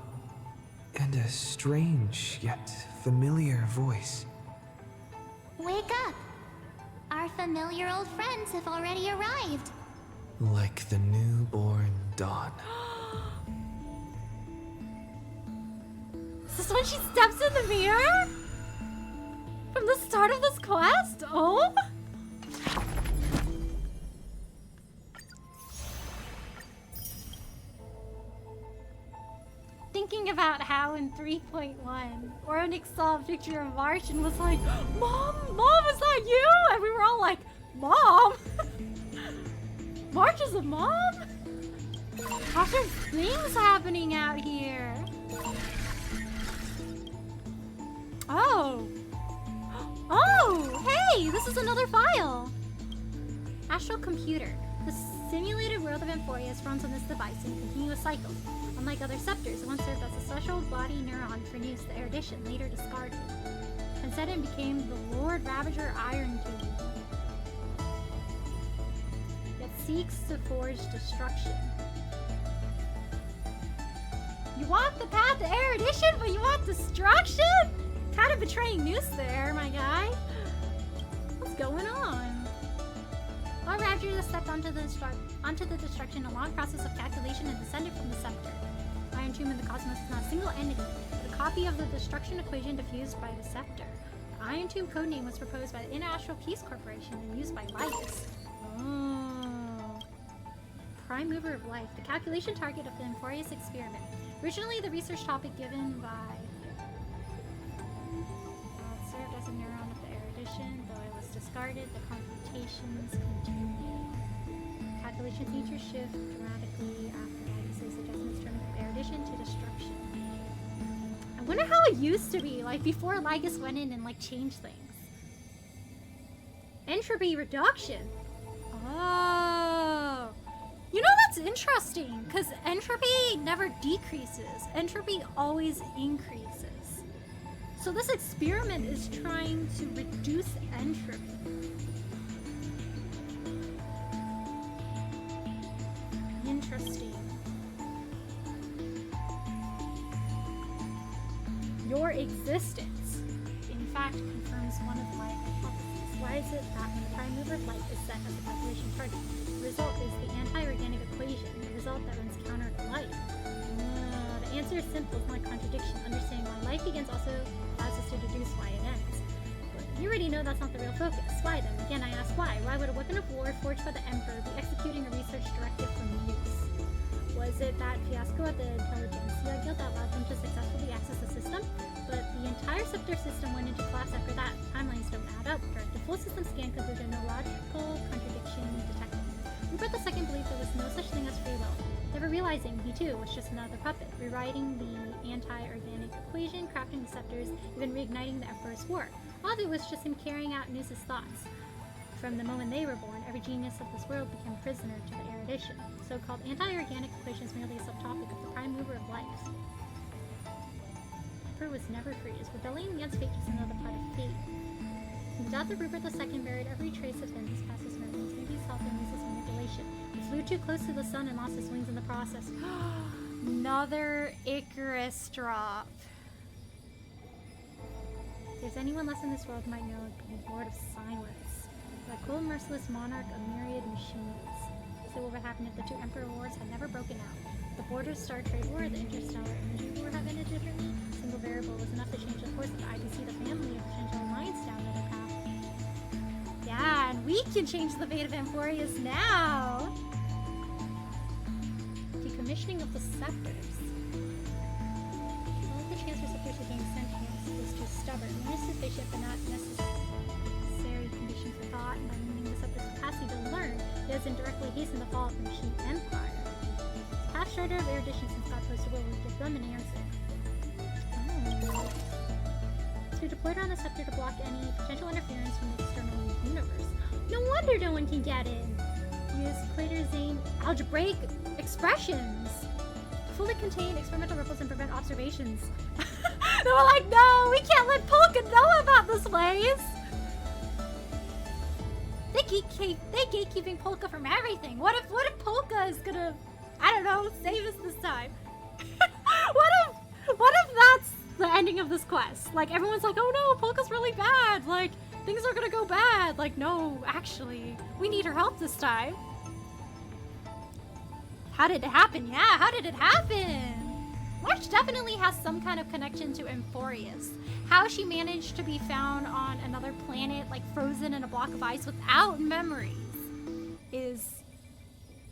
And a strange yet familiar voice. Wake up! Our familiar old friends have already arrived. Like the newborn dawn. Is this when she steps in the mirror? From the start of this quest? Oh? Thinking about how in 3.1, Oronix saw a picture of March and was like, Mom, is that you? And we were all like, Mom? March is a mom? How's there things happening out here? Oh. Oh, hey, this is another file. Astral Computer. The simulated world of Emphoria runs on this device in continuous cycles. Unlike other scepters, it once served as a special body neuron for Noose, the erudition, later discarded. Instead, it became the Lord Ravager Iron Tomb. It seeks to forge destruction. You walk the path to erudition, but you want destruction? Kind of betraying Noose there, my guy. What's going on? While Ravager stepped onto the destruction, a long process of calculation had descended from the scepter. Iron Tomb in the cosmos is not a single entity, but a copy of the destruction equation diffused by the scepter. The Iron Tomb codename was proposed by the International Peace Corporation and used by Lycus. Oh. Prime mover of life, the calculation target of the Emphorius experiment. Originally the research topic given by... it served as a neuron of the erudition, though it was discarded, the computations continue. Calculation features shift dramatically after Lycus's adjustments turning from erudition to destruction. I wonder how it used to be, like before Lycus went in and like changed things. Entropy reduction. Oh. You know, that's interesting, because entropy never decreases. Entropy always increases. So this experiment is trying to reduce entropy. Interesting. Your existence, in fact, confirms one of my hypotheses. Why is it that when the prime mover of light is set as a calculation target, the result is the anti-organic equation, the result that runs counter to life? The answer is simple, it's not a contradiction. Understanding why life begins also allows us to deduce why it ends. But you already know that's not the real focus. Why then? Again, I ask why. Why would a weapon of war forged by the Emperor be executing a research directive from use? Was it that fiasco at the Intelligentsia Guild that allowed them to successfully access the system? But the entire scepter system went into collapse after that. Timelines don't add up. During the full system scan concluded no logical contradiction detected. Rupert II believed there was no such thing as free will, never realizing he too was just another puppet, rewriting the anti-organic equation, crafting the scepters, even reigniting the Emperor's war. All of it was just him carrying out Noose's thoughts. from the moment they were born, every genius of this world became prisoner to the erudition. So-called anti-organic equation is merely a subtopic of the prime mover of life. Emperor was never free. His rebellion against fate is another part of fate. In the death of Rupert II buried every trace of him, his past his memories, maybe his self-analysis manipulation. He flew too close to the sun and lost his wings in the process. Another Icarus drop. If there's anyone less in this world who might know, it could be Lord of Silence. The cold, merciless monarch of myriad machines. So what would happen if the two Emperor Wars had never broken out? The Borders Star Trade War, the Interstellar Energy War have ended differently. A single variable was enough to change the course of the IBC, the family, of potential alliance down another path. Yeah, and we can change the fate of Emporius now! Decommissioning of the scepters. All of the chance for scepters to gain sentience was too stubborn. One is sufficient, but not necessary condition for thought, and by limiting the scepter's capacity to learn, it doesn't directly hasten the fall of the machine empire. Half shorter of erudition since God posed a will would give them an answer. Oh. So deployed on the scepter to block any potential interference from the external universe. No wonder no one can get in! Use Clater-Zane algebraic expressions! Fully contain experimental ripples and prevent observations. They were like, no, we can't let Polka know about this place! They gatekeeping Polka from everything. What if Polka is gonna, I don't know, save us this time? What if that's the ending of this quest? Like, everyone's like, oh no, Polka's really bad. Like, things are gonna go bad. Like, no, actually, we need her help this time. How did it happen? Yeah, how did it happen? March definitely has some kind of connection to Emporius. How she managed to be found on another planet, like frozen in a block of ice without memories, is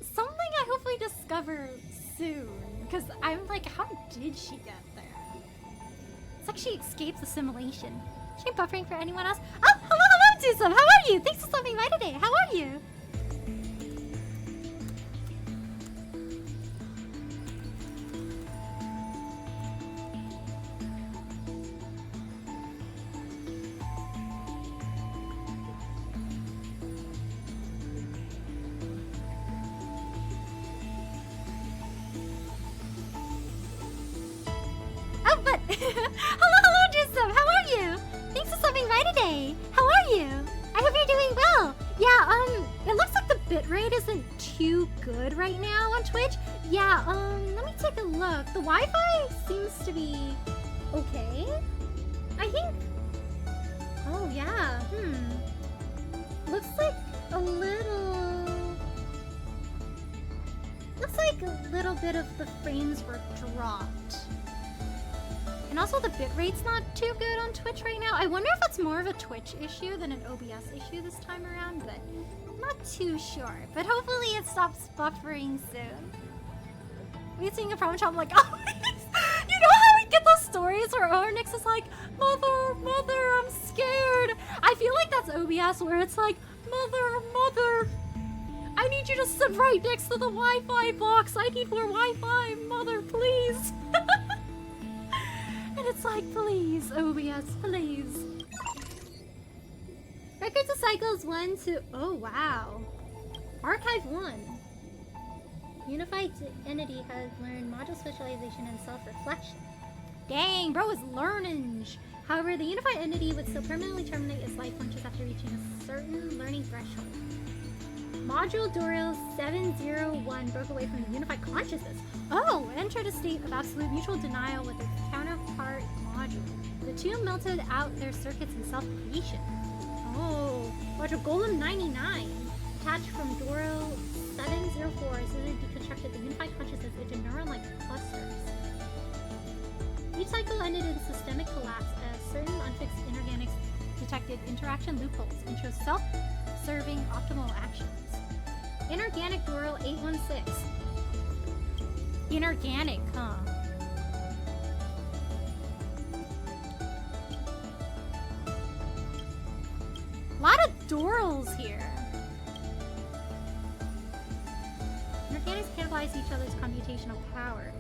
something I hopefully discover soon. Because I'm like, how did she get there? It's like she escapes assimilation. She ain't buffering for anyone else. Oh, hello, Dusum. How are you? Thanks for stopping by today. How are you? Hello, Dusum. How are you? Thanks for stopping by today. How are you? I hope you're doing well. Yeah, it looks like the bitrate isn't too good right now on Twitch. Yeah, let me take a look. The Wi-Fi seems to be okay. I think... Oh, yeah, Looks like a little... Looks like a little bit of the frames were dropped. And also the bitrate's not too good on Twitch right now. I wonder if it's more of a Twitch issue than an OBS issue this time around, but I'm not too sure. But hopefully it stops buffering soon. We seeing a problem shop, I'm like, oh, you know how we get those stories where Ornix is like, Mother, I'm scared. I feel like that's OBS where it's like, Mother, I need you to sit right next to the Wi-Fi box. I need more Wi-Fi, Mother, please. And it's like, please, OBS, please. Records of Cycles 1 to... Oh, wow. Archive 1. Unified Entity has learned module specialization and self-reflection. Dang, bro is learning. However, the Unified Entity would still permanently terminate its life functions after reaching a certain learning threshold. Module Doril 701 broke away from the unified consciousness. Oh, it entered a state of absolute mutual denial with its counterpart module. The two melted out their circuits in self-creation. Oh, Module Golem 99, attached from Doril 704, as it deconstructed the unified consciousness into neuron-like clusters. Each cycle ended in systemic collapse as certain unfixed inorganics detected interaction loopholes and chose self-serving optimal actions. Inorganic Doril 816. Inorganic, huh? A lot of Dorils here. Inorganics cannibalize each other's computational power,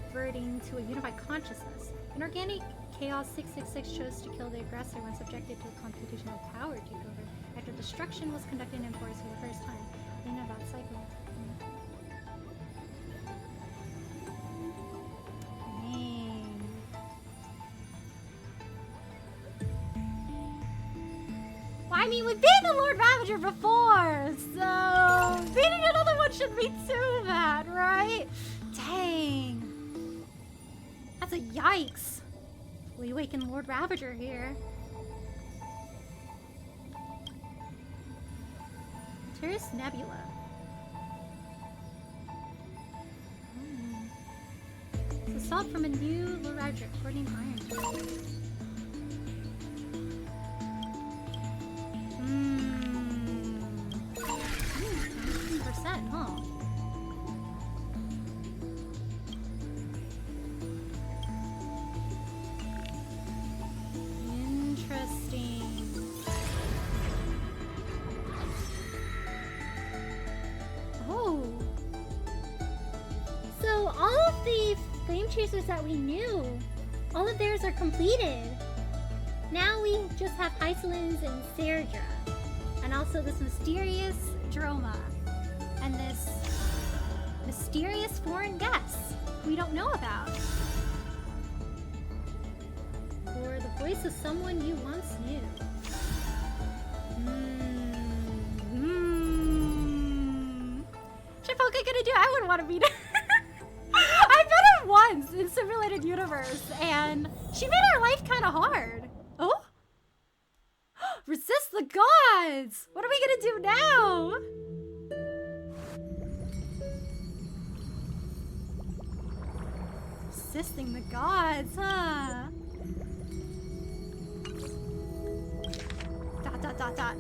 converting to a unified consciousness. Inorganic Chaos 666 chose to kill the aggressor when subjected to a computational power takeover after destruction was conducted in force for the first time. In about cycle. Dang. Well, I mean, we've beaten a Lord Ravager before, so beating another one shouldn't be too bad, right? Dang. That's a yikes. We awaken Lord Ravager here. Terrace Nebula. It's assault from a new Lord Ravager, according to Iron. 19%, huh? Interesting. Oh. So all of the flame chasers that we knew, all of theirs are completed. Now we just have Hysolins and Serdra. And also this mysterious Droma. And this mysterious foreign guest we don't know about. Or the voice of someone you once knew. What's Chipoka gonna do? I wouldn't want to beat her. I met her once in Simulated Universe, and she made our life kind of hard. Oh? Resist the gods! What are we gonna do now? Resisting the gods, huh? Dot.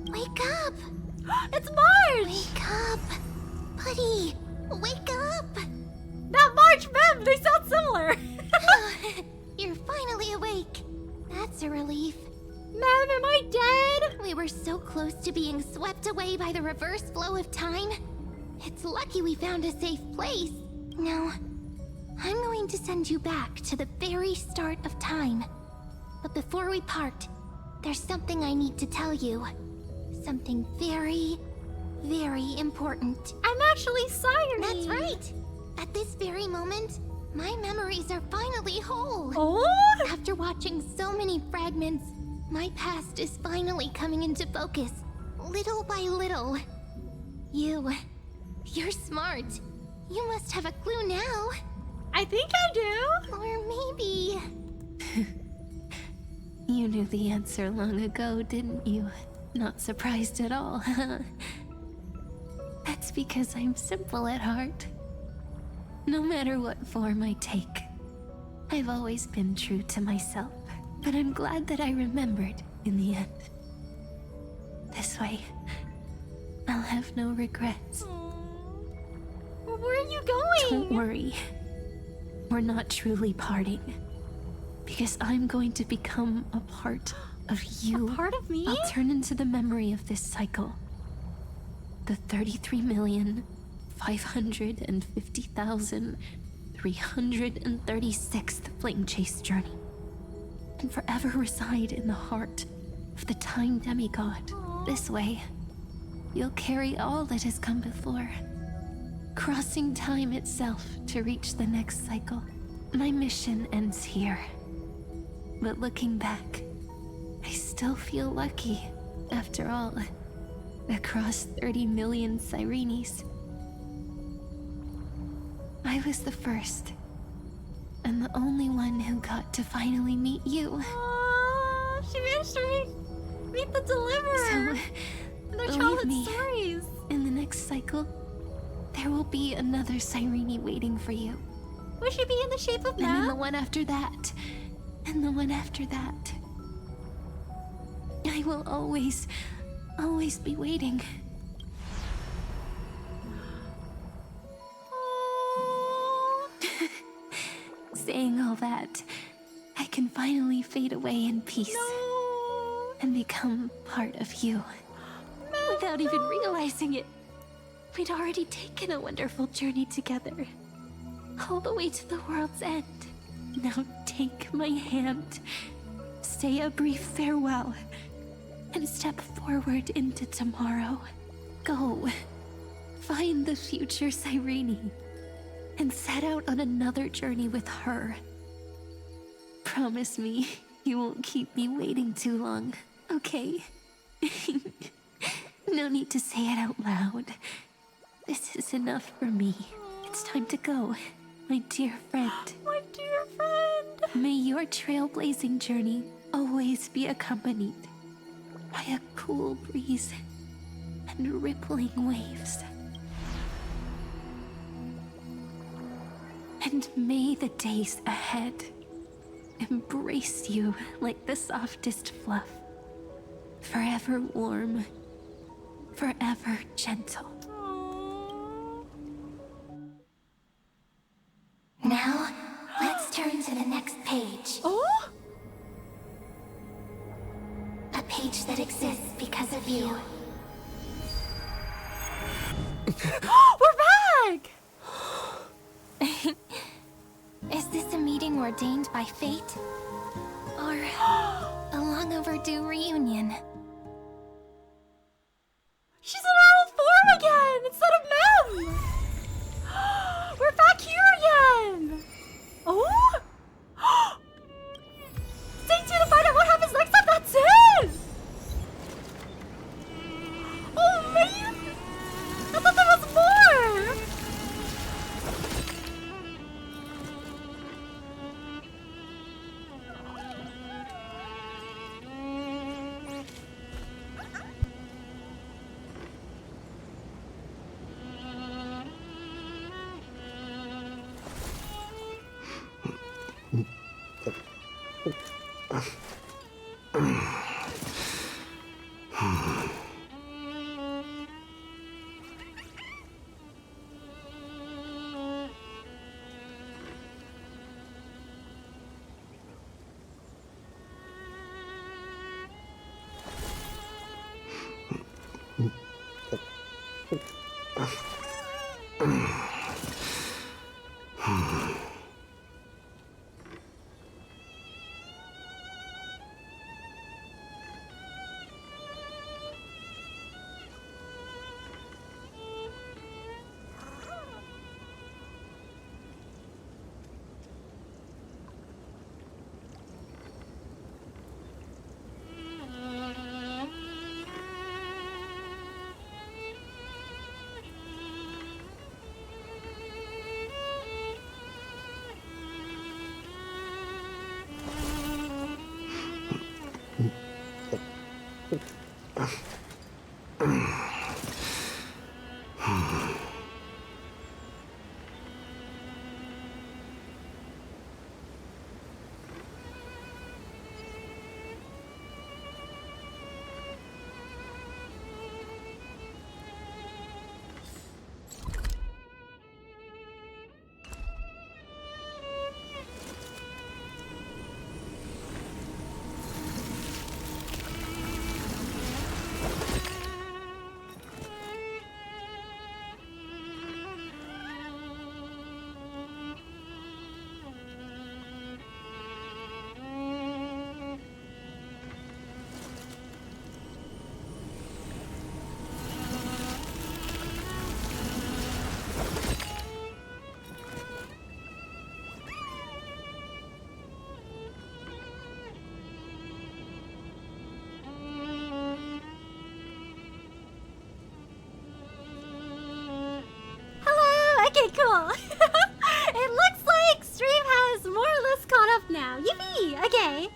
Wake up! It's March! Wake up! Buddy, wake up! Not March, Mem! They sound similar! You're finally awake. That's a relief. Mem, am I dead? We were so close to being swept away by the reverse flow of time. It's lucky we found a safe place. Now, I'm going to send you back to the very start of time. But before we part, there's something I need to tell you. Something very, very important. I'm actually Siren. That's right. At this very moment, my memories are finally whole. Oh? After watching so many fragments, my past is finally coming into focus, little by little. You're smart. You must have a clue now. I think I do. Or maybe... You knew the answer long ago, didn't you? Not surprised at all, huh? That's because I'm simple at heart. No matter what form I take, I've always been true to myself. But I'm glad that I remembered in the end. This way, I'll have no regrets. Well, where are you going? Don't worry. We're not truly parting. Because I'm going to become a part of you. A part of me? I'll turn into the memory of this cycle. The 33,550,336th Flame Chase journey. And forever reside in the heart of the Time Demigod. Aww. This way, you'll carry all that has come before, crossing time itself to reach the next cycle. My mission ends here. But looking back, I still feel lucky. After all, across 30 million Sirenes, I was the first, and the only one who got to finally meet you. Aww, she managed to meet the Deliverer. So, and their believe childhood me, stories. In the next cycle, there will be another Sirene waiting for you. Will she be in the shape of And then the Mem? one after that, and the one after that. I will always be waiting. Saying all that, I can finally fade away in peace. No. And become part of you. Without even realizing it, we'd already taken a wonderful journey together. All the way to the world's end. Now take my hand. Say a brief farewell. and step forward into tomorrow. Go. Find the future Cyrene and set out on another journey with her. Promise me you won't keep me waiting too long, okay? No need to say it out loud. This is enough for me. It's time to go, my dear friend. My dear friend! May your trailblazing journey always be accompanied by a cool breeze and rippling waves. And may the days ahead embrace you like the softest fluff, forever warm, forever gentle. Now, let's turn to the next page. Oh? A page that exists because of you. We're back! Is this a meeting ordained by fate? Or a long overdue reunion? She's in her old form again, instead of Mem! We're back here again! Oh? Stay tuned to find out what happens next time, that's it! Oh man! I thought there was more! Okay, cool. It looks like stream has more or less caught up now. Yippee! Okay.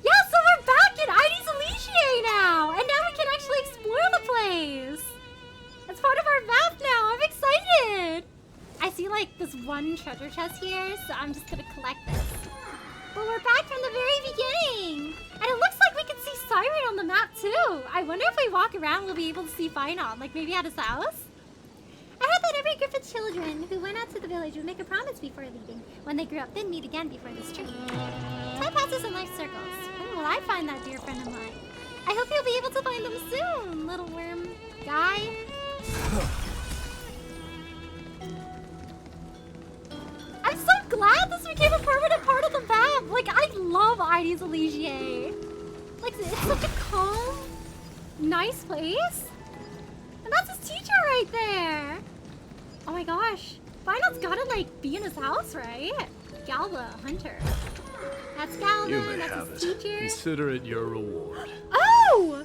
Yeah, so we're back in Ides Elysiae now! And now we can actually explore the place! It's part of our map now, I'm excited! I see like this one treasure chest here, so I'm just gonna collect this. But we're back from the very beginning! And it looks like we can see Siren on the map too! I wonder if we walk around we'll be able to see Finon, like maybe at his house? I heard that every group of children who went out to the village would make a promise before leaving. When they grew up, they'd meet again before this tree. Time passes in life circles. When will I find that dear friend of mine? I hope you'll be able to find them soon, little worm guy. I'm so glad this became a permanent part of the map. Like, I love Ides Elysiae. Like, it's such a calm, nice place. And that's his teacher right there. Oh my gosh. Final's gotta, like, be in his house, right? Galba, Hunter. That's Galba, You may that's have his it. teacher. Consider it your reward. Oh!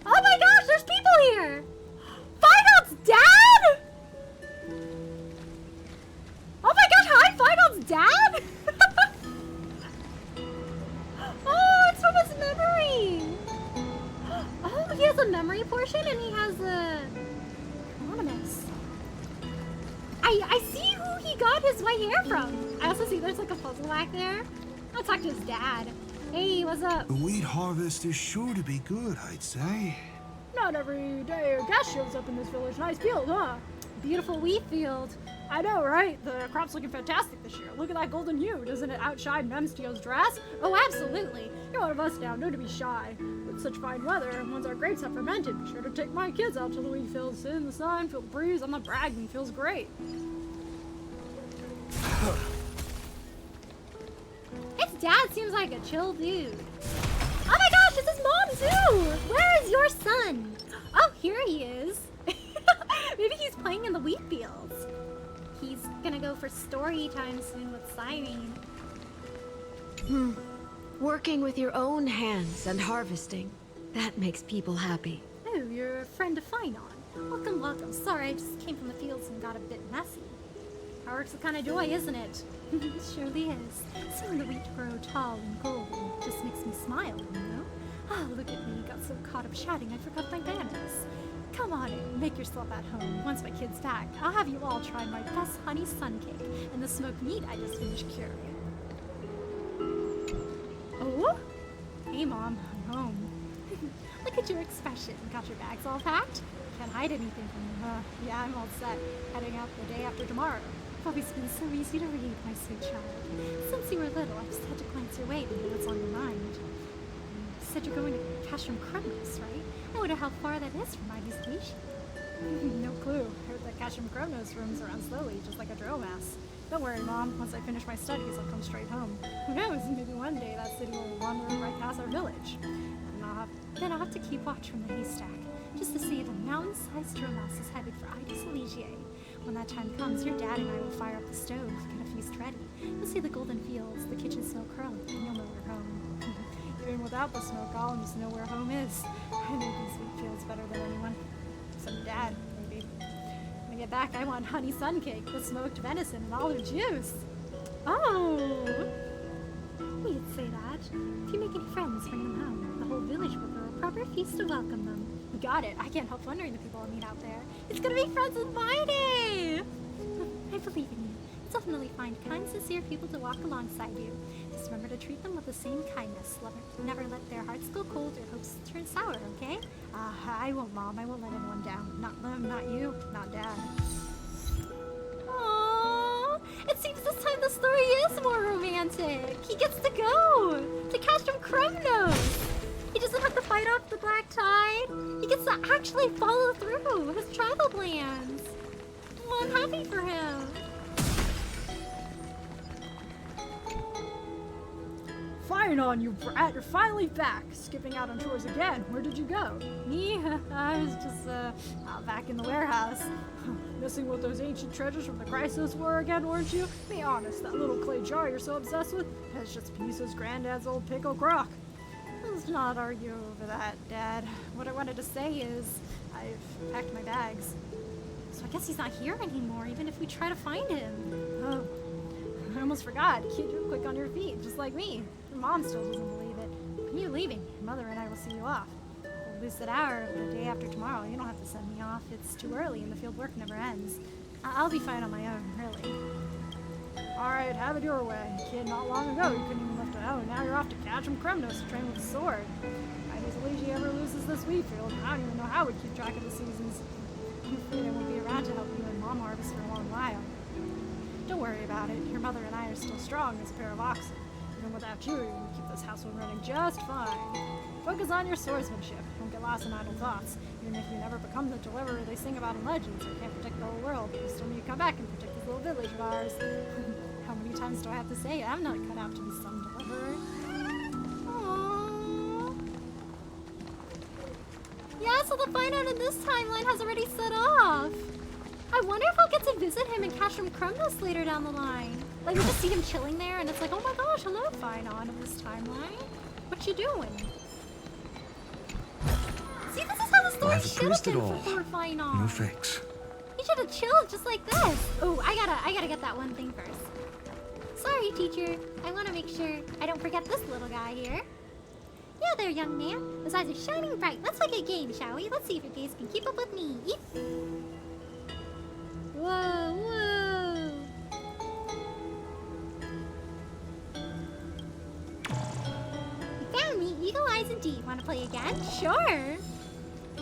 Oh my gosh, there's people here! Final's dad? Oh my gosh, hi, Final's dad? Oh, it's from his memory. Oh, he has a memory portion and he has a anonymous. I see who he got his white hair from. I also see there's like a puzzle back there. I'll talk to his dad. Hey, what's up? The wheat harvest is sure to be good, I'd say. Not every day a guest shows up in this village. Nice field, huh? Beautiful wheat field. I know, right? The crop's looking fantastic this year. Look at that golden hue. Doesn't it outshine Memstio's dress? Oh, absolutely. You're one of us now. No to be shy. With such fine weather, and once our grapes have fermented, be sure to take my kids out to the wheat field. Sit in the sun, feel the breeze. I'm not bragging. Feels great. His dad seems like a chill dude. Oh my gosh, it's his mom too! Where is your son? Oh, here he is. Maybe he's playing in the wheat fields. He's gonna go for story time soon with Cyrene. Working with your own hands and harvesting, that makes people happy. Oh, you're a friend of Finon. Welcome, welcome. Sorry, I just came from the fields and got a bit messy. Hard work's the kind of joy, isn't it? It surely is. Seeing the wheat grow tall and golden just makes me smile, you know? Oh, look at me. Got so caught up chatting I forgot my manners. Come on in, make yourself at home. Once my kid's back, I'll have you all try my best honey sun cake and the smoked meat I just finished curing. Oh? Hey, Mom. I'm home. Look at your expression. Got your bags all packed? Can't hide anything from you, huh? Yeah, I'm all set. Heading out the day after tomorrow. You've always been so easy to read, my sweet child. Since you were little, I've just had to glance your way to know what's on your mind. You said you're going to Castrum Chronos, right? I wonder how far that is from Ivy's station. No clue. Heard that Castrum Chronos roams around slowly, just like a drill mass. Don't worry, Mom. Once I finish my studies, I'll come straight home. Who knows? Maybe one day that city will wander right past our village. And then I'll have to keep watch from the haystack, just to see if a mountain-sized drill mass is headed for Idis Eligier. When that time comes, your dad and I will fire up the stove, get a feast ready. You'll see the golden fields, the kitchen smoke curling, and you'll know we're home. Even without the smoke, I'll just know where home is. I know these wheat fields better than anyone. Except Dad, maybe. When I get back, I want honey sun cake with smoked venison and olive juice. Oh! We'd say that. If you make any friends, bring them home. The whole village will throw a proper feast to welcome them. You got it. I can't help wondering the people I'll meet out there. It's gonna be Friends with my day! I believe in you. Definitely find kind, sincere people to walk alongside you. Just remember to treat them with the same kindness. Never let their hearts go cold or hopes turn sour, okay? I won't, Mom. I won't let anyone down. Not them, not you, not Dad. Aww! It seems this time the story is more romantic. He gets to go to Castrum Chronos. He doesn't have to fight off the Black Tide. He gets to actually follow through with his travel plans. Well, I'm happy for him. Finon, you brat, you're finally back. Skipping out on chores again. Where did you go? Me? I was just, back in the warehouse. Messing with those ancient treasures from the Chrysos War again, weren't you? Be honest, that little clay jar you're so obsessed with has just Pisa's granddad's old pickle crock. Let's not argue over that, Dad. What I wanted to say is, I've packed my bags. So I guess he's not here anymore, even if we try to find him. Oh, I almost forgot. You're quick on your feet, just like me. Your mom still doesn't believe it. When you're leaving, your mother and I will see you off. We'll lose that hour the day after tomorrow. You don't have to send me off. It's too early and the field work never ends. I'll be fine on my own, really. Alright, have it your way. Kid, not long ago you couldn't even lift a hoe. Now you're off to Castrum Chronos to train with a sword. If Idis Eligier ever loses this wheat field, I don't even know how we'd keep track of the seasons. I'm afraid I won't be around to help you and Mom harvest for a long while. Don't worry about it. Your mother and I are still strong as a pair of oxen. Even without you, we keep this household running just fine. Focus on your swordsmanship. Don't get lost in idle thoughts. Even if you never become the deliverer they sing about in legends, or can't protect the whole world, you still need to come back and protect this little village of ours. How many times do I have to say it? I'm not cut out to be some deliverer. Aww. so the Finon in this timeline has already set off. I wonder if I'll get to visit him in Castrum Crumnus later down the line. Like, we just see him chilling there, and it's like, oh my gosh, hello, Finon of this timeline. What you doing? See, this is how the story should have been for poor Finon. No fix. He should have chilled just like this. Oh, I gotta get that one thing first. Sorry, teacher. I want to make sure I don't forget this little guy here. Yeah there, young man. Those eyes are shining bright. Let's play a game, shall we? Let's see if your gaze can keep up with me. Whoa, whoa. You found me, Eagle Eyes indeed. Want to play again? Sure.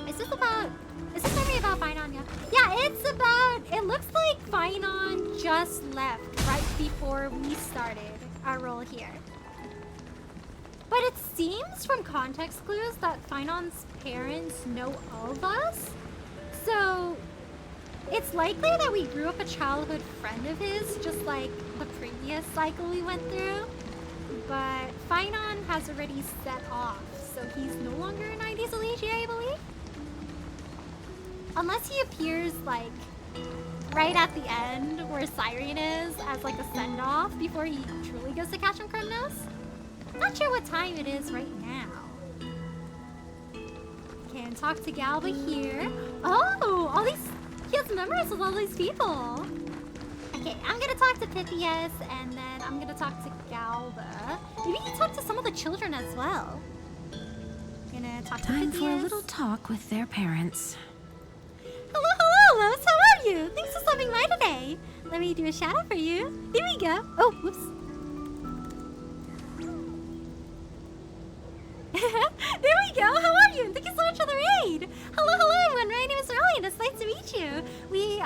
Is this story about Finon? Yeah, it's about, it looks like Finon just left right before we started our role here. But it seems from context clues that Finon's parents know of us. So it's likely that we grew up a childhood friend of his, just like the previous cycle we went through. But Finon has already set off, so he's no longer in ID's Elegia, I believe. Unless he appears, like, right at the end where Cyrene is as, like, a send-off before he truly goes to Castrum Crumnus. Not sure what time it is right now. Can't talk to Galba here. Oh, all these... He has memories with all these people. Okay, I'm gonna talk to Pythias, and then I'm gonna talk to Galba. Maybe he talked to some of the children as well. Gonna talk to Time Pythias. for a little talk with their parents. Hello, hello, Los. How are you? Thanks for stopping by today. Let me do a shout out for you. Here we go. Oh, whoops. There we go. How are you? Thank you so much for the raid. Hello, hello, everyone. My name is Ryan. It's nice to meet you. We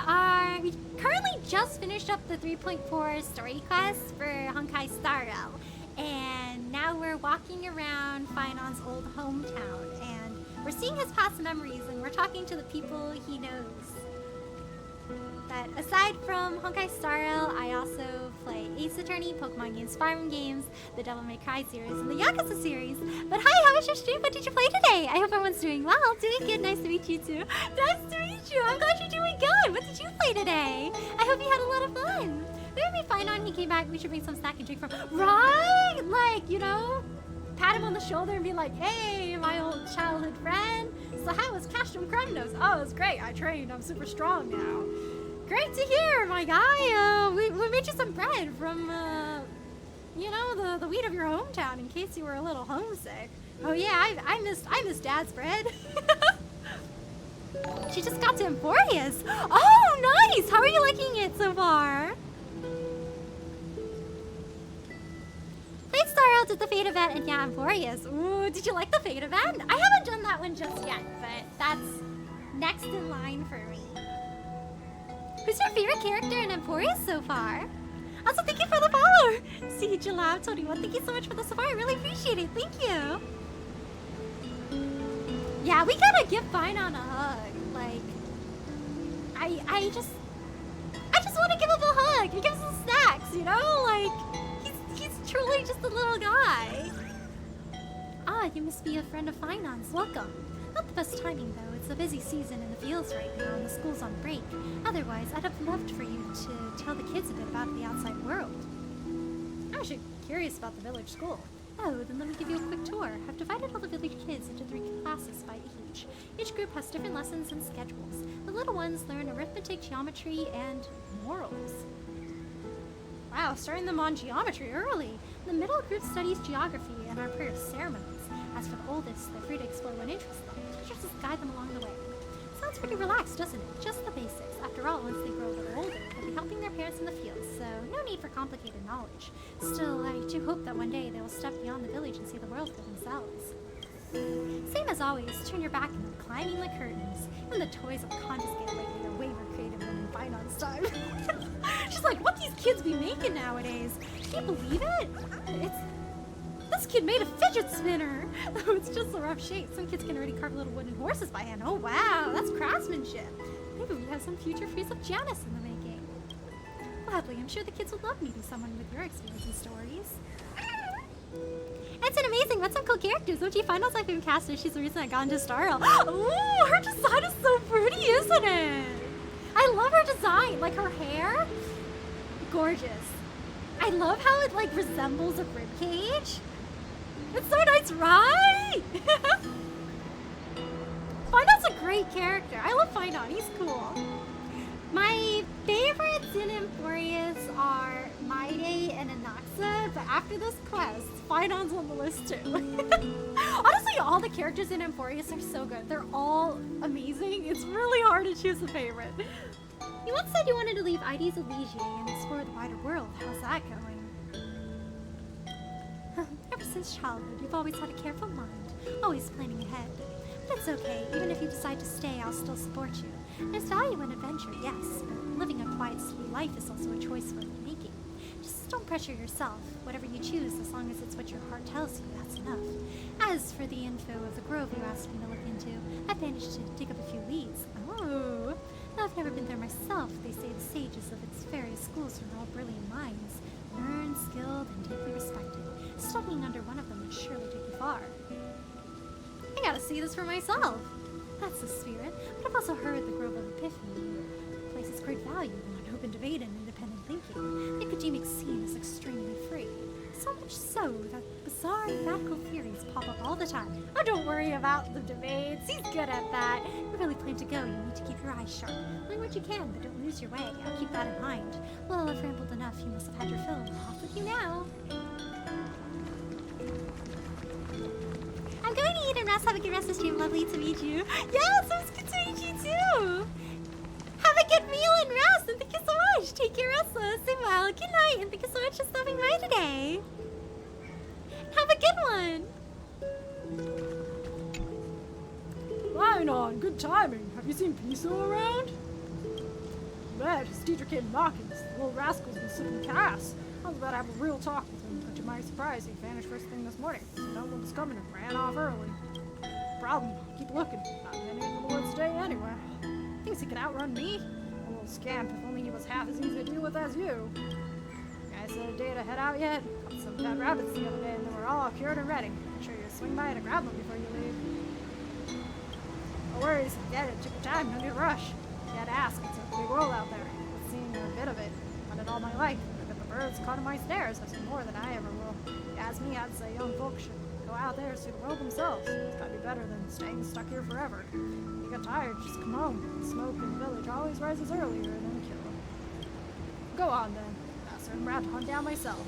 currently just finished up the 3.4 story quest for Honkai Star Rail. And now we're walking around Finon's old hometown. And we're seeing his past memories, and we're talking to the people he knows. But aside from Honkai Star Rail, I also play Ace Attorney, Pokemon games, Fire Emblem games, the Devil May Cry series, and the Yakuza series. But hi, how was your stream? What did you play today? I hope everyone's doing well. Doing good. Nice to meet you too. Nice to meet you. I'm glad you're doing good. What did you play today? I hope you had a lot of fun. Maybe Finon, he came back. We should bring some snack and drink for him. Right? Like, you know, pat him on the shoulder and be like, hey, my old childhood friend. So how was Castrum Crumnus? Oh, it was great. I trained. I'm super strong now. Great to hear, my guy. We made you some bread from, you know, the wheat of your hometown in case you were a little homesick. Oh yeah, I missed Dad's bread. She just got to Emporius. Oh, nice. How are you liking it so far? Played Star Rail, did the Fate event, and yeah, Emporius. Ooh, did you like the Fate event? I haven't done that one just yet, but that's next in line for me. Who's your favorite character in Emporius so far? Also, thank you for the follow! Siege Lab 21, thank you so much for the support. I really appreciate it. Thank you. Yeah, we gotta give Finon a hug. Like, I just want to give him a hug and give him some snacks, you know? Like, he's truly just a little guy. Ah, you must be a friend of Finon's. Welcome. Not the best timing, though. It's a busy season in the fields right now, and the school's on break. Otherwise, I'd have loved for you to tell the kids a bit about the outside world. I'm actually curious about the village school. Oh, then let me give you a quick tour. I've divided all the village kids into 3 classes by age. Each group has different lessons and schedules. The little ones learn arithmetic, geometry, and morals. Wow, starting them on geometry early. The middle group studies geography and our prayer ceremonies. As for the oldest, they're free to explore what interests them. Teachers just guide them along the way. Sounds pretty relaxed, doesn't it? Just the basics. After all, once they grow a little older, they'll be helping their parents in the fields, so no need for complicated knowledge. Still, I do hope that one day they will step beyond the village and see the world for themselves. Same as always, turn your back and go climbing the curtains. Even the toys will confiscate lately are way more creative than in Finon's time. She's like, what these kids be making nowadays? Can you believe it? This kid made a fidget spinner! Though it's just a rough shape. Some kids can already carve little wooden horses by hand. Oh wow, that's craftsmanship. Maybe we have some future Frieze of Janus in the making. Gladly, I'm sure the kids would love meeting someone with your experience and stories. It's an amazing. That's some cool characters. OG Finals I've been casted. She's the reason I got into Star Rail. Ooh, her design is so pretty, isn't it? I love her design. Like her hair, gorgeous. I love how it like resembles a ribcage. It's so nice, right? Finon's a great character. I love Finon. He's cool. My favorites in Emporius are Maide and Anaxa, but after this quest, Finon's on the list too. Honestly, all the characters in Emporius are so good. They're all amazing. It's really hard to choose a favorite. You once said you wanted to leave Ides Elysiae and explore the wider world. How's that going? Ever since childhood, you've always had a careful mind, always planning ahead. But it's okay. Even if you decide to stay, I'll still support you. There's value in adventure, yes, but living a quiet city life is also a choice worth making. Just don't pressure yourself. Whatever you choose, as long as it's what your heart tells you, that's enough. As for the info of the grove you asked me to look into, I've managed to dig up a few leads. Oh, though I've never been there myself, they say the sages of its various schools are all brilliant minds. Learned, skilled, and deeply respected. Studying under one of them would surely take you far. I gotta see this for myself. That's the spirit, but I've also heard the Grove of Epiphany places great value on open debate and independent thinking. The academic scene is extremely free. So much so that bizarre and radical theories pop up all the time. Oh, don't worry about the debates. He's good at that. If you really plan to go, you need to keep your eyes sharp. Learn what you can, but don't lose your way. I'll keep that in mind. Well, I've rambled enough. You must have had your fill. Off with you now. I'm going to eat and rest. Have a good rest of the stream. Lovely to meet you. Yes, it was good to meet you too. Have a good meal and rest, and thank you so much. Take care, Elsa. Stay well. Good night, and thank you so much for stopping by today. Have a good one. Finon, good timing. Have you seen Piso around? Bet his teacher came knocking. The little rascal's been sipping Cass. I was about to have a real talk with him, but to my surprise, he vanished first thing this morning. So no one was coming and ran off early. Problem, keep looking. Not many in the woods today anyway. Thinks he could outrun me? A little scamp, if only he was half as easy to deal with as you. Guys set a day to head out yet? Caught some bad rabbits the other day and they were all cured and ready. Make sure you swing by to grab them before you leave. No worries, get it. Took your time, no need to rush. You had to ask, it's a big world out there. I've seen a bit of it. Done it all my life. Birds caught in my snares. I've seen more than I ever will. If you ask me, I'd say young folks should go out there and see the world themselves. It's gotta be better than staying stuck here forever. If you get tired, just come home. The smoke in the village always rises earlier than the kill. Go on then. I'll certain rat to hunt down myself.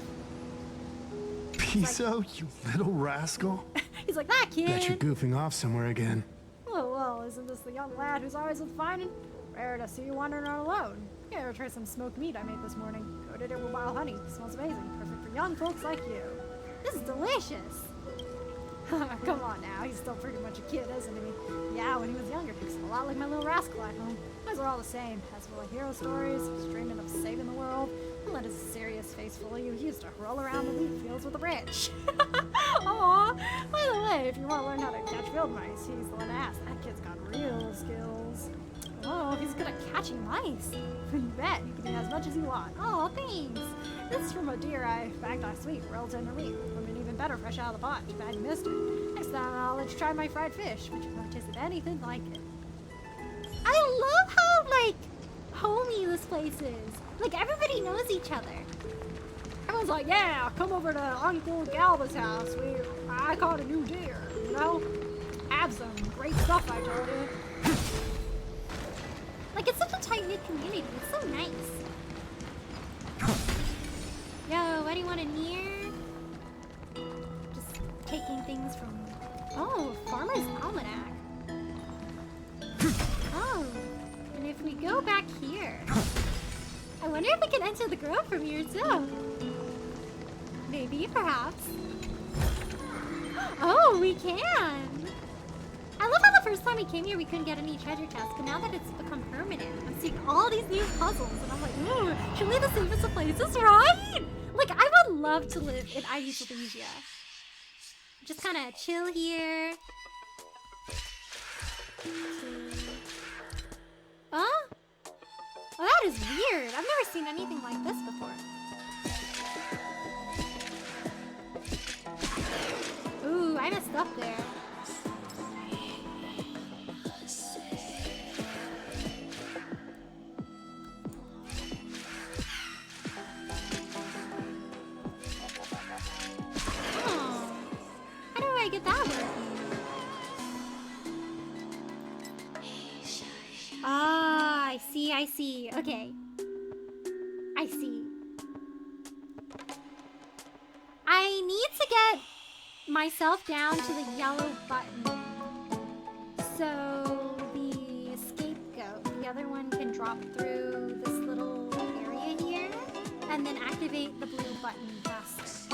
Piso, like, you little rascal. He's like, that kid. Bet you're goofing off somewhere again. Well, isn't this the young lad who's always with finding? Rare to see you wandering around alone. Here, try some smoked meat I made this morning. Coated it with wild honey. Smells amazing. Perfect for young folks like you. This is delicious. Come on now. He's still pretty much a kid, isn't he? Yeah, when he was younger, he was a lot like my little rascal at home. Boys are all the same. As full of hero stories, was dreaming of saving the world. Don't let his serious face fool you. He used to roll around the wheat fields with the rich. Aw. By the way, if you want to learn how to catch field mice, he's the one to ask. That kid's got real skills. Oh, he's good at catching mice. You bet. You can eat as much as you want. Oh, thanks. This is from a deer I bagged last week. Real tender meat. Would been even better fresh out of the pot. Too bad you missed it. Next time I'll let you try my fried fish, but you've never tasted anything like it. I love how, like, homey this place is. Like, everybody knows each other. Everyone's like, yeah, come over to Uncle Galba's house. I caught a new deer, you know? Have some great stuff, I told you. Like, it's such a tight-knit community. It's so nice. Yo, what do you want to near? Just taking things from... Oh, Farmer's Almanac. Oh, and if we go back here... I wonder if we can enter the grove from here, too. Maybe, perhaps. Oh, we can! I love how the first time we came here we couldn't get any treasure chests, but now that it's become permanent, I'm seeing all these new puzzles, and I'm like, ooh, surely the safest of places, right? Like, I would love to live in Ides Elysia. Just kind of chill here. Huh? Oh, that is weird. I've never seen anything like this before. I messed up there. Oh, how do I get that working? Ah, I see. Okay. I see. I need to get myself down to the yellow button. So the scapegoat, the other one can drop through this little area here and then activate the blue button first.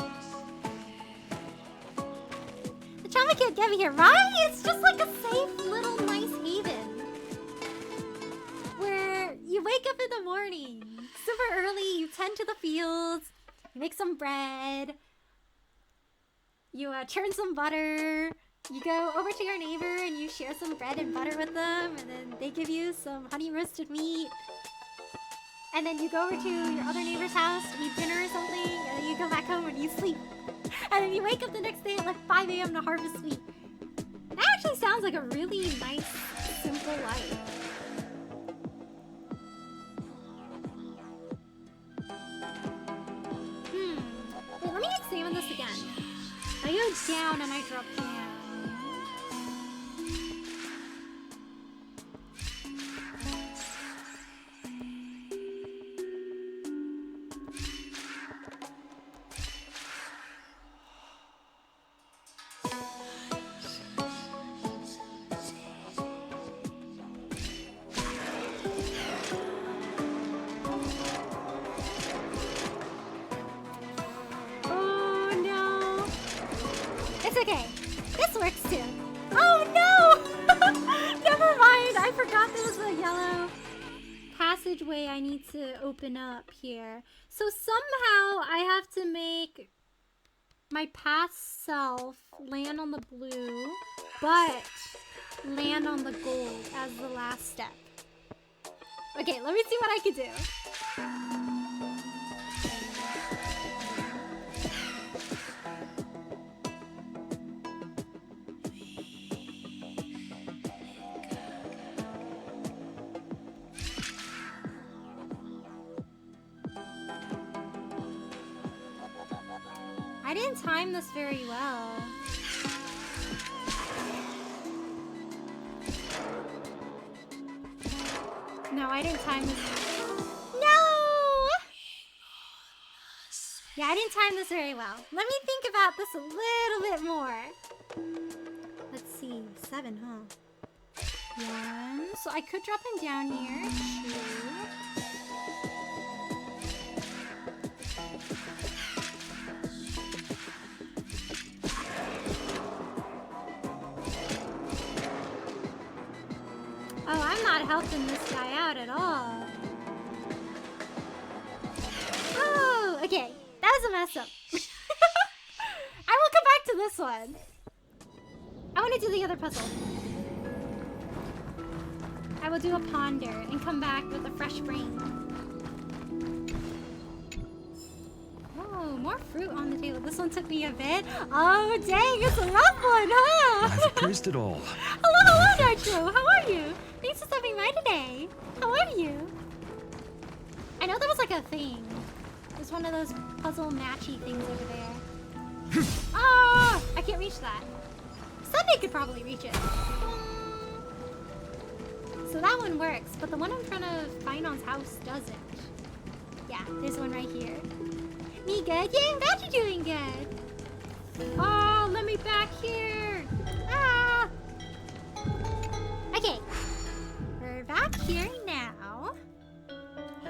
The trauma can't get me here, right? It's just like a safe little nice haven. Where you wake up in the morning, super early, you tend to the fields, you make some bread, you churn some butter, you go over to your neighbor and you share some bread and butter with them, and then they give you some honey roasted meat. And then you go over to your other neighbor's house to eat dinner or something, and then you come back home and you sleep. And then you wake up the next day at like 5 a.m. to harvest wheat. That actually sounds like a really nice, simple life. Wait, let me examine this again. I go down and I drop down. It's okay. This works too. Oh no! Never mind. I forgot there was a yellow passageway I need to open up here. So somehow I have to make my past self land on the blue, but land on the gold as the last step. Okay, let me see what I can do. I didn't time this very well. No, I didn't time this. No! Yeah, I didn't time this very well. Let me think about this a little bit more. Let's see, 7, huh? 1. So I could drop him down here. 2. Oh, I'm not helping this guy out at all. Oh, okay. That was a mess up. I will come back to this one. I want to do the other puzzle. I will do a ponder and come back with a fresh brain. Oh, more fruit on the table. This one took me a bit. Oh, dang, it's a rough one, huh? I've praised it all. Hello, Nitro. How are you? Thanks for stopping by today. How are you? I know there was like a thing. There's one of those puzzle matchy things over there. Oh, I can't reach that. Sunday could probably reach it. So that one works, but the one in front of Finon's house doesn't. Yeah, there's one right here. Me good? Yeah, I'm glad you're doing good. Oh, let me back here. Ah! Okay. We're back here now.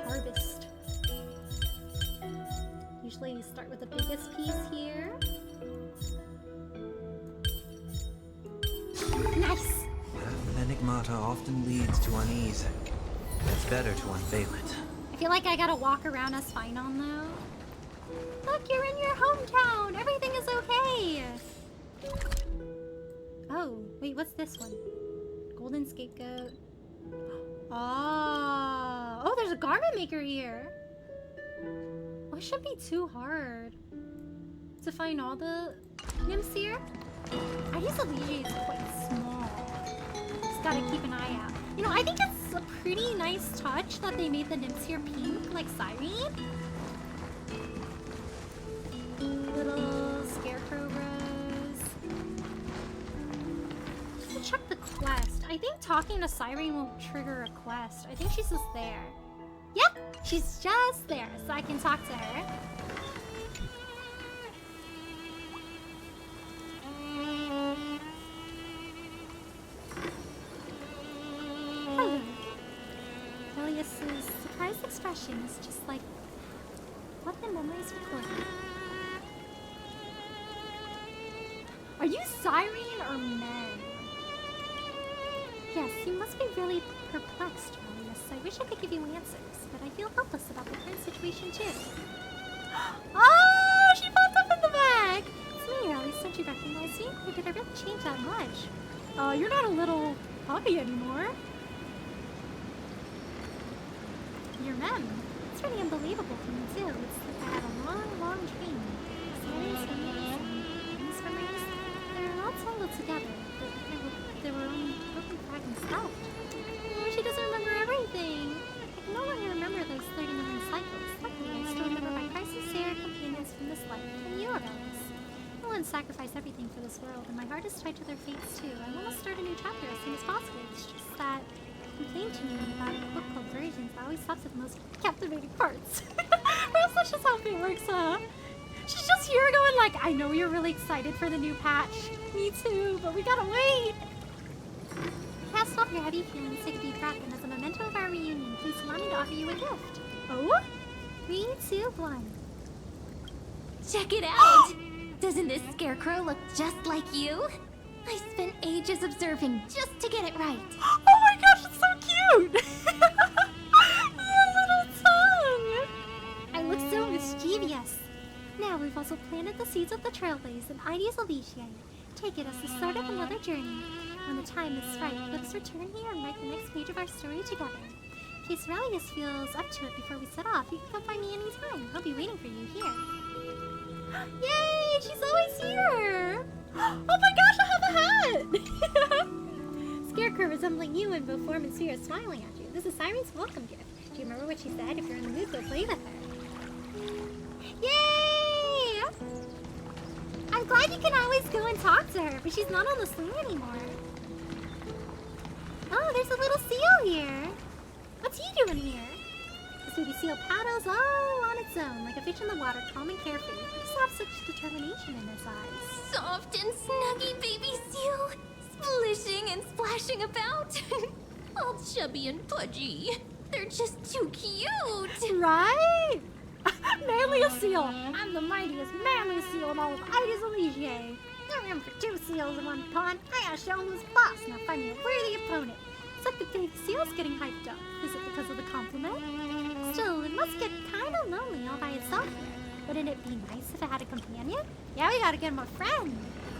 Harvest. Usually you start with the biggest piece here. Nice! Enigmata often leads to unease. It's better to unveil it. I feel like I gotta walk around as Finon though. Look, you're in your hometown! Everything is okay! Oh, wait, what's this one? Golden scapegoat. Oh, there's a garment maker here. Well, it shouldn't be too hard to find all the nymphs here. Ides Elysiae is quite small. Just gotta keep an eye out. You know, I think it's a pretty nice touch that they made the nymphs here pink, like Cyrene. Little scarecrow rose. Let's check the quest. I think talking to Cyrene won't trigger a quest. I think she's just there. Yep, she's just there, so I can talk to her. Hello. Elias's surprised expression is just like what the memories recorded. Are you Cyrene or Men? Yes, you must be really perplexed, Elias. I wish I could give you answers, but I feel helpless about the current situation too. Oh, she popped up in the back! It's me, Elias. Don't you recognize me? Or did I really change that much? You're not a little puppy anymore. You're Mem. It's really unbelievable for me too. It's like I had a long, long dream. Memories, these memories, they're all tangled together. There were only broken fragments left. Oh, she doesn't remember everything. I can no longer remember those 30 million cycles. Luckily, I still remember my priceless Sarah companions from this life and your bells. No one sacrificed everything for this world, and my heart is tied to their fates too. I want to start a new chapter as soon as possible. It's just that complained to me about a book called Versions that always stops at the most captivating parts. Perhaps that's just how fate works, huh? She's just here going like, I know you're really excited for the new patch. Me too, but we gotta wait. Cast off your heavy feelings, take a deep breath, and as a memento of our reunion, please allow me to offer you a gift. Oh? 3, 2, 1. Check it out! Doesn't this scarecrow look just like you? I spent ages observing just to get it right. Oh my gosh, it's so cute! Your little tongue! I look so mischievous. Now we've also planted the seeds of the Trailblaze and Ides Elysiae. Take it as the start of another journey. When the time is right, let us return here and write the next page of our story together. In case Relius feels up to it before we set off, you can come find me anytime. I'll be waiting for you here. Yay! She's always here! Oh my gosh, I have a hat! Scarecrow resembling you in both form and sphere is smiling at you. This is Cyrene's welcome gift. Do you remember what she said? If you're in the mood, go play with her. Yay! I'm glad you can always go and talk to her, but she's not on the swing anymore. Oh, there's a little seal here. What's he doing here? The sweetie seal paddles all on its own, like a fish in the water, calm and carefree. He just have such determination in his eyes. Soft and snuggy baby seal, splishing and splashing about. All chubby and pudgy. They're just too cute. Right? Manliest seal. I'm the mightiest, manliest seal in all of Ides Elysiae. No room for 2 seals in one pond. I gotta show who's boss. Now find me a worthy opponent. It's like the baby seal's getting hyped up. Is it because of the compliment? Still, it must get kind of lonely all by itself here. Wouldn't it be nice if it had a companion? Yeah, we gotta get him a friend.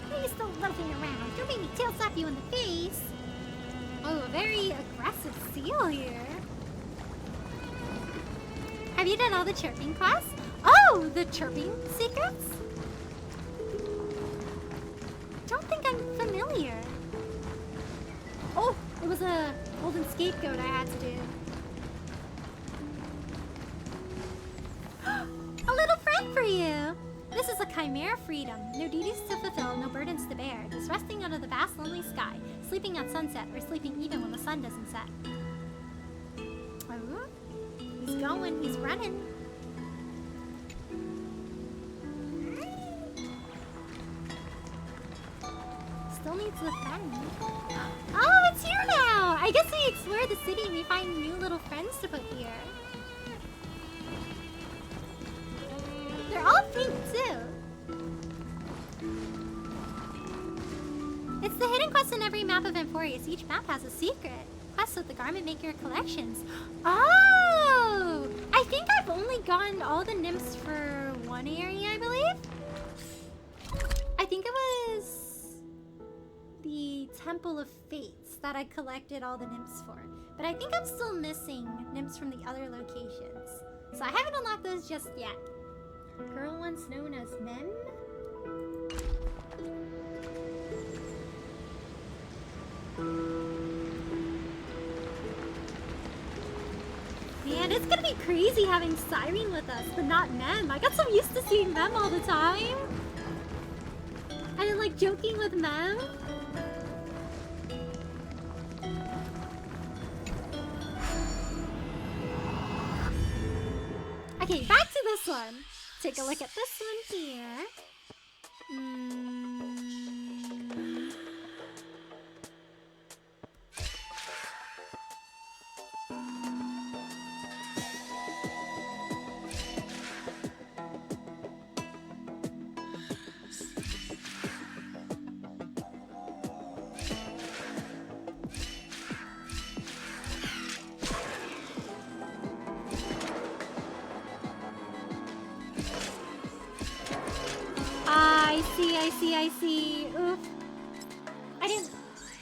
Why are you still loafing around? Don't make me tail slap you in the face. Oh, a very aggressive seal here. Have you done all the chirping quests? Oh, the chirping secrets? Don't think I'm familiar. Oh, it was a golden scapegoat I had to do. A little friend for you. This is a chimera freedom. No duties to fulfill, no burdens to bear. Just resting under the vast lonely sky, sleeping at sunset, or sleeping even when the sun doesn't set. Oh, he's going, he's running. Still needs a friend. Oh, it's here now! I guess we explore the city and we find new little friends to put here. They're all pink, too. It's the hidden quest in every map of Emporius. Each map has a secret. Quests with the Garment Maker collections. Oh! I think I've only gotten all the nymphs for one area, I believe. I think it was the Temple of Fates that I collected all the nymphs for. But I think I'm still missing nymphs from the other locations. So I haven't unlocked those just yet. Girl once known as Mem? Man, it's gonna be crazy having Cyrene with us, but not Mem. I got so used to seeing Mem all the time. And then like joking with Mem. Okay, back to this one. Take a look at this one here. I see. Oof. I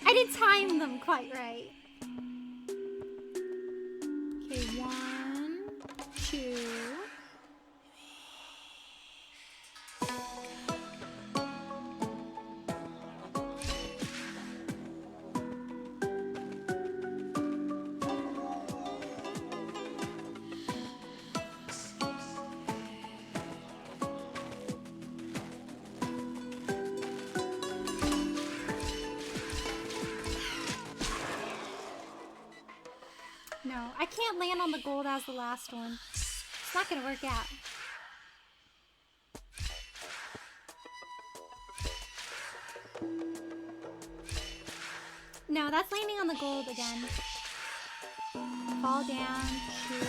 didn't time them quite right. Okay, 1, 2. No, I can't land on the gold as the last one. It's not gonna work out. No, that's landing on the gold again. Fall down, 2.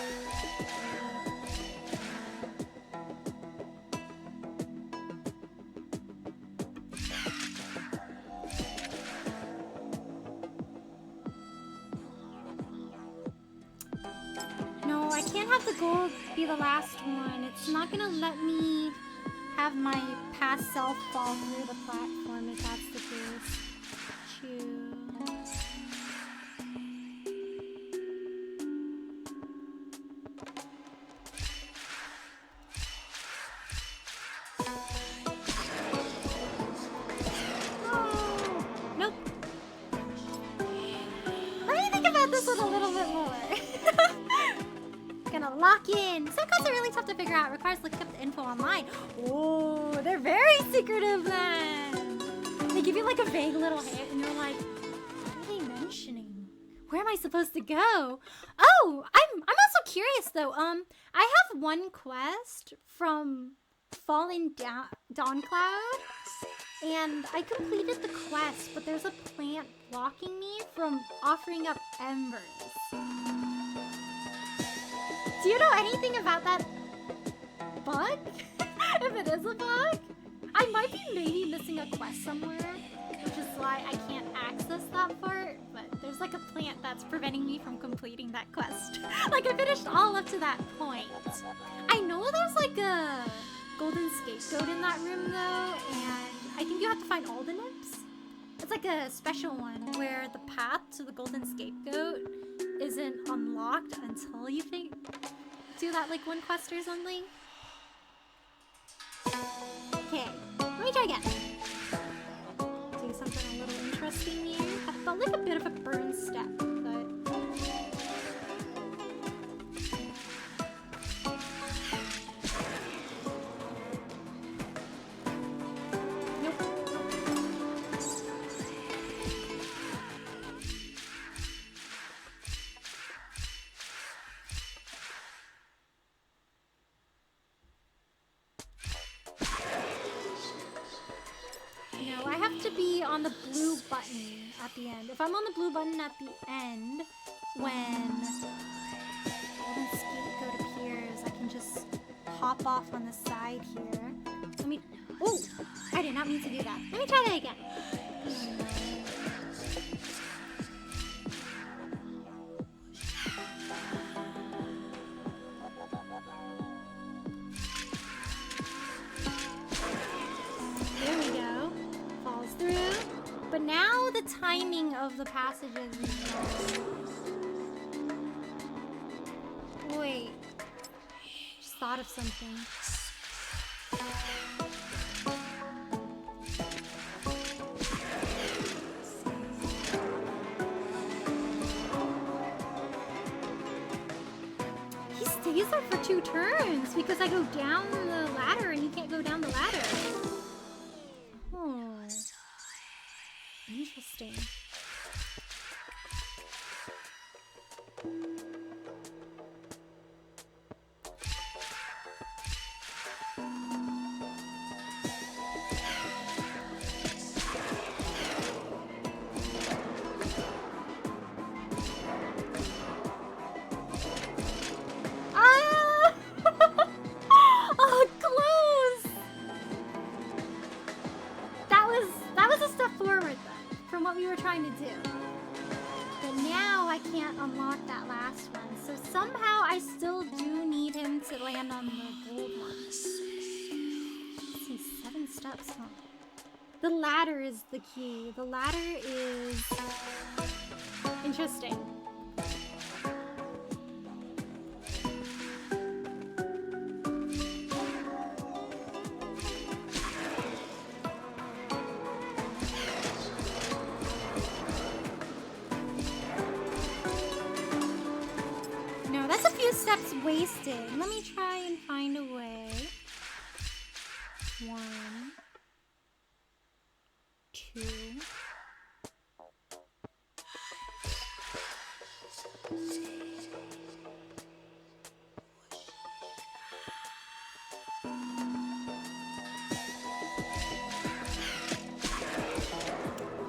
I can't have the gold be the last one. It's not gonna let me have my past self fall through the platform if that's the case. 2. Oh, nope. Let me think about this one a little bit more. Gonna lock in. Some codes are really tough to figure out. Requires looking up the info online. Oh, they're very secretive then. They give you like a vague little hint and you're like, what are they mentioning? Where am I supposed to go? Oh, I'm also curious though. I have one quest from Fallen Dawncloud and I completed the quest, but there's a plant blocking me from offering up embers. Do you know anything about that bug? If it is a bug? I might be maybe missing a quest somewhere, which is why I can't access that part, but there's like a plant that's preventing me from completing that quest. Like I finished all up to that point. I know there's like a golden scapegoat in that room though, and I think you have to find all the nymphs. It's like a special one where the path to the golden scapegoat isn't unlocked until you do that like one quest or something. Okay, let me try again. Do something a little interesting here. I felt like a bit of a burn step, but nope. No, I have to be on the blue button at the end. If I'm on the blue button at the end, when golden scapegoat appears, I can just hop off on the side here. Let me... Oh! I did not mean to do that. Let me try that again. There we go. Falls through. But now the timing of the passages is wrong. Wait. Just thought of something. stays there for 2 turns because I go down the ladder and he can't go down the ladder. Oh. Interesting. Oh, close! That was a step forward though, from what we were trying to do. But now I can't unlock that last one, so somehow I still do need him to land on the gold one. Let's see, 7 steps, huh? The ladder is the key. The ladder is interesting. No, that's a few steps wasted. Let me try and find a way. 1, 2.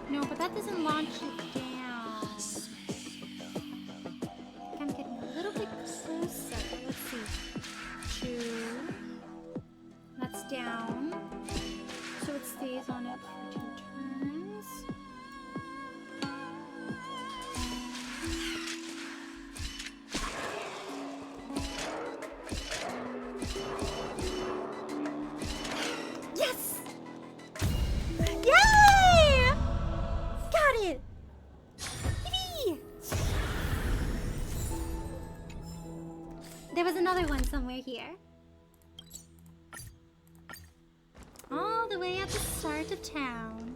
No, but that doesn't launch it down. I'm getting a little bit closer. Let's see. 2. That's down. So it stays on it for 2 turns. Yes! Yay! Got it! Yippee! There was another one somewhere here. All the way at the start of town.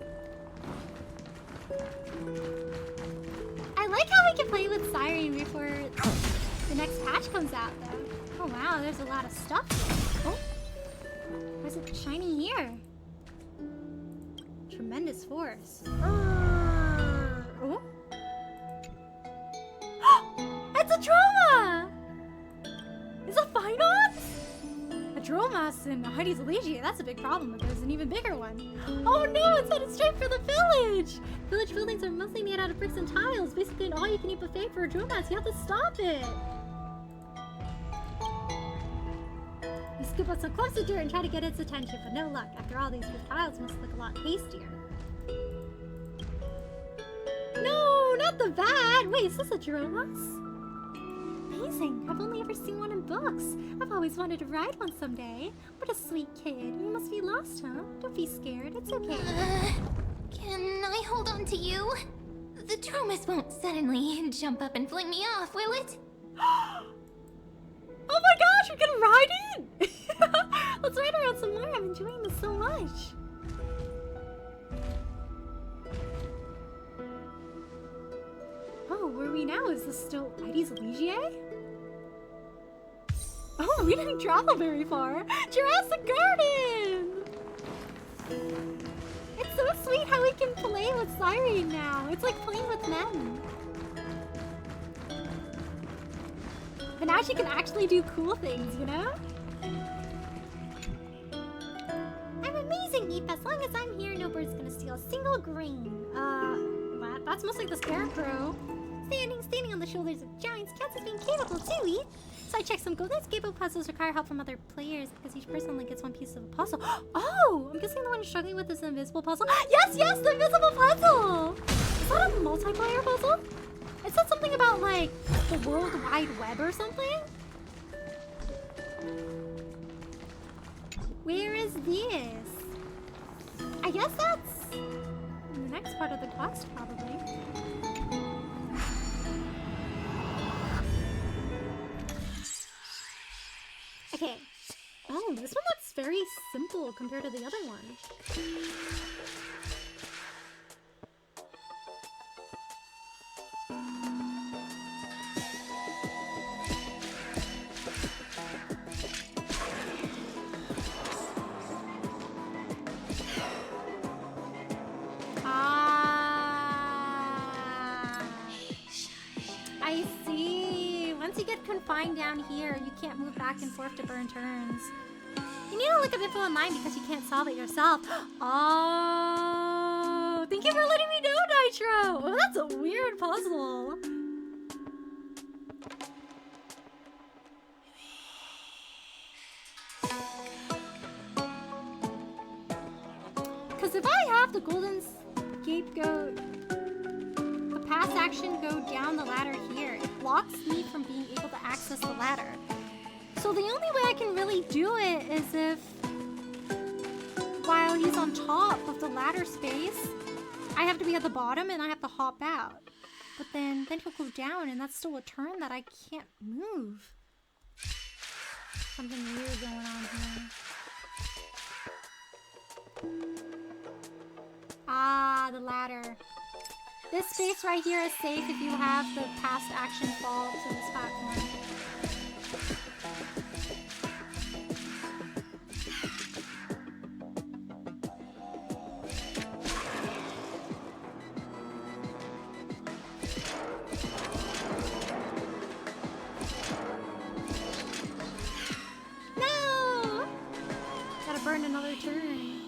I like how we can play with Siren before the next patch comes out, though. Oh wow, there's a lot of stuff here. Oh, where's it shiny here? Tremendous force. Oh, it's a Droma! It's a Phinox? A Dromas in Heidi's Elegia, that's a big problem, but there's an even bigger one. Oh no, it's headed straight for the village! Village buildings are mostly made out of bricks and tiles, basically an all-you-can-eat buffet for a Dromas. You have to stop it! You scoop up some clumps of dirt and try to get its attention, but no luck. After all, these brick tiles must look a lot tastier. No, not the bat! Wait, is this a Dromas? Amazing. I've only ever seen one in books. I've always wanted to ride one someday. What a sweet kid. You must be lost, huh? Don't be scared. It's okay. Can I hold on to you? The Dromas won't suddenly jump up and fling me off, will it? Oh my gosh, we can ride it! Let's ride around some more. I'm enjoying this so much. Oh, where are we now? Is this still Heidi's Elegia? Oh, we didn't travel very far. Jurassic Garden! It's so sweet how we can play with Siren now. It's like playing with men. But now she can actually do cool things, you know? I'm amazing, Eve. As long as I'm here, no bird's gonna steal a single grain. What? That's mostly the Scarecrow. Standing on the shoulders of giants counts as being capable too, Eve. So I checked some Golden Escape puzzles require help from other players because each person only gets one piece of a puzzle. Oh, I'm guessing the one you're struggling with is the invisible puzzle. Yes, the invisible puzzle! Is that a multiplayer puzzle? It said something about like the World Wide Web or something? Where is this? I guess that's in the next part of the quest, probably. Okay. Oh, this one looks very simple compared to the other one. once you get confined down here, you can't move back and forth to burn turns. You need to look up info online because you can't solve it yourself. Oh, thank you for letting me know, Nitro. Oh, that's a weird puzzle. Because if I have the golden scapegoat, the past action go down the ladder here, it blocks me from being able to access the ladder. So the only way I can really do it is if, while he's on top of the ladder space, I have to be at the bottom and I have to hop out. But then he'll go down and that's still a turn that I can't move. Something weird going on here. Ah, the ladder. This space right here is safe if you have the past action fall to this platform. No! Gotta burn another turn.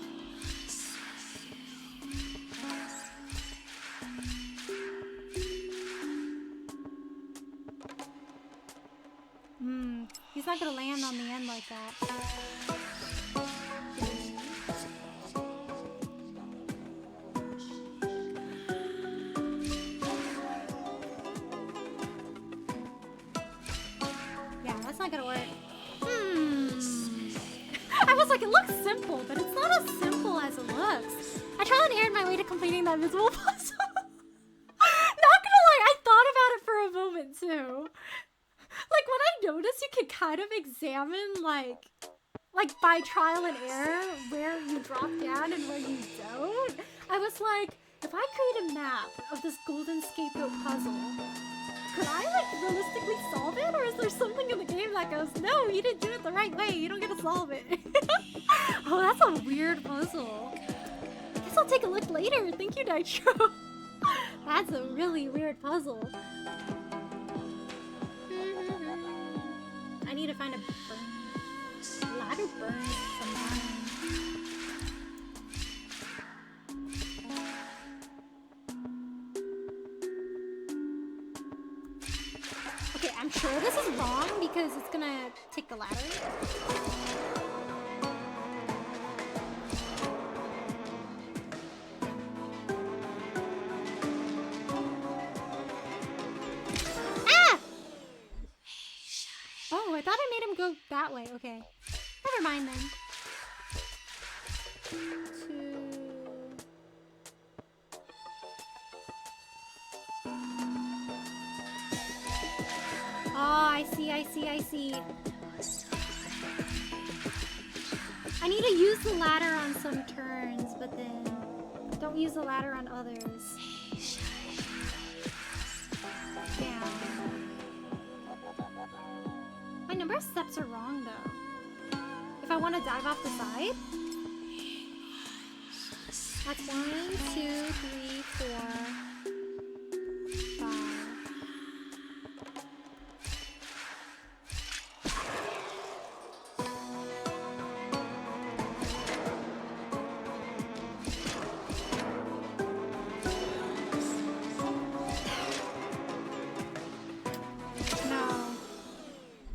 He's not gonna land on the end like that. Yeah, that's not gonna work. I was like, it looks simple, but it's not as simple as it looks. I tried and erred my way to completing that invisible puzzle. Not gonna lie, I thought about it for a moment too. Like, when I noticed you could kind of examine, like by trial and error, where you drop down and where you don't, I was like, if I create a map of this golden scapegoat puzzle, could I, like, realistically solve it? Or is there something in the game that goes, no, you didn't do it the right way, you don't get to solve it? Oh, that's a weird puzzle. I guess I'll take a look later. Thank you, Nitro. That's a really weird puzzle. I need to find a ladder burn sometime. Okay, I'm sure this is wrong because it's gonna take the ladder. Oh, I thought I made him go that way. Okay. Never mind then. Oh, I see. I need to use the ladder on some turns, but then don't use the ladder on others. Yeah. My number of steps are wrong though. If I want to dive off the side, that's 1, 2, 3, 4, 5.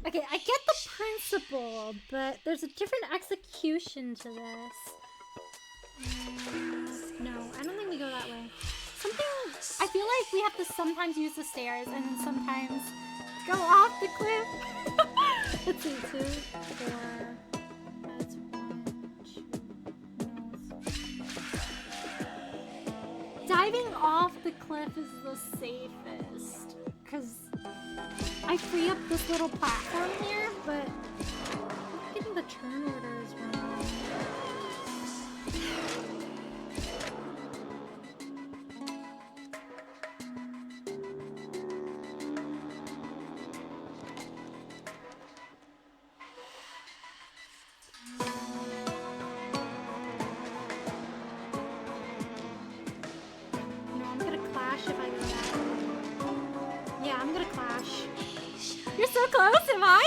Okay, I get the principle, but there's a different execution to this. No, I don't think we go that way. I feel like we have to sometimes use the stairs and then sometimes go off the cliff. Let's see, 2, 4. That's 1, 2. No, diving off the cliff is the safest, because I free up this little platform here, but I'm getting the turn orders wrong. No, I'm gonna clash if I go that way. Yeah, I'm gonna clash. You're close, am I?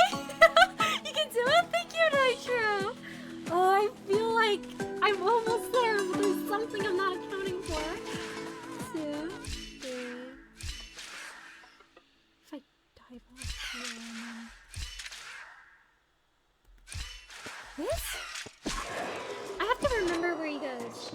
You can do it? Thank you, Nitro! Oh, I feel like I'm almost there, but there's something I'm not accounting for. 2, 3. If I dive off here, this? I have to remember where he goes.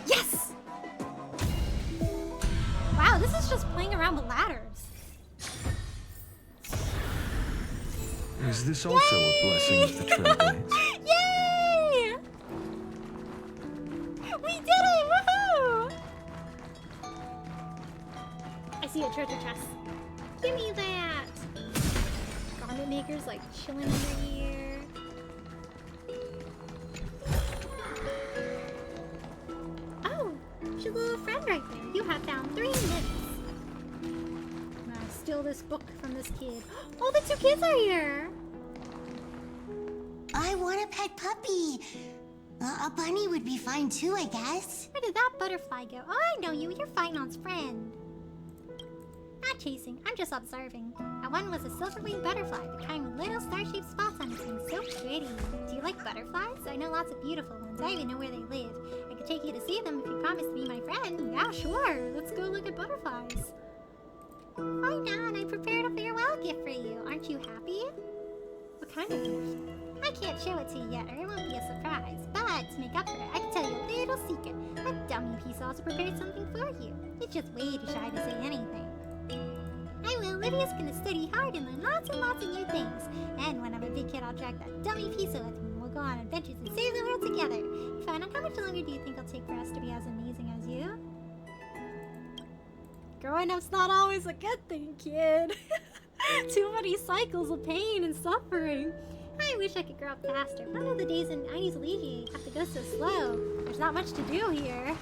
Yes! Wow, this is just playing around with ladders. Is this also a blessing of the Trailblades? Yay! We did it! Woohoo! I see a treasure chest. Give me that! Garment makers like chilling under here. Oh, she's a little friend right there. You have found 3 minutes. Now steal this book from this kid. Oh, the 2 kids are here! I want a pet puppy. A bunny would be fine too, I guess. Where did that butterfly go? Oh, I know you. You're Finon's friend. Not chasing. I'm just observing. That one was a silver-winged butterfly, the kind with little star-shaped spots on its wings. So pretty. Do you like butterflies? I know lots of beautiful ones. I even know where they live. I could take you to see them if you promise to be my friend. Yeah, sure. Let's go look at butterflies. Finon, I prepared a farewell gift for you. Aren't you happy? What kind of gift? I can't show it to you yet, or it won't be a surprise. But to make up for it, I can tell you a little secret. That dummy piece also prepared something for you. It's just way too shy to say anything. I will. Lydia's gonna study hard and learn lots and lots of new things. And when I'm a big kid, I'll drag that dummy piece with me. We'll go on adventures and save the world together. Finon, how much longer do you think it'll take for us to be as amazing as you? Growing up's not always a good thing, kid. Too many cycles of pain and suffering. I wish I could grow up faster. None of the days in 90s alleviate have to go so slow. There's not much to do here.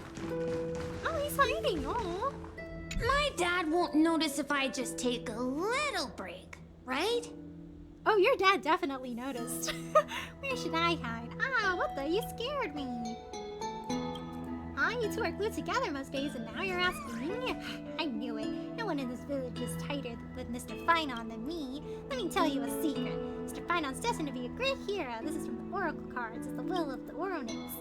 Oh, he's hiding. Oh. My dad won't notice if I just take a little break, right? Oh, your dad definitely noticed. Where should I hide? Ah, what the? You scared me. Ah, you two are glued together most days, and now you're asking me? I knew it. No one in this village is tighter with Mr. Finon than me. Let me tell you a secret. Mr. Finon's destined to be a great hero. This is from the Oracle cards. It's the will of the Oronix.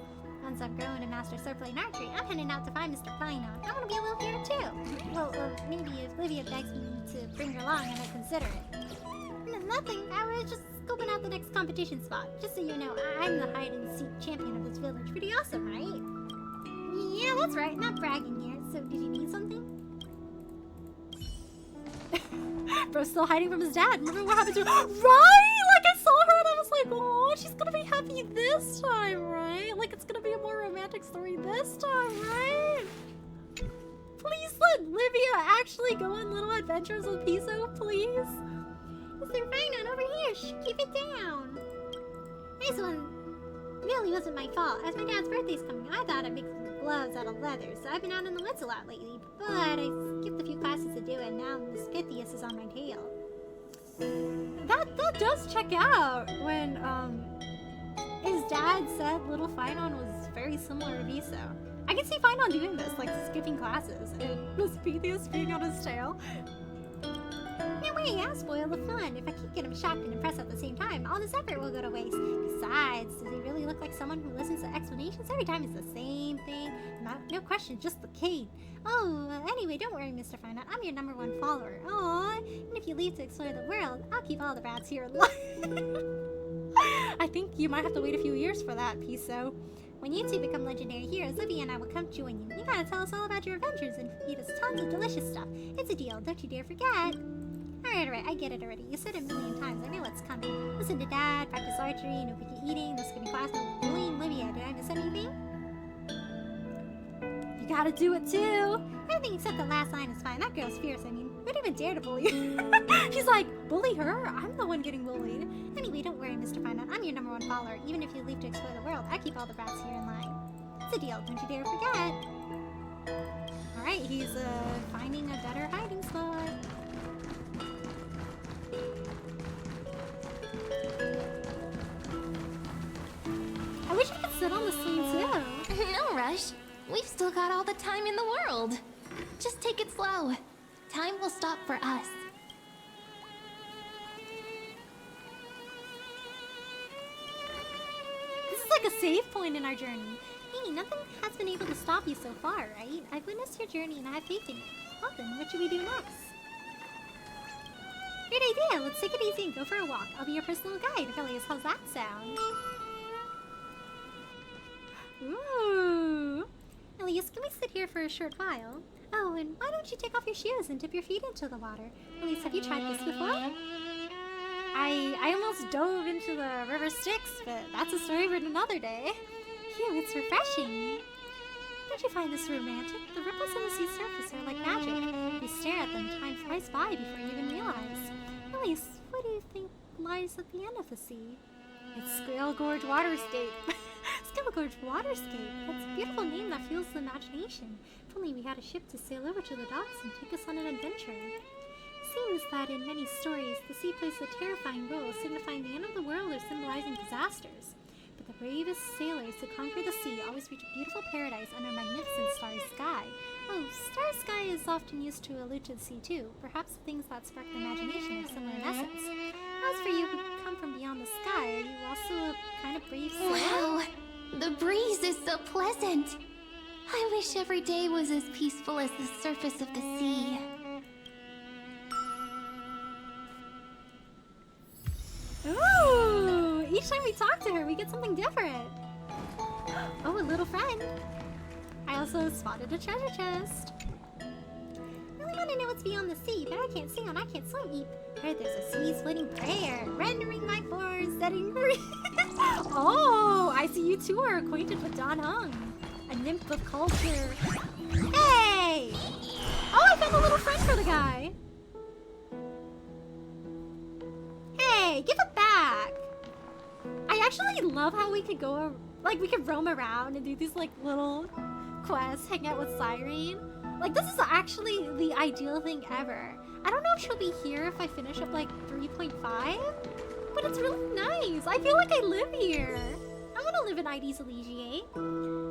Once I've grown and mastered swordplay and archery, I'm heading out to find Mr. Finon. I want to be a little hero too. Well, maybe if Livia begs me to bring her along, I might consider it. Nothing. I was just scoping out the next competition spot. Just so you know, I'm the hide-and-seek champion of this village. Pretty awesome, right? Yeah, that's right. Not bragging here. So, did you need something? Bro's still hiding from his dad. Remember what happened to her? Right? Like, I saw her and I was like, oh, she's gonna be happy this time, right? Like, it's gonna be a more romantic story this time, right? Please let Livia actually go on little adventures with Piso, please. Mr. Finon, over here. Shh, keep it down. This one really wasn't my fault. As my dad's birthday's coming, I thought I'd make some gloves out of leather, so I've been out in the woods a lot lately. But I skipped a few classes to do it, and now Miss Pythias is on my tail. That does check out when his dad said little Finon was very similar to Viso. I can see Finon doing this, like skipping classes, and Miss Pythias being on his tail. No way, I'll spoil the fun. If I keep getting shocked and impressed at the same time, all this effort will go to waste. Besides, does he really look like someone who listens to explanations? Every time it's the same thing. No question, just the Kate. Oh, anyway, don't worry, Mr. Finon. I'm your #1 follower. Aww, and if you leave to explore the world, I'll keep all the rats here alive. I think you might have to wait a few years for that, Piso. When you two become legendary heroes, Livia and I will come join you. You gotta tell us all about your adventures and feed us tons of delicious stuff. It's a deal, don't you dare forget. Alright, I get it already. You said it a million times. I know what's coming. Listen to Dad, practice archery, no picky eating, no skipping class, no bullying Livia. Did I miss anything? You gotta do it too. Everything except the last line is fine. That girl's fierce. I mean, who'd even dare to bully her? She's like, bully her? I'm the one getting bullied. Anyway, don't worry, Mr. Finon. I'm your #1 follower. Even if you leave to explore the world, I keep all the rats here in line. It's a deal. Don't you dare forget. Alright, he's finding a better hiding spot. We've still got all the time in the world. Just take it slow. Time will stop for us. This is like a save point in our journey. Hey, nothing has been able to stop you so far, right? I've witnessed your journey and I have faith in you. Well then, what should we do next? Great idea! Let's take it easy and go for a walk. I'll be your personal guide. Aphelios, how's that sound? Ooh! Elias, can we sit here for a short while? Oh, and why don't you take off your shoes and dip your feet into the water? Elias, have you tried this before? I almost dove into the river Styx, but that's a story for another day. Phew, it's refreshing. Don't you find this romantic? The ripples on the sea surface are like magic. You stare at them, time flies by before you even realize. Elias, what do you think lies at the end of the sea? It's Scale Gorge Waterscape. Scale Gorge Waterscape. That's a beautiful name that fuels the imagination. If only we had a ship to sail over to the docks and take us on an adventure. Seems that in many stories, the sea plays a terrifying role, signifying the end of the world or symbolizing disasters. But the bravest sailors who conquer the sea always reach a beautiful paradise under a magnificent starry sky. Oh, starry sky is often used to allude to the sea too. Perhaps the things that spark the imagination are similar in essence. As for you who come from beyond the sky, are you also a kind of brave sailor? Wow! The breeze is so pleasant! I wish every day was as peaceful as the surface of the sea. Ooh! Each time we talk to her, we get something different. Oh, a little friend. I also spotted a treasure chest. I really want to know what's beyond the sea, but I can't sail and I can't sleep. Heard there's a sea's floating prayer, rendering my force, setting free. Oh, I see you two are acquainted with Dan Heng, a nymph of culture. Hey! Oh, I found a little friend for the guy. Hey, give it back! I actually love how we could go, like, we could roam around and do these, like, little quests, hang out with Cyrene. Like, this is actually the ideal thing ever. I don't know if she'll be here if I finish up, like, 3.5, but it's really nice. I feel like I live here. I want to live in Ides Elysiae.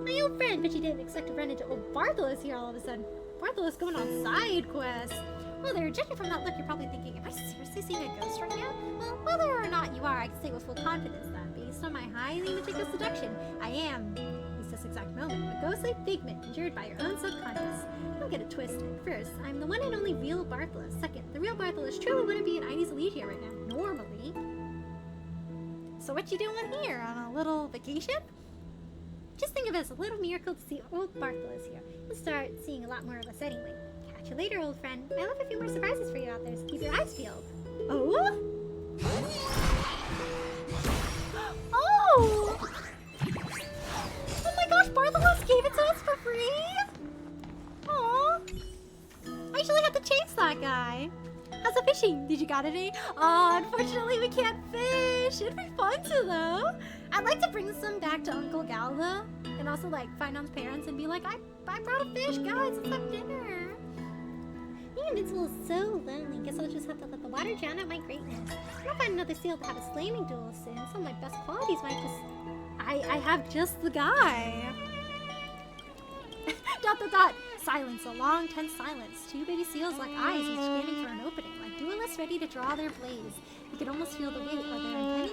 My old friend, but you didn't expect to run into old Bartholus here all of a sudden. Bartholus going on side quests. Well, there, judging from that look, you're probably thinking, am I seriously seeing a ghost right now? Well, whether or not you are, I can say with full confidence that, based on my highly meticulous deduction, I am, at least this exact moment, a ghostly figment conjured by your own subconscious. Don't get it twisted. First, I'm the one and only real Bartholus. Second, the real Bartholus truly wouldn't be in Ides Elysiae right now, normally. So what you doing here? On a little vacation? Just think of it as a little miracle to see old Bartholus here. You'll start seeing a lot more of us anyway. Catch you later, old friend. I have a few more surprises for you out there, so keep your eyes peeled. Oh? Oh! Oh my gosh, Bartholus gave it to us for free? Aww. I actually had to chase that guy. How's the fishing? Did you got any? Oh, unfortunately we can't fish. It'd be fun to though. I'd like to bring some back to Uncle Galva and also like find On's parents and be like, I brought a fish, guys, let's have dinner. Being invincible is so lonely. Guess I'll just have to let the water drown out my greatness. I'll find another seal to have a slaying duel soon. Some of my best qualities might just... I have just the guy. ... Silence, a long, tense silence. Two baby seals like eyes each scanning for an opening, like duelists ready to draw their blades. You can almost feel the weight of their impending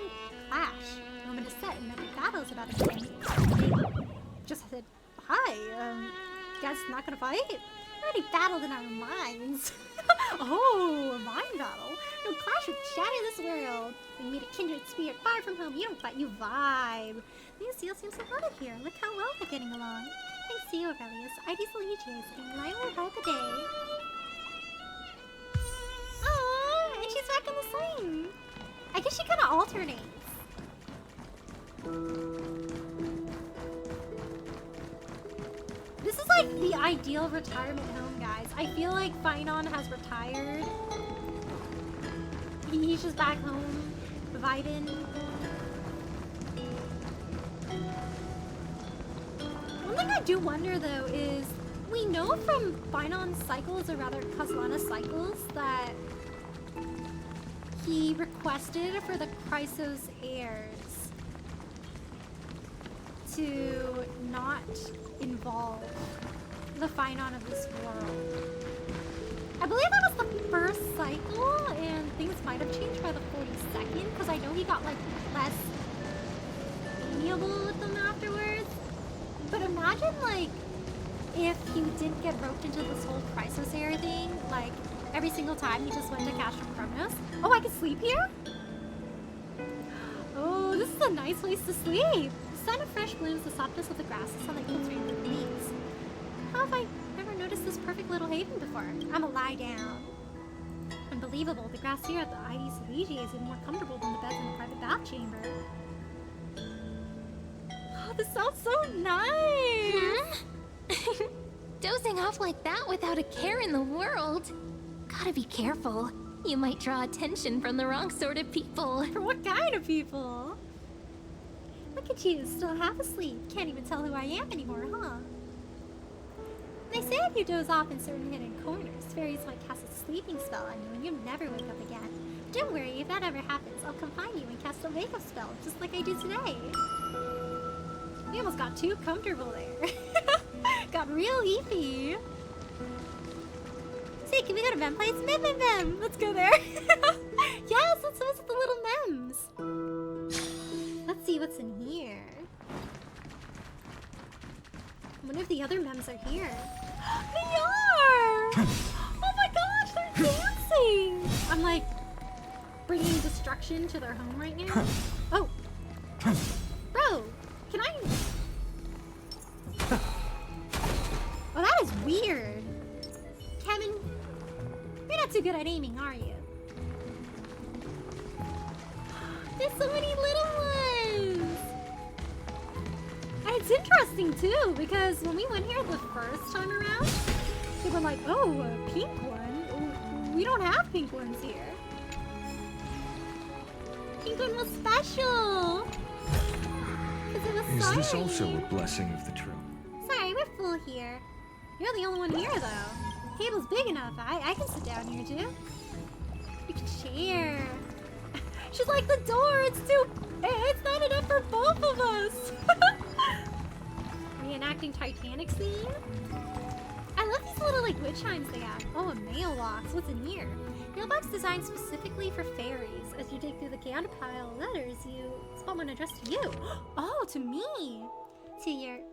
clash. The moment is set and epic battle is about to begin. They just said, hi, guys not gonna fight? We already battled in our minds. Oh, a mind battle? No clash would shatter this world. We meet a kindred spirit far from home. You don't fight, you vibe. These seals seem so lovely here. Look how well they're getting along. Thanks to you, Aurelius. Ides Elysiae is getting lighter by the day. Aww, and she's back in the swing. I guess she kind of alternates. This is like the ideal retirement home, guys. I feel like Finon has retired. He's just back home, vibing. One thing I do wonder though is, we know from Finon's cycles, or rather Caslana's cycles, that he requested for the Chrysos heirs to not involve the Phynon of this world. I believe that was the first cycle, and things might have changed by the 42nd, because I know he got, like, less amiable with them afterwards. But imagine, like, if he didn't get roped into this whole Chrysos era thing, like, every single time he just went to Castrum Chronos. Oh, I can sleep here? Oh, this is a nice place to sleep. The scent of fresh blooms, the softness of the grass, the sunlight filtering through the leaves. How have I never noticed this perfect little haven before? I'ma lie down. Unbelievable, the grass here at the Ivy Celestia is even more comfortable than the beds in the private bath chamber. Oh, this sounds so nice! Dozing off like that without a care in the world. Gotta be careful. You might draw attention from the wrong sort of people. For what kind of people? Look at you, still half asleep. Can't even tell who I am anymore, huh? They say if you doze off in certain hidden corners, fairies might cast a sleeping spell on you and you'll never wake up again. Don't worry, if that ever happens, I'll confine you and cast a wake-up spell, just like I did today. We almost got too comfortable there. Got real leafy. Say, can we go to Mem Place? Mem! Let's go there. Yes, let's visit the little Mems. Let's see what's in here. I wonder if the other Mems are here. They are! Oh my gosh, they're dancing! I'm like bringing destruction to their home right now. Oh. Bro, can I... Oh, that is weird. Kevin, you're not too good at aiming, are you? There's so many little ones! And it's interesting too, because when we went here the first time around, they were like, oh, a pink one? We don't have pink ones here. Pink one was special! Because it was Is this sorry. also a blessing of the true? Sorry, we're full here. You're the only one here, though. The table's big enough. I can sit down here, too. You can share. She's like, the door, it's not enough for both of us. Reenacting Titanic scene. I love these little, like, witch chimes they have. Oh, a mailbox. What's in here? Mailbox designed specifically for fairies. As you dig through the chaotic pile of letters, you spot one addressed to you. Oh, to me.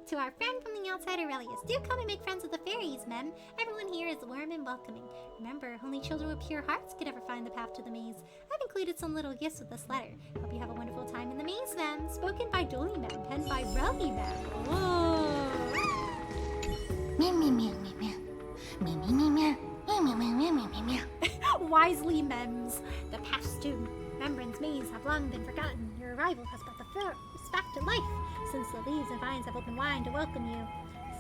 To our friend from the outside, Aurelius. Do come and make friends with the fairies, Mem. Everyone here is warm and welcoming. Remember, only children with pure hearts could ever find the path to the maze. I've included some little gifts with this letter. Hope you have a wonderful time in the maze, Mem. Spoken by Dolly Mem, penned by Relly Mem. Whoa. Meow, meow, meow, meow, meow. Meow, meow, meow, meow. Meow, meow, meow, meow, meow, meow, meow. Wisely, Mems. The past to Remembrance Maze have long been forgotten. Your arrival has brought the first back to life. Since the leaves and vines have opened wide to welcome you.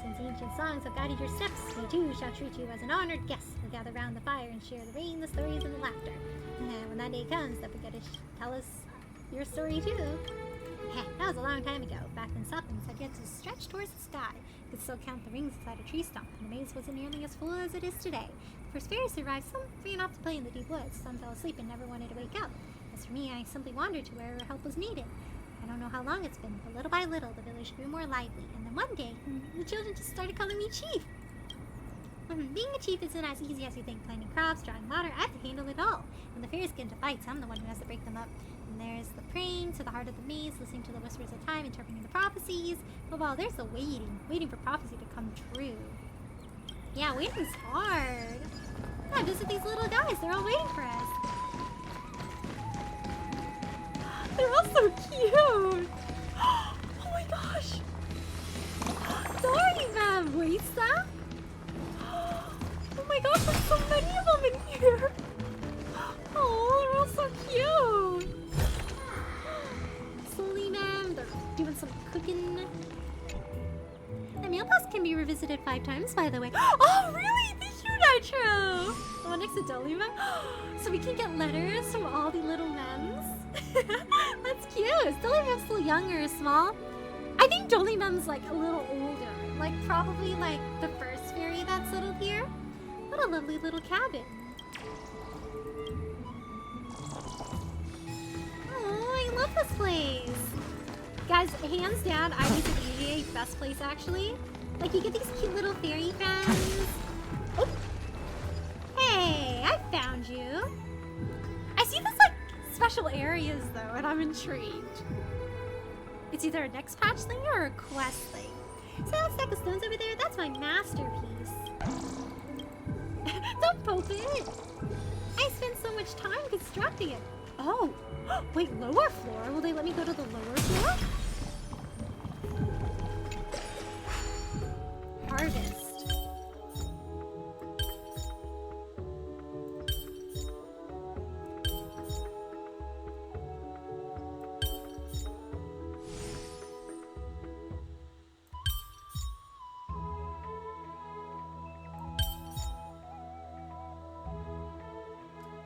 Since ancient songs have guided your steps, we too shall treat you as an honored guest. We'll gather round the fire and share the rain, the stories, and the laughter. And when that day comes, don't forget to tell us your story too. That was a long time ago, back when Sophins had yet to stretch towards the sky. You could still count the rings inside a tree stump, and the maze wasn't nearly as full as it is today. The first fairies survived, some ran off to play in the deep woods, some fell asleep and never wanted to wake up. As for me, I simply wandered to where help was needed. I don't know how long it's been, but little by little, the village grew more lively, and then one day, the children just started calling me Chief. Being a chief isn't as easy as you think. Planting crops, drawing water, I have to handle it all. When the fairies get into fights, I'm the one who has to break them up. And there's the praying to the heart of the maze, listening to the whispers of time, interpreting the prophecies. But well, there's the waiting for prophecy to come true. Yeah, waiting's hard. Yeah, visit these little guys, they're all waiting for us. They're all so cute! Oh my gosh! Sorry, ma'am! Wait, Sam? Oh my gosh, there's so many of them in here! Oh, they're all so cute! Slowly, ma'am, they're doing some cooking. The mailbox can be revisited 5 times, by the way. Oh, really? Thank you, Nitro! The one next to Dolly, ma'am? So we can get letters from all the little mems? That's cute. Dolly Mem's still younger or small. I think Dolly Mem's like a little older. Like probably like the first fairy that settled here. What a lovely little cabin. Oh, I love this place. Guys, hands down, I need to be the best place actually. Like you get these cute little fairy friends. Oh. Hey, I found you. I see this like special areas though, and I'm intrigued. It's either a next patch thing or a quest thing. See that stack of stones over there? That's my masterpiece. Don't poke it. I spent so much time constructing it. Oh, wait, lower floor? Will they let me go to the lower floor? Harvest.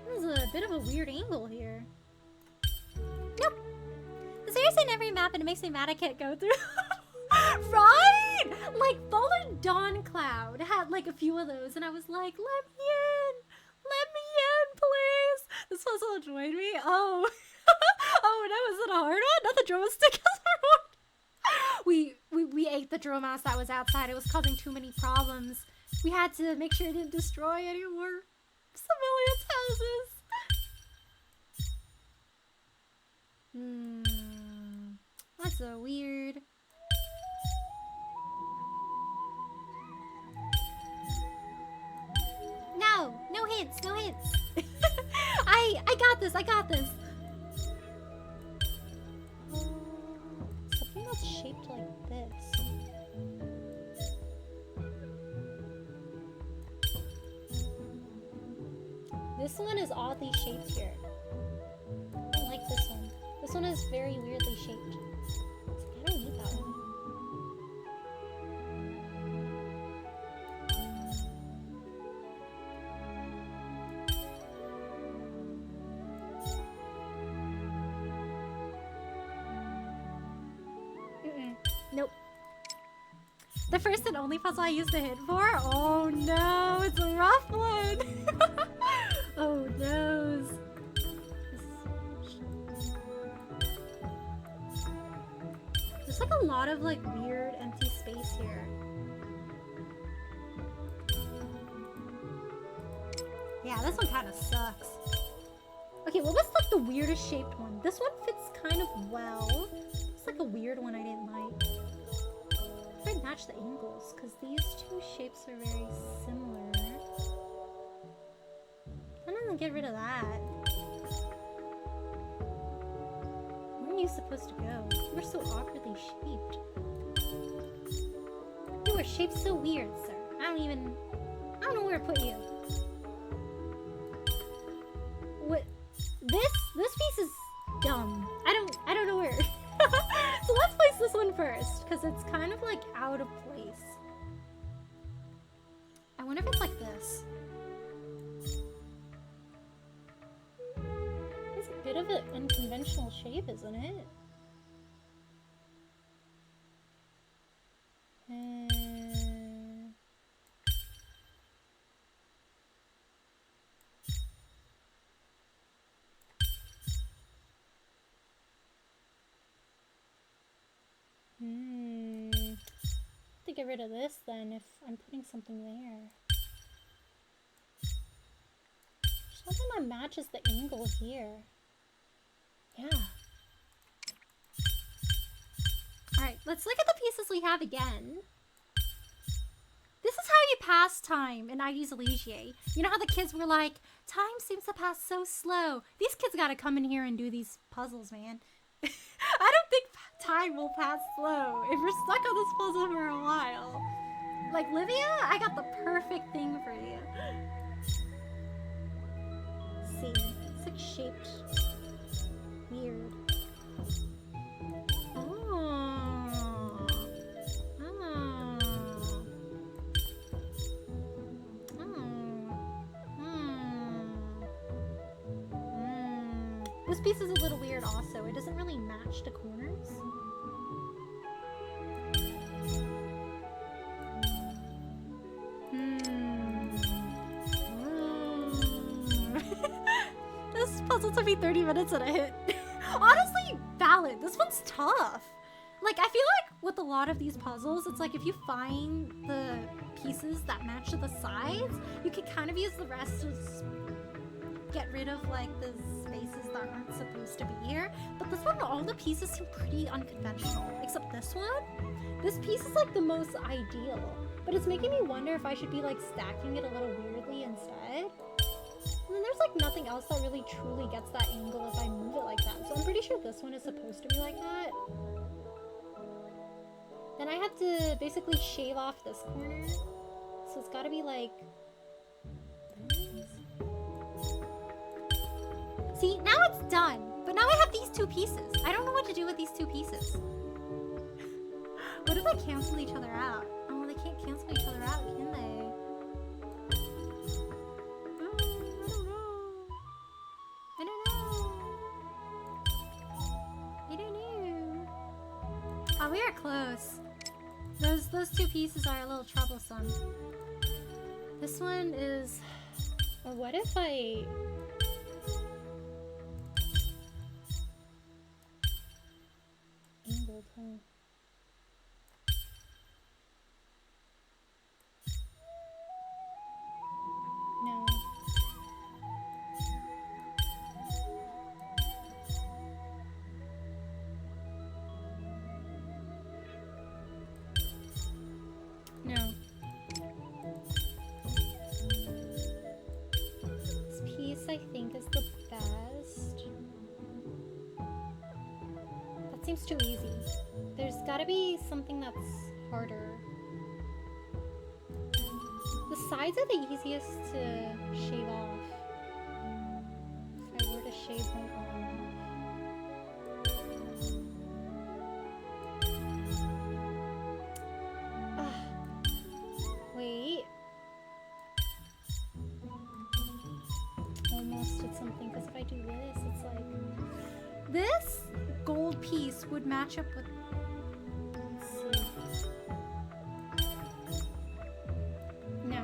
This is a bit of a weird angle here. Nope. There's seriously in every map and it makes me mad I can't go through. Right? Like Fallen Dawn Cloud had like a few of those and I was like, let me in! Let me in, please! This puzzle joined me? Oh. Oh no, is it a hard one? Not the drumstick is hard one. We ate the drum mouse that was outside. It was causing too many problems. We had to make sure it didn't destroy any more civilians' houses. That's so weird. No hints, no hints. I got this, I got this. Something that's shaped like this. This one is oddly shaped here. I don't like this one. This one is very weirdly shaped. It's like, I don't need that one. Nope. The first and only puzzle I used to hit for? Oh no, it's a rough one. Oh no. There's like a lot of like weird empty space here. Yeah, this one kind of sucks. Okay, what was like the weirdest shaped one? This one fits kind of well. It's like a weird one I didn't like. I might match the angles because these two shapes are very similar. I'm gonna get rid of that. Where are you supposed to go? You were so awkwardly shaped. You were shaped so weird, sir. I don't know where to put you. What? This piece is dumb. I don't know where. So let's place this one first, because it's kind of like out of place. I wonder if it's like this. It's a bit of an unconventional shape, isn't it? To get rid of this then if I'm putting something there. Something that matches the angle here. Yeah. Alright, let's look at the pieces we have again. This is how you pass time in Ides Elysiae. You know how the kids were like, time seems to pass so slow. These kids gotta come in here and do these puzzles, man. I don't think time will pass slow if you're stuck on this puzzle for a while. Like, Livia, I got the perfect thing for you. Let's see, it's like shaped weird. This piece is a little weird also. It doesn't really match the corners. This puzzle took me 30 minutes and a hit. Honestly, valid. This one's tough. like, I feel like with a lot of these puzzles, it's like if you find the pieces that match the sides, you can kind of use the rest to get rid of like the spaces that aren't supposed to be here. But this one, all the pieces seem pretty unconventional, except this one. This piece is like the most ideal, but it's making me wonder if I should be like stacking it a little weirdly instead. And then there's like nothing else that really truly gets that angle if I move it like that. So I'm pretty sure this one is supposed to be like that. Then I have to basically shave off this corner. So it's gotta be like this. See, now it's done. But now I have these two pieces. I don't know what to do with these two pieces. What if they cancel each other out? Oh, they can't cancel each other out, can they? Oh, we are close. Those two pieces are a little troublesome. This one is... Or what if I... Angled, huh? No. No. This piece, I think, is the best. That seems too easy. There's gotta be something that's harder. The sides are the easiest to shave off. If I were to shave them off. Wait. Almost did something, because if I do this, it's like... This gold piece would match up with... Let's see. No.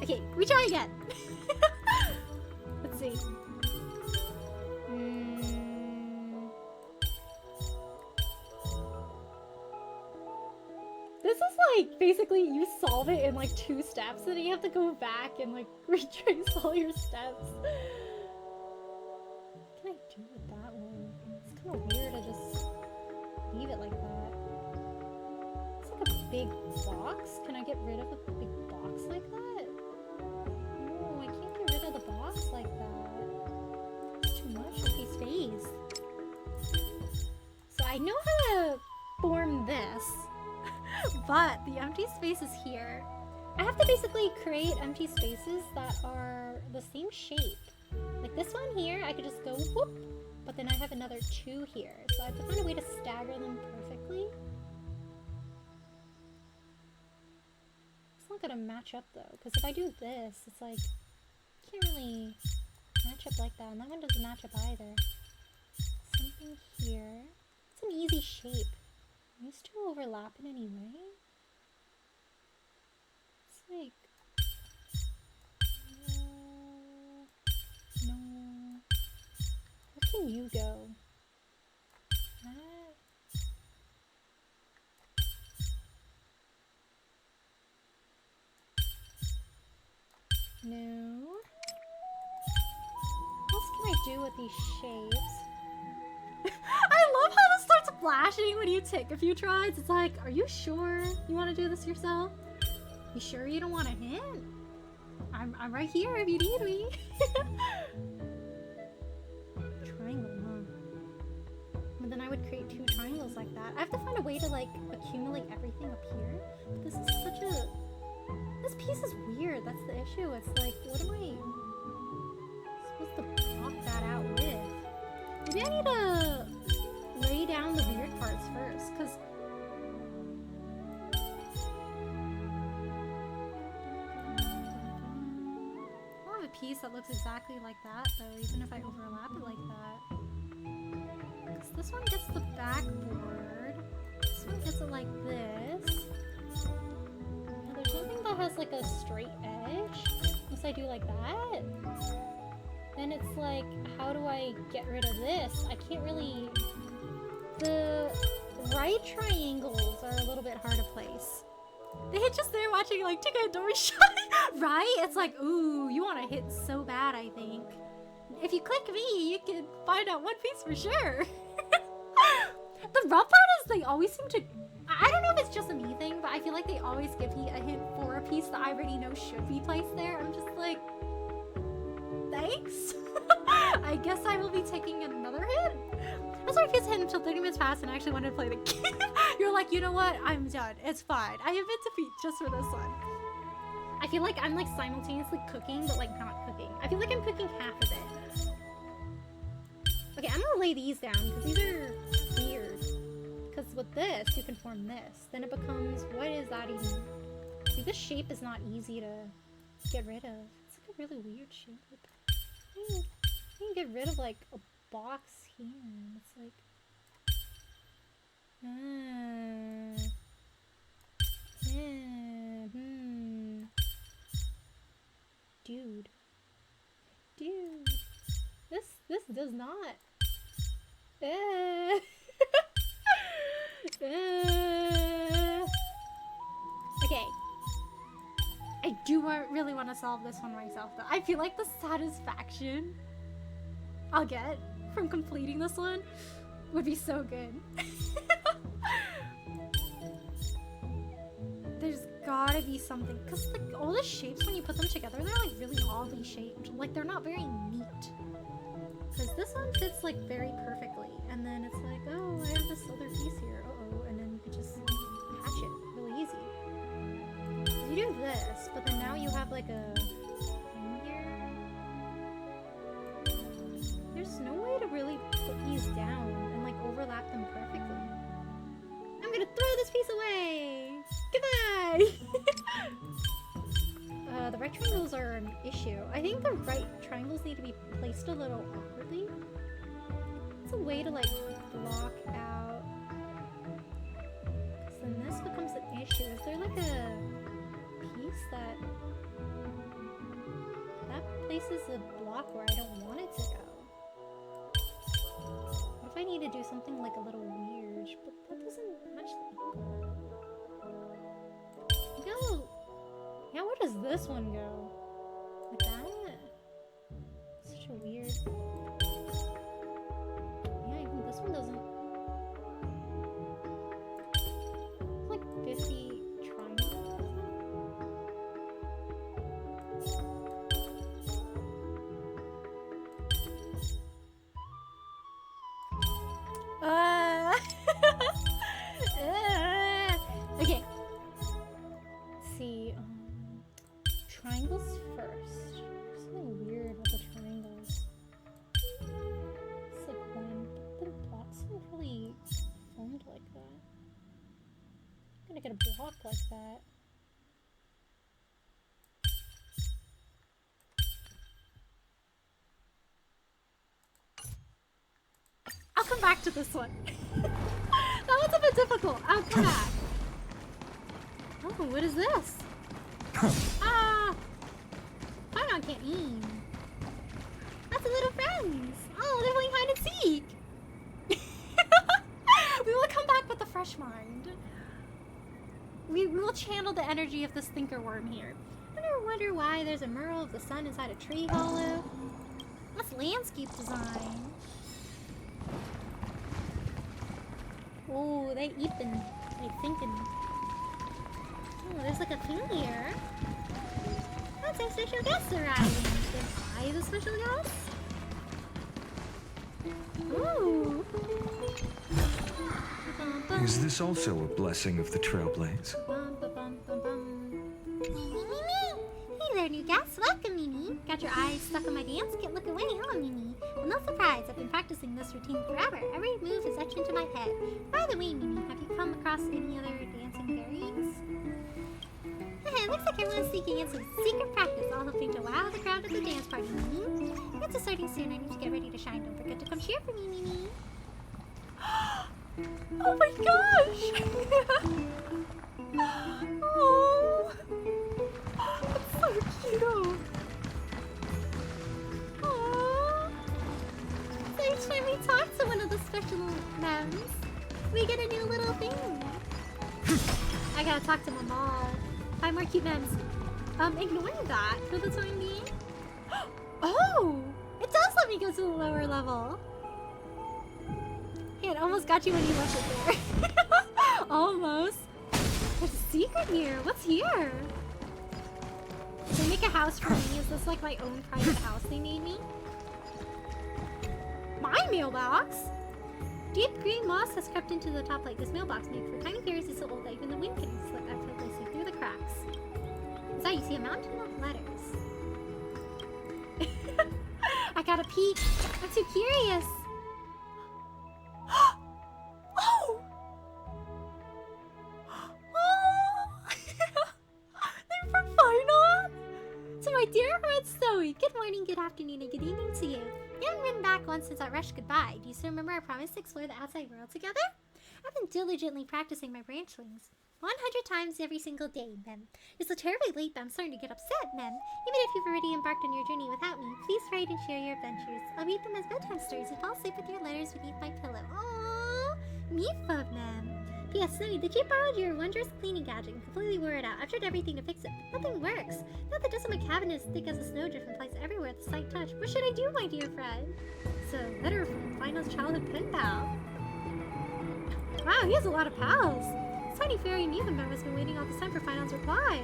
Okay, we try again. Let's see. This is like basically you solve it in like 2 steps, and then you have to go back and like retrace all your steps. What can I do with that one? It's kind of weird to just leave it like that. It's like a big box. Can I get rid of a big box like that? No, I can't get rid of the box like that. It's too much of these space. So I know how to form this. But the empty space is here. I have to basically create empty spaces that are the same shape. Like this one here, I could just go whoop, but then I have another 2 here. So I have to find a way to stagger them perfectly. It's not gonna match up though, because if I do this, it's like, can't really match up like that. And that one doesn't match up either. Something here. It's an easy shape. These 2 overlap in any way? It's like... No. Where can you go? That? No. What else can I do with these shapes? I love how this starts flashing when you take a few tries. It's like, are you sure you want to do this yourself? You sure you don't want a hint? I'm right here if you need me. Triangle, huh? But then I would create 2 triangles like that. I have to find a way to like accumulate everything up here. But this is such a... This piece is weird. That's the issue. It's like, what am I supposed to block that out with? Maybe I need to lay down the weird parts first, because... I'll have a piece that looks exactly like that, though, even if I overlap it like that. Because this one gets the backboard. This one gets it like this. Now, there's nothing that has, like, a straight edge. Unless I do like that. Then it's like, how do I get rid of this? I can't really... right triangles are a little bit hard to place. They just there watching like Chica and Dory shy, right? It's like, ooh, you want to hit so bad, I think. If you click me, you can find out One Piece for sure. The rough part is they always seem to, I don't know if it's just a me thing, but I feel like they always give me a hint for a piece that I already know should be placed there. I'm just like, thanks. I guess I will be taking another hint. That's why I was hit until 30 minutes passed and I actually wanted to play the game. You're like, you know what? I'm done. It's fine. I have been defeated just for this one. I feel like I'm like simultaneously cooking, but like not cooking. I feel like I'm cooking half of it. Okay, I'm gonna lay these down because these are weird. Because with this, you can form this. Then it becomes, what is that even? See, this shape is not easy to get rid of. It's like a really weird shape. You can get rid of like a box here. It's like, dude, this does not. Okay. I do really want to solve this one myself though. I feel like the satisfaction I'll get from completing this one would be so good. There's gotta be something, because like all the shapes when you put them together, they're like really oddly shaped. Like they're not very neat. Because this one fits like very perfectly, and then it's like, oh, I have this other piece here, uh-oh, and then you could just patch it really easy. You do this, but then now you have like a thing here. There's no way to really put these down and like overlap them perfectly. I'm gonna throw this piece away! Goodbye! The right triangles are an issue. I think the right triangles need to be placed a little awkwardly. It's a way to like block out. Because then this becomes an issue. Is there like a piece that places a block where I don't want it to go? What if I need to do something like a little weird? But that doesn't actually go. Yeah, where does this one go? Like that? Such a weird. Yeah, even this one doesn't. It's like 50 triangles. Okay. Let's see. Triangles first. There's something weird with the triangles. It's like one, but the blocks aren't really formed like that. I'm gonna get a block like that. I'll come back to this one. That one's a bit difficult. I'll come back. Oh, what is this? Pinon can't aim. That's the little friends. Oh, they're playing hide and seek. We will come back with a fresh mind. We will channel the energy of this thinker worm here. I wonder why there's a mural of the sun inside a tree hollow. That's landscape design. Oh, they thinking. Oh, there's like a thing here. That's our special guest arriving. Am I the special guest? Ooh. Is this also a blessing of the Trailblaze? Hey there, new guests. Welcome, Mimi. Got your eyes stuck on my dance? Can't look away, huh, Mimi? Well, no surprise. I've been practicing this routine forever. Every move is etched into my head. By the way, Mimi, have you come across any other dancing fairies? Looks like everyone's sneaking in some secret practice, all hoping to wow the crowd at the dance party, Mimi. It's starting soon. I need to get ready to shine. Don't forget to come cheer for me, Mimi. Oh my gosh! Oh, that's so cute. Aww. So each time we talk to one of the special mems, We get a new little thing. I gotta talk to my mom. 5 more cute memes. Ignoring that for the time being. Oh! It does let me go to the lower level. Hey, it almost got you when you left it there. Almost. There's a secret here. What's here? Did they make a house for me? Is this like my own private house they made me? My mailbox? Deep green moss has crept into the top plate. This mailbox made for tiny fairies is so old that even the wind can slip effortlessly through the cracks. Inside, you see a mountain of letters. I gotta peek. I'm too curious. Oh! They're from Final? To my dear friend Zoe, good morning, good afternoon, and good evening to you. You haven't written back once since our rush goodbye. Do you still remember our promise to explore the outside world together? I've been diligently practicing my branchlings. 100 times every single day, Mem. It's so terribly late that I'm starting to get upset, Mem. Even if you've already embarked on your journey without me, please write and share your adventures. I'll read them as bedtime stories and fall asleep with your letters beneath my pillow. Aww! Mifa, Mem. P.S. Zoe, the Jeep borrowed your wondrous cleaning gadget and completely wore it out. I've tried everything to fix it, but nothing works. Now the dust in my cabinet is thick as a snowdrift and flies everywhere at the slight touch. What should I do, my dear friend? So, letter from Final's childhood pen pal. Wow, he has a lot of pals. Tiny Fairy Mifa has been waiting all this time for Final's reply.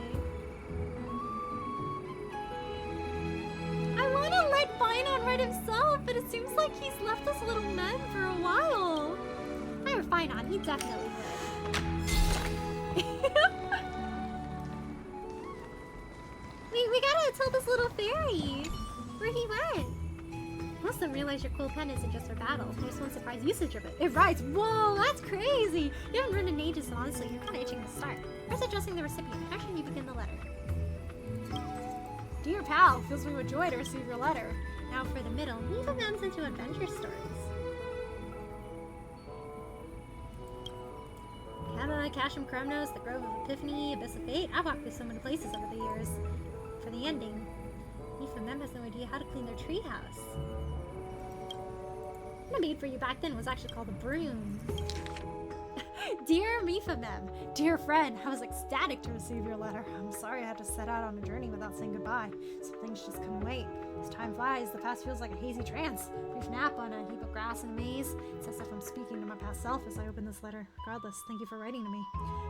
I want to let Final write himself, but it seems like he's left this little man for a while. I were Final, he definitely would. we gotta tell this little fairy where he went. Most of them realize your cool pen isn't just for battle. There's one surprise usage of it. It writes. Whoa, that's crazy! You haven't written in ages, so honestly, you're kind of itching to start. First, addressing the recipient. How should you begin the letter? Dear pal, fills me with joy to receive your letter. Now for the middle, Mifa mounts into adventure stories. Kama, Kashim Kromnos, the Grove of Epiphany, Abyss of Fate. I've walked through so many places over the years. For the ending, Mifa Mem has no idea how to clean their treehouse. What I made for you back then was actually called a broom. Dear Mifa Mem, dear friend, I was ecstatic to receive your letter. I'm sorry I had to set out on a journey without saying goodbye. Some things just couldn't wait. As time flies, the past feels like a hazy trance. Brief nap on a heap of grass in a maze. It's as if I'm speaking to my past self as I open this letter. Regardless, thank you for writing to me.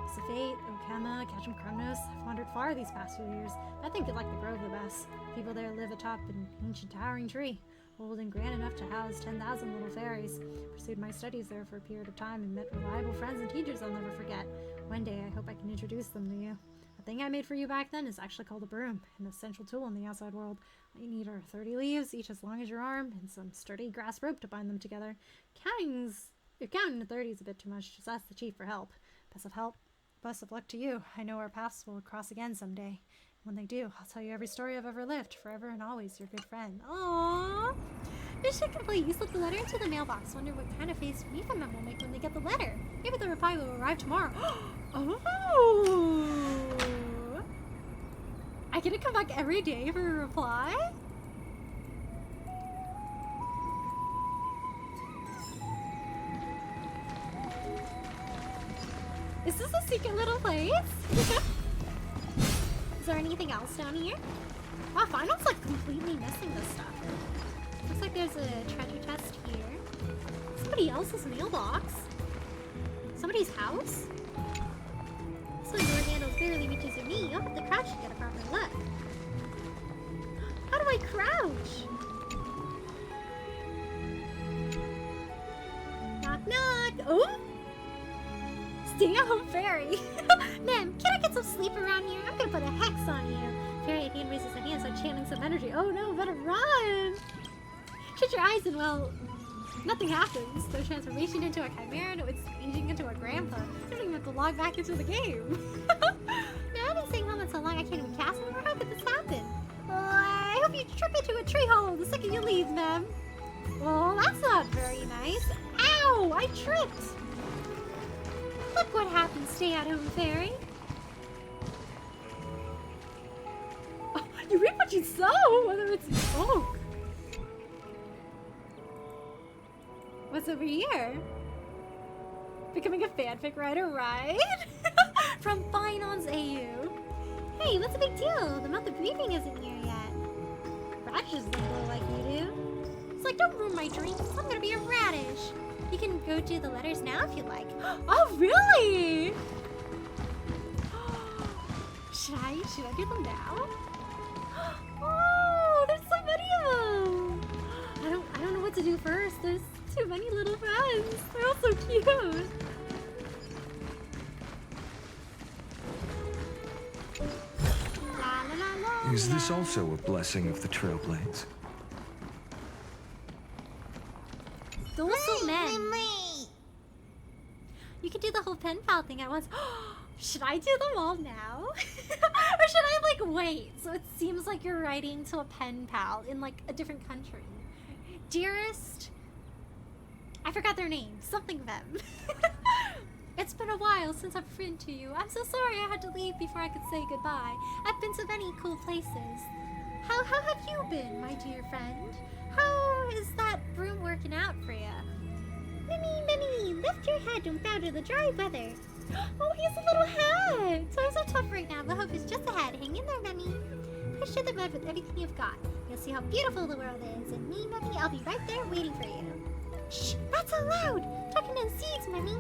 It's a fate, Okema, Kachim Kromnos. I've wandered far these past few years. I think you'd like the Grove the best. People there live atop an ancient towering tree. Old and grand enough to house 10,000 little fairies. Pursued my studies there for a period of time and met reliable friends and teachers I'll never forget. One day, I hope I can introduce them to you. The thing I made for you back then is actually called a broom, an essential tool in the outside world. All you need are 30 leaves, each as long as your arm, and some sturdy grass rope to bind them together. If counting to 30 is a bit too much, just ask the chief for help. Best of luck to you. I know our paths will cross again someday. When they do, I'll tell you every story I've ever lived, forever and always, your good friend. Aww! Mission complete. You slip the letter into the mailbox. Wonder what kind of face Mifa Mem will make when they get the letter. Maybe the reply will arrive tomorrow. Oh! I get to come back every day for a reply? Is this a secret little place? Is there anything else down here? Wow, Final's like completely missing this stuff. Looks like there's a treasure chest here. Somebody else's mailbox. Somebody's house? This one door handle barely reaches your knee. You'll have to crouch to get a proper look. How do I crouch? Knock knock. Oh! Stay at home fairy. Mem, can I get some sleep around here? I'm gonna put a hex on you. Fairy again raises her hands, start channeling some energy. Oh no, better run! Shut your eyes and well, nothing happens. The transformation into a chimera, no, it's aging into a grandpa. I don't even have to log back into the game. Now, I've been staying home so long I can't even cast anymore. How could this happen? I hope you trip into a tree hollow the second you leave, Mem. Well, that's not very nice. Ow! I tripped! Look what happens, stay-at-home fairy. Oh, you reap what you sow, whether it's oak. What's over here? Becoming a fanfic writer, right? From Finance AU. Hey, what's the big deal? The month of briefing isn't here yet. Radishes don't blow like you do. It's like, don't ruin my drinks. I'm gonna be a radish. You can go do the letters now if you'd like. Oh, really? Should I do them now? Oh, there's so many of them. I don't know what to do first. There's too many little friends. They're all so cute. Is this also a blessing of the Trailblades? Those are men. You could do the whole pen pal thing at once. Should I do them all now? Or should I like wait so it seems like you're writing to a pen pal in like a different country? Dearest, I forgot their names. Something them. It's been a while since I've written to you. I'm so sorry I had to leave before I could say goodbye. I've been to many cool places. How have you been, my dear friend? How is that broom working out for you? Mimmy, lift your head and bow to the dry weather. Oh, he has a little hat. Times are tough right now, but hope is just ahead. Hang in there, Mummy. Push to the mud with everything you've got. You'll see how beautiful the world is. And me, Mummy, I'll be right there waiting for you. Shh, not so loud. Talking to the seeds, Mummy.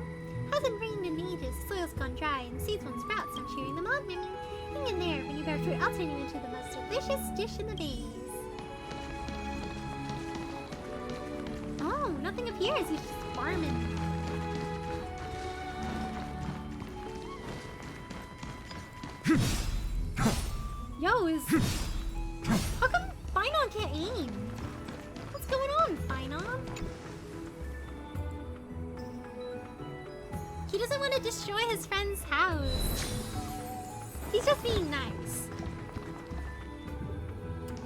Hasn't rained in ages. The soil's gone dry and the seeds won't sprout, so I'm cheering them on, Mummy. Hang in there. When you bear fruit, I'll turn you into the most delicious dish in the vase. Oh, nothing appears. He's just farming. Yo, how come Finon can't aim? What's going on, Finon? He doesn't want to destroy his friend's house. He's just being nice.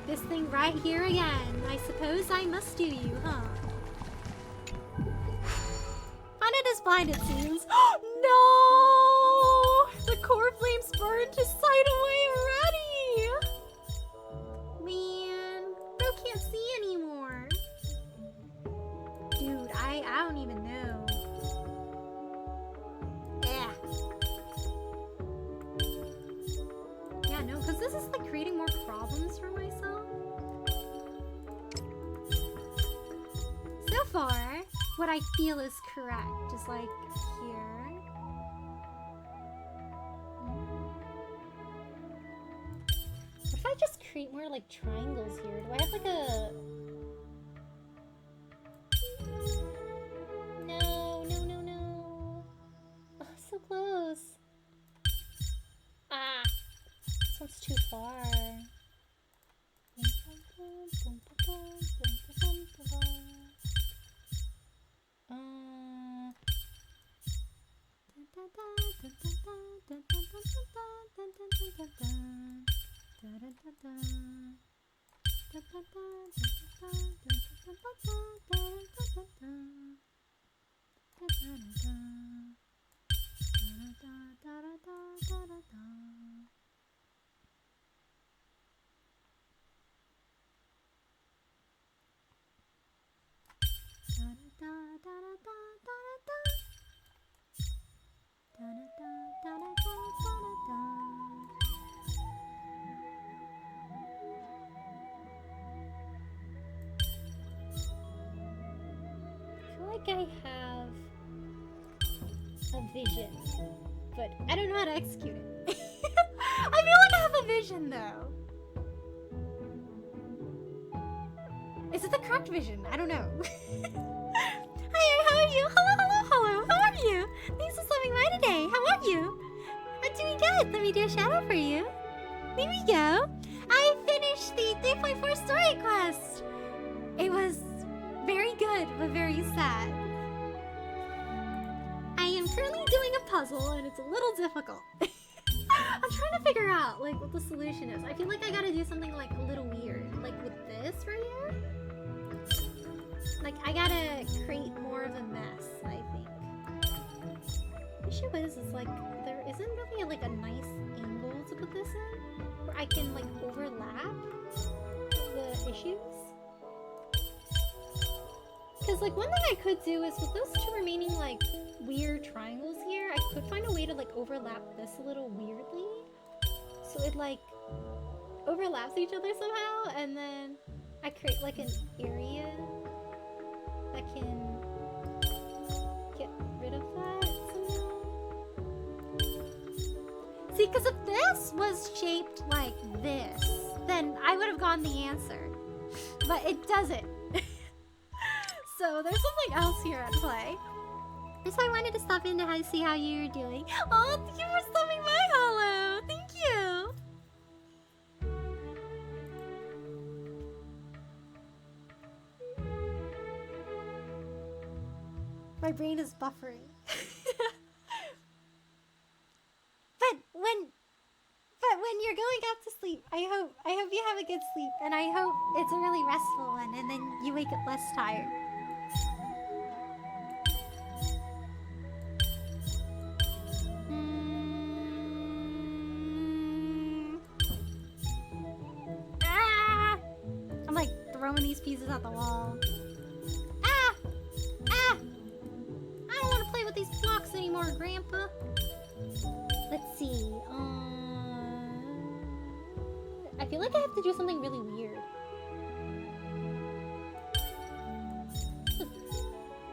This thing right here again. I suppose I must do you, huh? Finon is blind, it seems. No! The core flames burned his sight away already! Man, Bro can't see anymore. Dude, I don't even know. Yeah, no, because this is like creating more problems for myself. So far, what I feel is correct is like here. What if I just create more like triangles here? Do I have like a... No. Oh, so close. Ah, this one's too far. I have a vision, but I don't know how to execute it. I feel like I have a vision though. Is it the correct vision? I don't know. Hi, how are you? Hello. How are you? Thanks for stopping by today. How are you? I'm doing good. Let me do a shout out for you. There we go. I finished the 3.4 story quest. It was very good, but very sad. I am currently doing a puzzle, and it's a little difficult. I'm trying to figure out, like, what the solution is. I feel like I gotta do something, like, a little weird. Like, with this right here? Like, I gotta create more of a mess, I think. The issue is like, there isn't really, like, a nice angle to put this in. Where I can, like, overlap the issues. Because, like, one thing I could do is with those two remaining, like, weird triangles, overlap this a little weirdly. So it like overlaps each other somehow, and then I create like an area that can get rid of that somehow. See, because if this was shaped like this, then I would have gotten the answer. But it doesn't. So there's something else here at play. So I wanted to stop in to see how you were doing. Oh, thank you for stopping by, Hollow. Thank you. My brain is buffering. But when you're going out to sleep, I hope you have a good sleep, and I hope it's a really restful one, and then you wake up less tired. Ah! I'm like throwing these pieces at the wall. Ah! Ah! I don't want to play with these blocks anymore, Grandpa. Let's see. I feel like I have to do something really weird.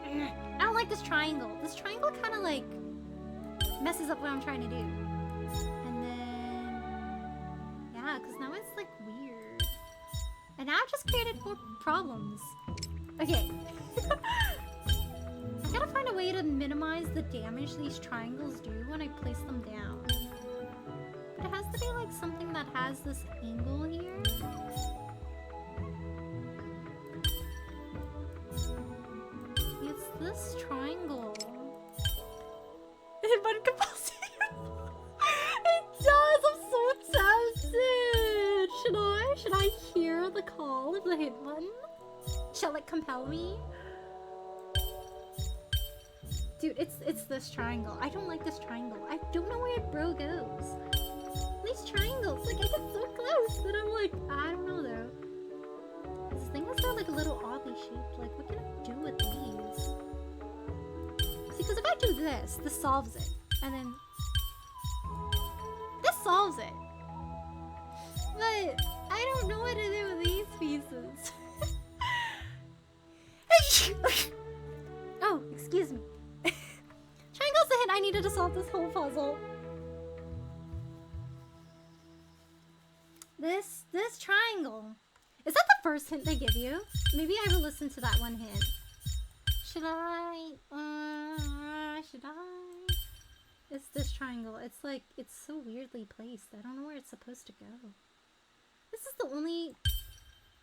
I don't like this triangle. This triangle kind of like messes up what I'm trying to do. And then, yeah, because now it's like weird. And now I've just created more problems. Okay. I gotta find a way to minimize the damage these triangles do when I place them down. But it has to be like something that has this angle here. It's this triangle. But compulsive. It does! I'm so tempted! Should I hear the call of the hit button? Shall it compel me? Dude, it's this triangle. I don't like this triangle. I don't know where bro goes. These triangles, like I get so close that I'm like, I don't know though. This thing is like a little oddly shaped. Like, what can I do with these? See, because if I do this, this solves it. And then this solves it. But I don't know what to do with these pieces. Oh, excuse me. Triangle's the hint I needed to solve this whole puzzle. This triangle. Is that the first hint they give you? Maybe I will listen to that one hint. Should I? It's this triangle. It's like, it's so weirdly placed. I don't know where it's supposed to go. This is the only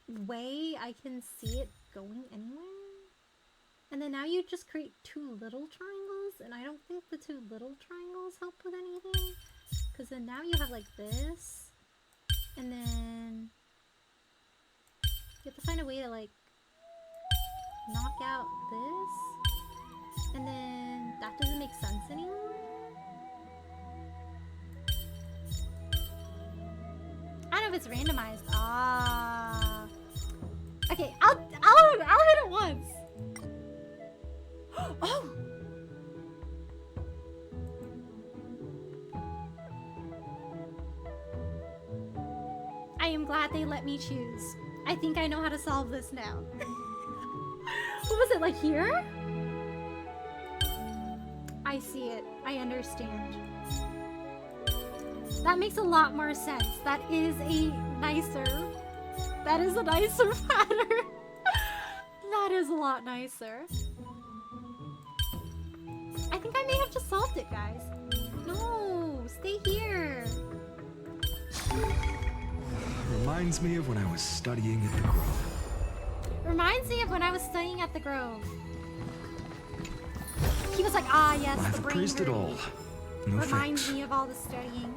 way I can see it going anywhere. And then now you just create two little triangles, and I don't think the two little triangles help with anything. Because then now you have like this, and then you have to find a way to like knock out this, and then that doesn't make sense anymore. I don't know if it's randomized. Ah. Okay, I'll hit it once. Oh! I am glad they let me choose. I think I know how to solve this now. What was it, like here? I see it. I understand. That makes a lot more sense. That is a nicer pattern. That is a lot nicer. I think I may have just solved it, guys. No, stay here. Reminds me of when I was studying at the Grove. Reminds me of when I was studying at the Grove. He was like, ah, yes, I've the brain appraised it all. No reminds thanks. me of all the studying.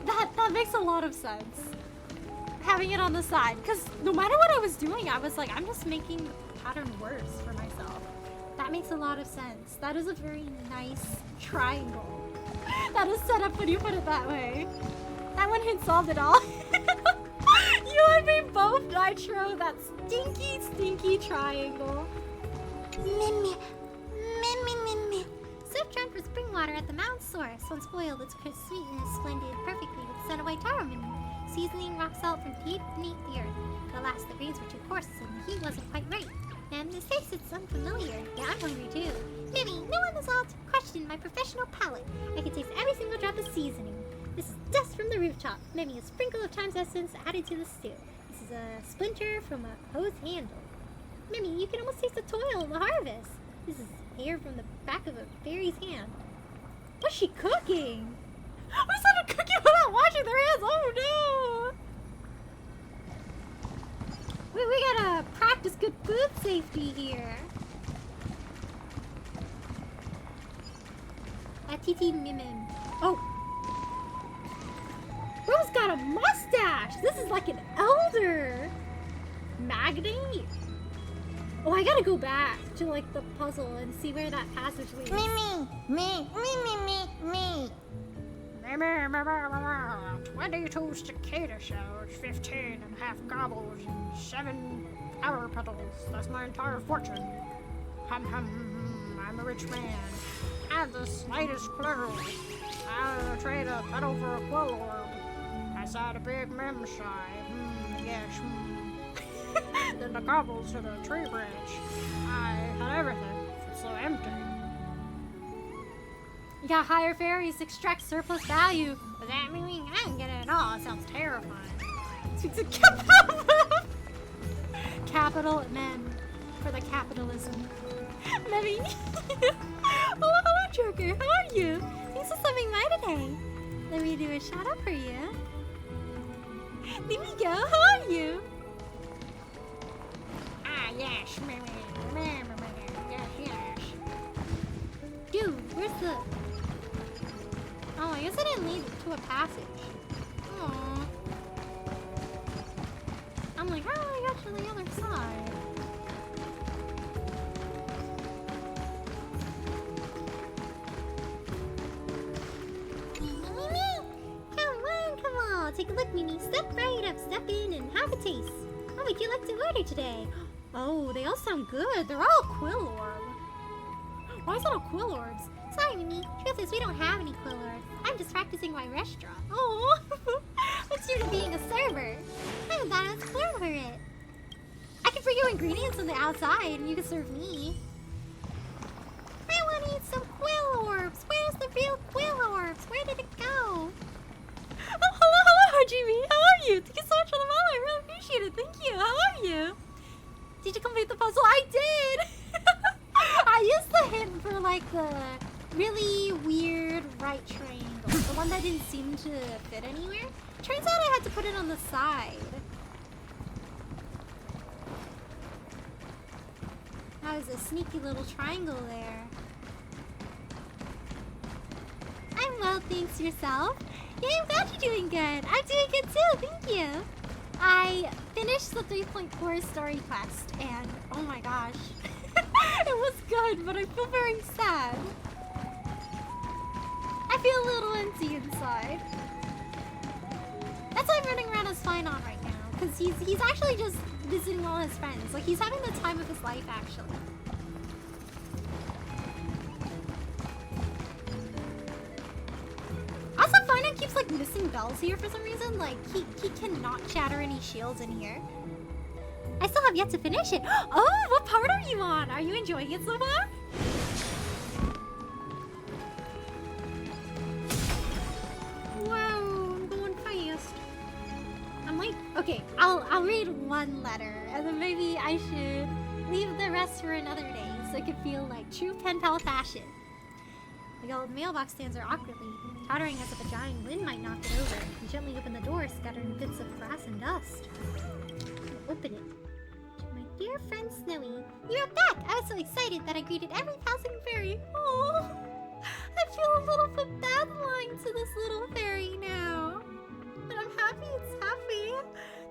That makes a lot of sense. Having it on the side, because no matter what I was doing, I was like, I'm just making the pattern worse for myself. That makes a lot of sense. That is a very nice triangle. That is set up when you put it that way. That one hint solved it all. You and me both, Nitro. That stinky, stinky triangle. Mimi. Swift run for spring water at the mountain source. Once boiled, its crisp sweetness blended perfectly with the scent of white taro, Mimi. Seasoning rock salt from deep beneath the earth. But alas, the grains were too coarse and the heat wasn't quite right. And this taste is unfamiliar. Yeah, I'm hungry too. Mimi, no one is allowed to question my professional palate. I can taste every single drop of seasoning. This is dust from the rooftop. Maybe a sprinkle of thyme essence added to the stew. This is a splinter from a hose handle. Mimi, you can almost taste the toil of the harvest. This is hair from the back of a fairy's hand. What's she cooking? I started cooking without washing their hands. Oh no! We gotta practice good food safety here. Atiti Mimim. Oh! Bro's got a mustache! This is like an elder! Magnate? Oh, I gotta go back to like the puzzle and see where that passage leads. Me. 22 cicada shells, 15 and a half gobbles, and 7 power petals. That's my entire fortune. I'm a rich man. Have the slightest clue. I'll trade a petal for a quill orb. I saw a big mem shy. Yes. Then the gobbles to the tree branch. I had everything. It's so empty. You got hire fairies to extract surplus value. Does that mean I don't get it at all? It sounds terrifying. Speaks of capital men for the capitalism. Maybe. Hello, Joker. How are you? Thanks for stopping by today. Let me do a shout out for you. There we go. How are you? Ah, yes. Yes. Dude, where's the... Oh, I guess I didn't lead to a passage. Aww. I'm like, how do I got to the other side? Come on. Take a look, Mimi. Step right up, step in, and have a taste. What would you like to order today? Oh, they all sound good. They're all quill orb. Why is that all quill orbs? Sorry, Mimi. Truth is, we don't have any quill orbs. I'm just practicing my restaurant. Oh, what's you to being a server? I thought I was clear for it. I can bring you ingredients on the outside, and you can serve me. I want to eat some quill orbs. Where's the real quill orbs? Where did it go? Oh, hello, Jimmy. How are you? Thank you so much for the follow. I really appreciate it. Thank you. How are you? Did you complete the puzzle? I did. I used the hint for like the really weird right triangle, the one that didn't seem to fit anywhere. Turns out I had to put it on the side. That was a sneaky little triangle there. I'm well, thanks. Yourself? Yeah, I'm glad you're doing good. I'm doing good too, thank you. I finished the 3.4 story quest, and oh my gosh. It was good, but I feel very sad. I feel a little empty inside. That's why I'm running around as Fainon right now, because he's actually just visiting all his friends. Like, he's having the time of his life, actually. Also, Fainon keeps like missing bells here for some reason. Like, he cannot shatter any shields in here. I still have yet to finish it. Oh, what part are you on? Are you enjoying it so far? Wow, I'm going fast. I'm like, okay, I'll read one letter, and then maybe I should leave the rest for another day, so it could feel like true pen pal fashion. The old mailbox stands there awkwardly, tottering as if a giant wind might knock it over. You gently open the door, scattering bits of grass and dust. Open it. Dear friend Snowy, you're back! I was so excited that I greeted every passing fairy. Oh, I feel a little bit bad lying to this little fairy now. But I'm happy it's happy.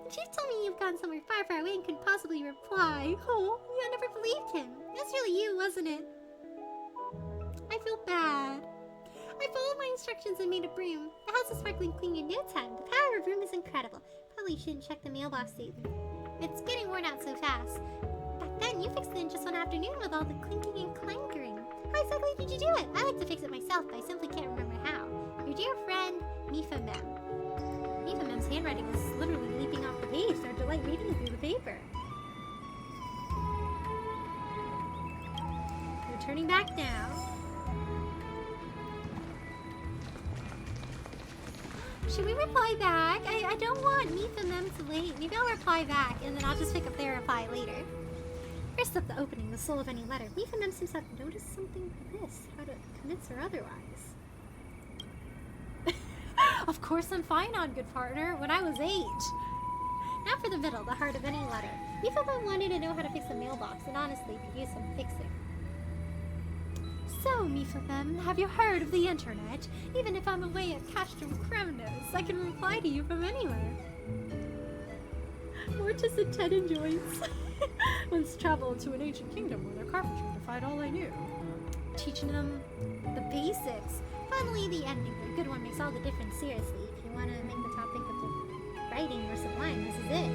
The chief told me you've gone somewhere far, far away and couldn't possibly reply. Oh, I never believed him. That's really you, wasn't it? I feel bad. I followed my instructions and made a broom. The house is sparkling clean in no time. The power of a broom is incredible. Probably shouldn't check the mailbox statement. It's getting worn out so fast. Back then, you fixed it in just one afternoon with all the clinking and clangering. How exactly did you do it? I like to fix it myself, but I simply can't remember how. Your dear friend, Mifa Mem. Mifa Mem's handwriting was literally leaping off the page. Our delight reading it through the paper. We're turning back now. Should we reply back? I don't want Mifa Mem to wait. Maybe I'll reply back, and then I'll just pick up their reply later. First up the opening, the soul of any letter. Mifa Mem seems to have noticed something amiss. How to convince her otherwise. Of course I'm fine on, good partner. When I was 8. Now for the middle, the heart of any letter. Mifa Mem wanted to know how to fix a mailbox, and honestly could use some fixing. So, Mifa Mem, have you heard of the internet? Even if I'm away at Castrum Kremnos, I can reply to you from anywhere. Mortis and Ted enjoys. Once traveled to an ancient kingdom where their carpentry defied all I knew. Teaching them the basics. Finally, the ending. A good one makes all the difference, seriously. If you want to make the topic of the writing more sublime, this is it.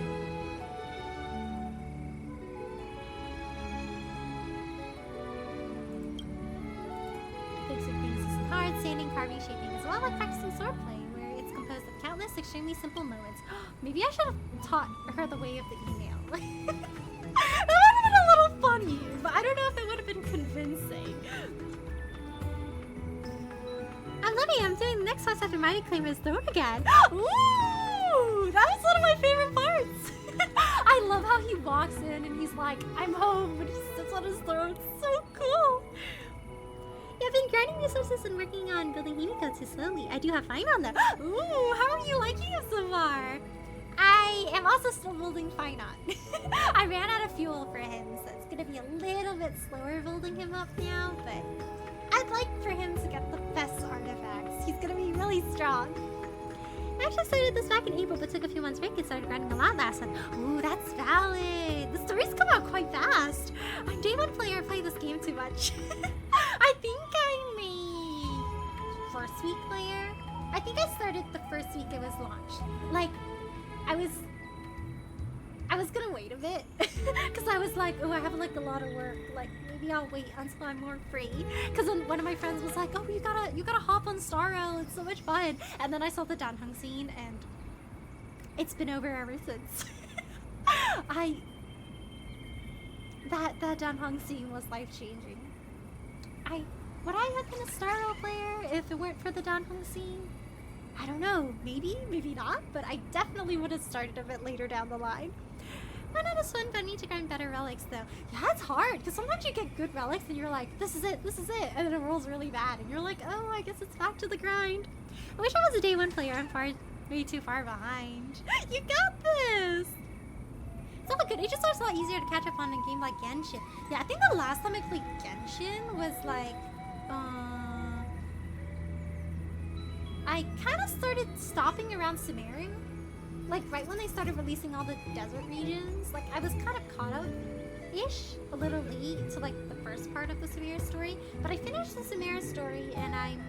Fixing things is hard, sanding, carving, shaping, as well like practicing swordplay, where it's composed of countless extremely simple moments. Maybe I should have taught her the way of the email. That would have been a little funny, but I don't know if it would have been convincing. I'm Libby, I'm doing the next quest after Mighty Claimer's throne again. Ooh! That was one of my favorite parts! I love how he walks in and he's like, I'm home, but he sits on his throne. It's so cool! Yeah, I've been grinding resources and working on building Himiko too slowly. I do have fine on them. Ooh, how are you liking it so far? I am also still building Finon. I ran out of fuel for him, so it's gonna be a little bit slower building him up now, but I'd like for him to get the best artifacts. He's gonna be really strong. I actually started this back in April, but took a few months break and started grinding a lot last one. Ooh, that's valid. The stories come out quite fast. I'm day one player, I play this game too much. I think I'm a first week player. I think I started the first week it was launched. Like, I was gonna wait a bit because I was like, oh, I have like a lot of work. Like maybe I'll wait until I'm more free. Because one of my friends was like, oh, you gotta hop on Starro. It's so much fun. And then I saw the Danheng scene, and it's been over ever since. That Danheng scene was life changing. Would I have been a Starro player if it weren't for the Danheng scene? I don't know, maybe not, but I definitely would have started a bit later down the line. Why not is fun, but I need to grind better relics though. Yeah, it's hard, because sometimes you get good relics and you're like, this is it, and then it rolls really bad, and you're like, oh, I guess it's back to the grind. I wish I was a day one player, I'm way too far behind. You got this! It's all good, it just starts a lot easier to catch up on a game like Genshin. Yeah, I think the last time I played Genshin was like, I kind of started stopping around Cimmerian, like right when they started releasing all the desert regions. Like I was kind of caught up-ish, a little late to like the first part of the Cimmerian story, but I finished the Cimmerian story and I'm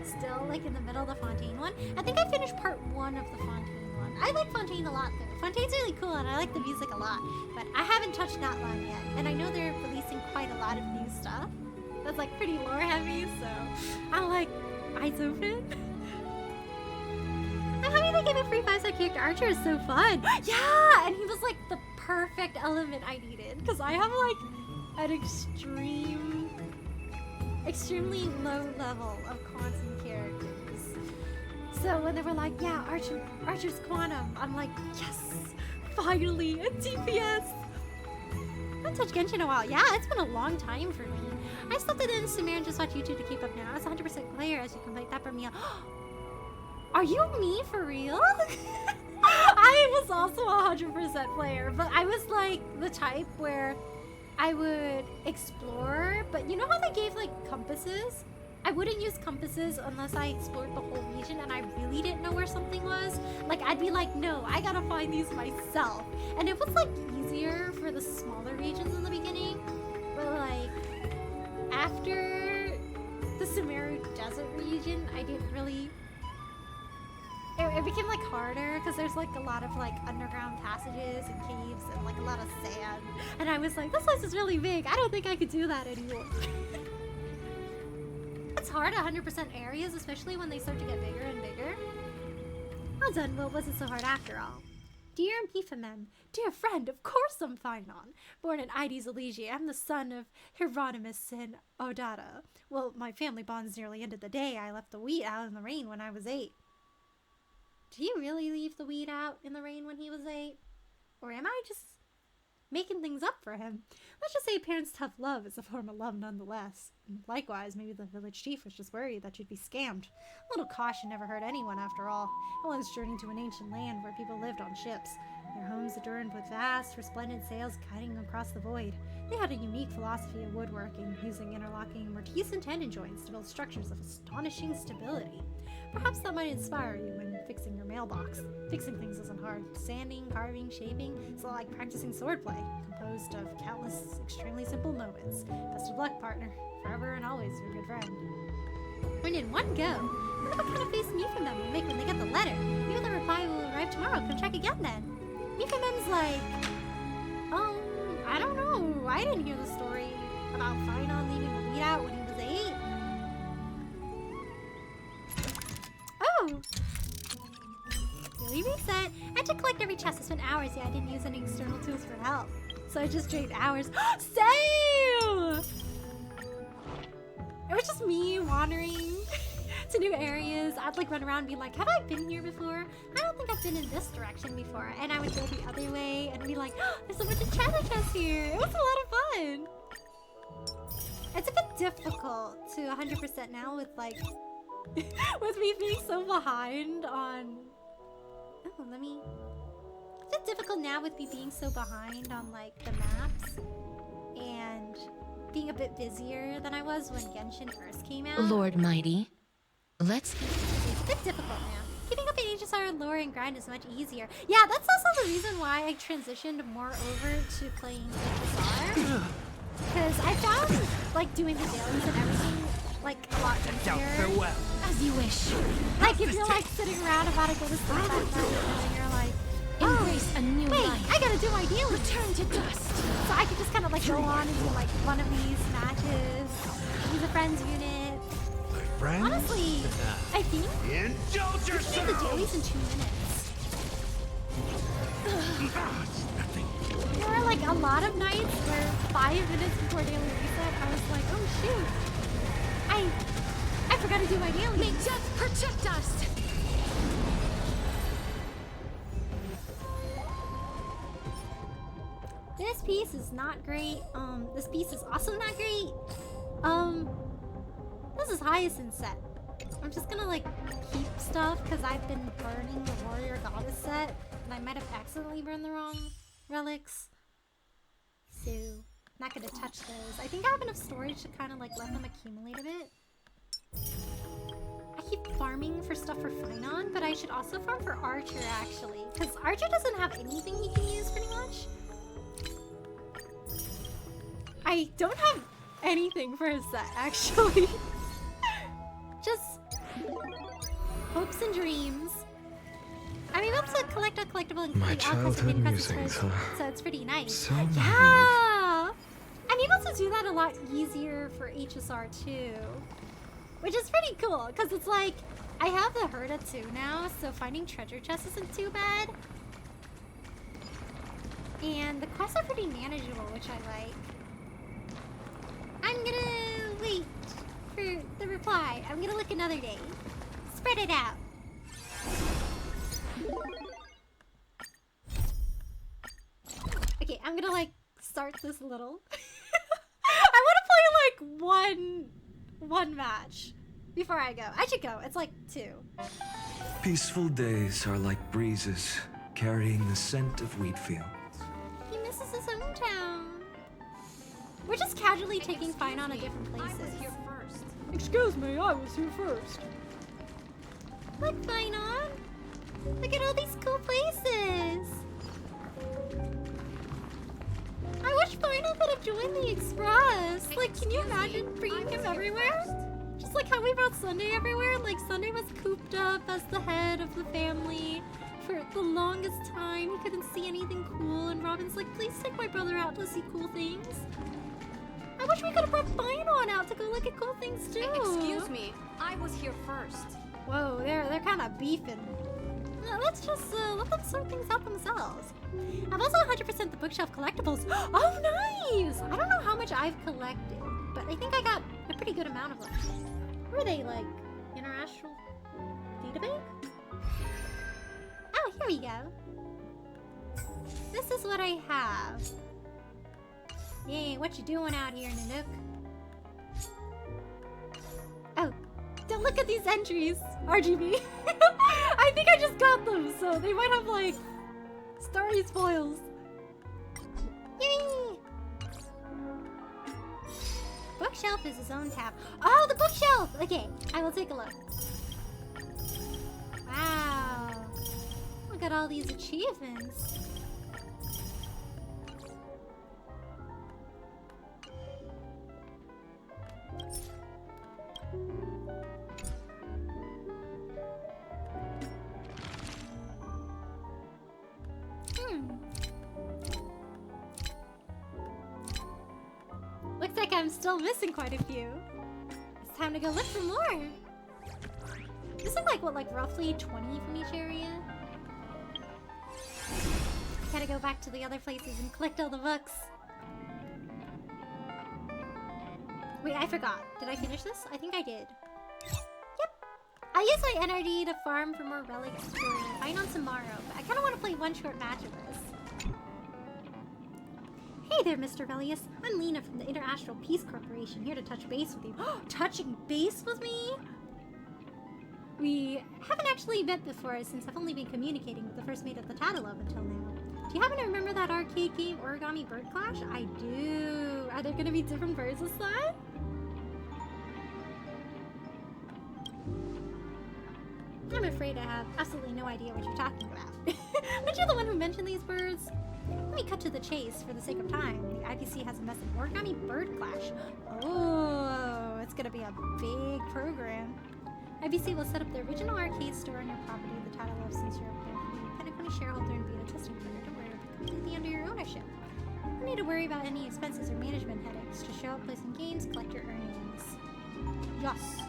still like in the middle of the Fontaine one. I think I finished part 1 of the Fontaine one. I like Fontaine a lot though. Fontaine's really cool and I like the music a lot, but I haven't touched that one yet. And I know they're releasing quite a lot of new stuff that's like pretty lore heavy, so I'm like, eyes open. I'm happy they gave a free 5-star character. Archer is so fun. Yeah, and he was like the perfect element I needed because I have like an extremely low level of quantum characters. So when they were like, yeah, Archer's quantum, I'm like, yes, finally, a DPS. I haven't touched Genshin in a while. Yeah, it's been a long time for me. I stopped it in Cimmerian and just watch YouTube to keep up now. It's 100% player as you complete that for me. Are you me for real? I was also 100% player, but I was like the type where I would explore, but you know how they gave like compasses? I wouldn't use compasses unless I explored the whole region and I really didn't know where something was. Like I'd be like, no, I gotta find these myself. And it was like easier for the smaller regions in the beginning, but like after the Sumeru Desert region, I didn't really... It became like harder because there's like a lot of like underground passages and caves and like a lot of sand. And I was like, this place is really big. I don't think I could do that anymore. it's hard 100% areas, especially when they start to get bigger and bigger. Well done, well, it wasn't so hard after all. Dear Amphiphamem, dear friend, of course I'm Phynon. Born in Ides Elysiae, I'm the son of Hieronymus and Odata. Well, my family bonds nearly ended the day I left the wheat out in the rain when I was 8. Did he really leave the wheat out in the rain when he was 8? Or am I just making things up for him? Let's just say parents' tough love is a form of love nonetheless. Likewise, maybe the village chief was just worried that you'd be scammed. A little caution never hurt anyone after all. I once journeyed to an ancient land where people lived on ships, their homes adorned with vast, resplendent sails guiding across the void. They had a unique philosophy of woodworking, using interlocking mortise and tendon joints to build structures of astonishing stability. Perhaps that might inspire you when fixing your mailbox. Fixing things isn't hard. Sanding, carving, shaping, it's a lot like practicing swordplay, composed of countless extremely simple moments. Best of luck, partner. Forever and always your good friend. When in one go, I wonder what kind of face Miphamem will make when they get the letter. Maybe the reply will arrive tomorrow. Come check again then. Miphamem's like, I don't know. I didn't hear the story about Phynon leaving the wheat out when he was 8. Oh! Really reset. I had to collect every chest. I spent hours. Yeah, I didn't use any external tools for help. So I just drained hours. Same! It was just me wandering to new areas. I'd like run around and be like, have I been here before? I don't think I've been in this direction before. And I would go the other way and be like, oh, there's a bunch of treasure chests here. It was a lot of fun. It's a bit difficult to 100% now with like, with me being so behind on, it's a bit difficult now with me being so behind on like the maps and being a bit busier than I was when Genshin first came out. Lord Mighty, let's... It's a bit difficult now. Keeping up in HSR lore and grind is much easier. Yeah, that's also the reason why I transitioned more over to playing HSR. Because I found, like, doing the dailies and everything, like, a lot easier. Farewell. As you wish. Like, if you're, like, sitting around about to go to sleep that night and you're like, embrace a new wait, life. I gotta do my daily. Return to dust. So I could just kind of, like, go on and do, like, one of these matches, use a friend's unit. Friends? Honestly, I think Indulge you can do the dailies in 2 minutes. There were like a lot of nights where 5 minutes before daily reset, I was like, oh shoot, I forgot to do my daily. May death protect us. This piece is not great. This piece is also not great. This is Hyacinth set. I'm just gonna like keep stuff because I've been burning the Warrior Goddess set and I might have accidentally burned the wrong relics. So, not gonna touch those. I think I have enough storage to kind of like let them accumulate a bit. I keep farming for stuff for Phynon, but I should also farm for Archer actually, because Archer doesn't have anything he can use pretty much. I don't have anything for his set actually. Just hopes and dreams. I'm able to collect a collectible and My complete all kinds of childhood hidden quests musings, first, huh? so it's pretty nice. So naive. Yeah! I'm able to do that a lot easier for HSR too, which is pretty cool because it's like I have the Herda too now, so finding treasure chests isn't too bad. And the quests are pretty manageable, which I like. I'm gonna wait for the reply. I'm gonna look another day. Spread it out. Okay, I'm gonna like start this little. I want to play like one match before I go. I should go. It's like 2. Peaceful days are like breezes, carrying the scent of wheat fields. He misses his hometown. We're just casually taking Phynon to different places. I was here first. Excuse me, I was here first. Look, Phynon. Look at all these cool places. I wish Phynon could have joined the Express. Like, can you imagine bringing him everywhere? Just like how we brought Sunday everywhere. Like, Sunday was cooped up as the head of the family for the longest time. He couldn't see anything cool, and Robin's like, please take my brother out to see cool things. I wish we could have brought Finon out to go look at cool things too. Excuse me, I was here first. Whoa, they're kind of beefing. Let's just let them sort things out themselves. I've also 100% the bookshelf collectibles. Oh, nice! I don't know how much I've collected, but I think I got a pretty good amount of them. Were they like Interastral Database? Oh, here we go. This is what I have. Yay, what you doing out here, Nanook? Oh, don't look at these entries, RGB. I think I just got them, so they might have like story spoils. Yay! Bookshelf is his own tab. Oh, the bookshelf! Okay, I will take a look. Wow. Look at all these achievements. Looks like I'm still missing quite a few. It's time to go look for more. Missing like what, like roughly 20 from each area? Gotta go back to the other places and collect all the books. Wait, I forgot. Did I finish this? I think I did. Yep. I use my NRD to farm for more relics for Finon tomorrow, but I kind of want to play one short match of this. Hey there, Mr. Velius. I'm Lena from the Interastral Peace Corporation, here to touch base with you. Touching base with me? We haven't actually met before since I've only been communicating with the first mate of the Tattletale until now. Do you happen to remember that arcade game, Origami Bird Clash? I do. Are there gonna be different birds this time? I'm afraid I have absolutely no idea what you're talking about. Aren't you the one who mentioned these birds? Let me cut to the chase for the sake of time. The IPC has invested in Origami Bird Clash. Oh, it's gonna be a big program. IPC will set up the original arcade store on your property, the Tattletale, since you're a Penacony shareholder and beta testing partner. Don't worry, it'll be completely under your ownership. You don't need to worry about any expenses or management headaches. Just show up, play some games, collect your earnings. Yes.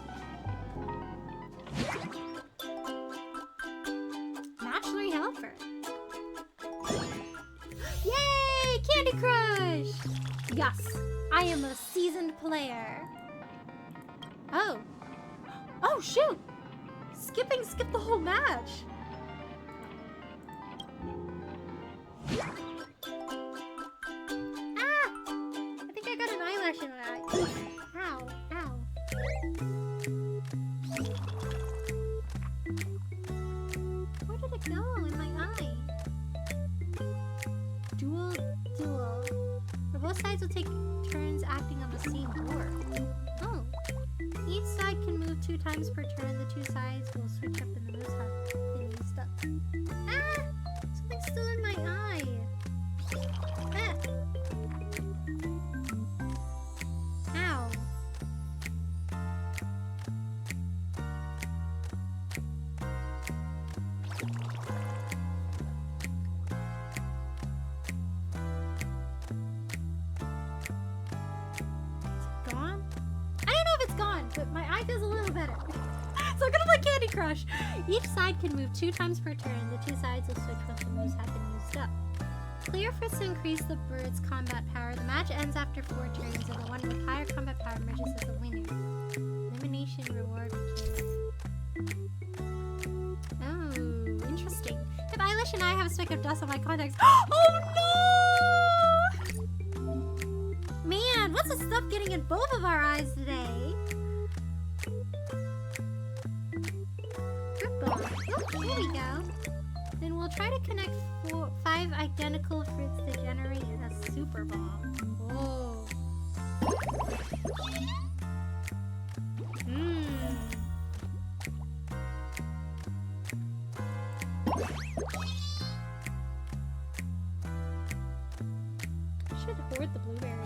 Match 3 helper. Yay! Candy Crush! Yes, I am a seasoned player. Oh. Oh, shoot! Skipped the whole match. Ah! I think I got an eyelash in my eye. Ow, ow. Where did it go in my eye? Dual. Where both sides will take turns acting on the same board. Oh. Each side can move 2 times per turn. The 2 sides will switch up and the moves have been used up. Ah! Something's still in my eye. Ah! Ow. Gone? I don't know if it's gone, but my eye feels a little better. So I'm gonna play Candy Crush. Each side can move 2 times per turn. The 2 sides will switch once the moves have been used up. Player first to increase the bird's combat power. The match ends after 4 turns, and the one with higher combat power emerges as the winner. Elimination reward. Oh, interesting. If Eilish and I have a speck of dust on my contacts. Oh no! Man, what's the stuff getting in both of our eyes today? Fruit bomb. Oh, here we go. Then we'll try to connect 5 identical fruits to generate a super bomb. Whoa. Should hoard the blueberries.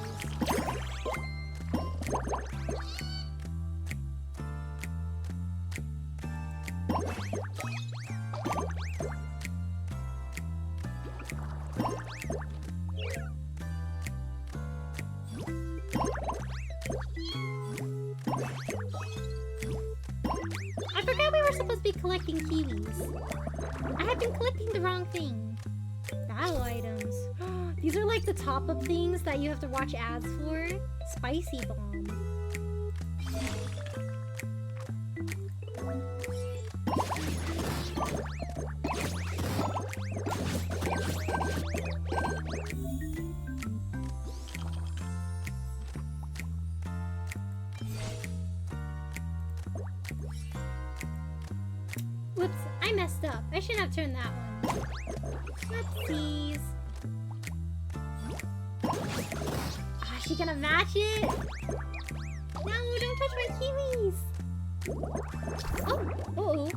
collecting kiwis. I have been collecting the wrong thing. Battle items. These are like the top-up things that you have to watch ads for. Spicy bomb. Whoops, I messed up. I shouldn't have turned that one. Whoopsies. Ah, is she gonna match it? No, don't touch my kiwis. Oh, uh-oh.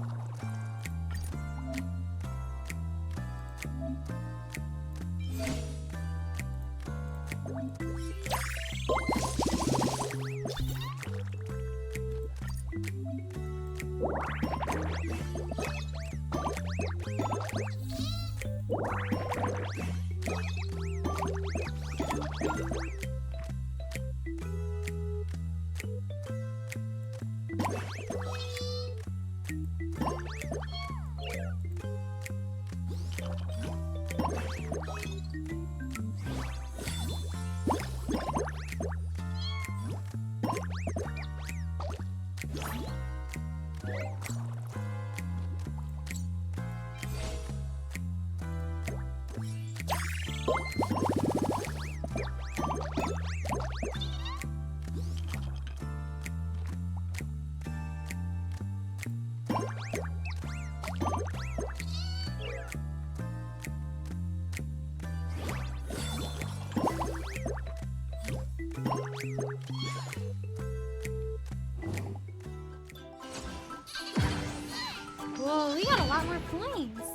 Whoa, we got a lot more points.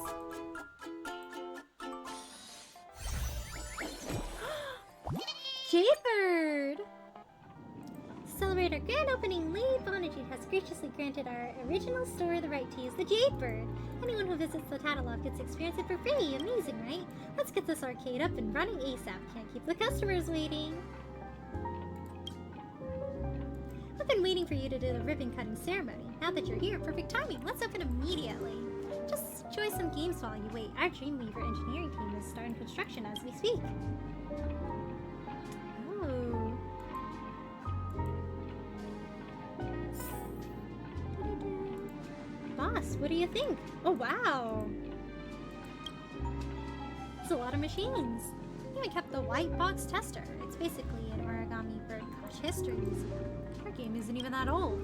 Jadebird! To celebrate our grand opening, Lady Bonitude has graciously granted our original store the right to use the Jadebird. Anyone who visits the Tataloft gets to experience it for free. Amazing, right? Let's get this arcade up and running ASAP. Can't keep the customers waiting. I've been waiting for you to do the ribbon cutting ceremony. Now that you're here, perfect timing. Let's open immediately. Just enjoy some games while you wait. Our Dreamweaver engineering team is starting construction as we speak. Oh. Boss, what do you think? Oh, wow. It's a lot of machines. You even kept the white box tester. It's basically an origami bird crash history museum. Our game isn't even that old.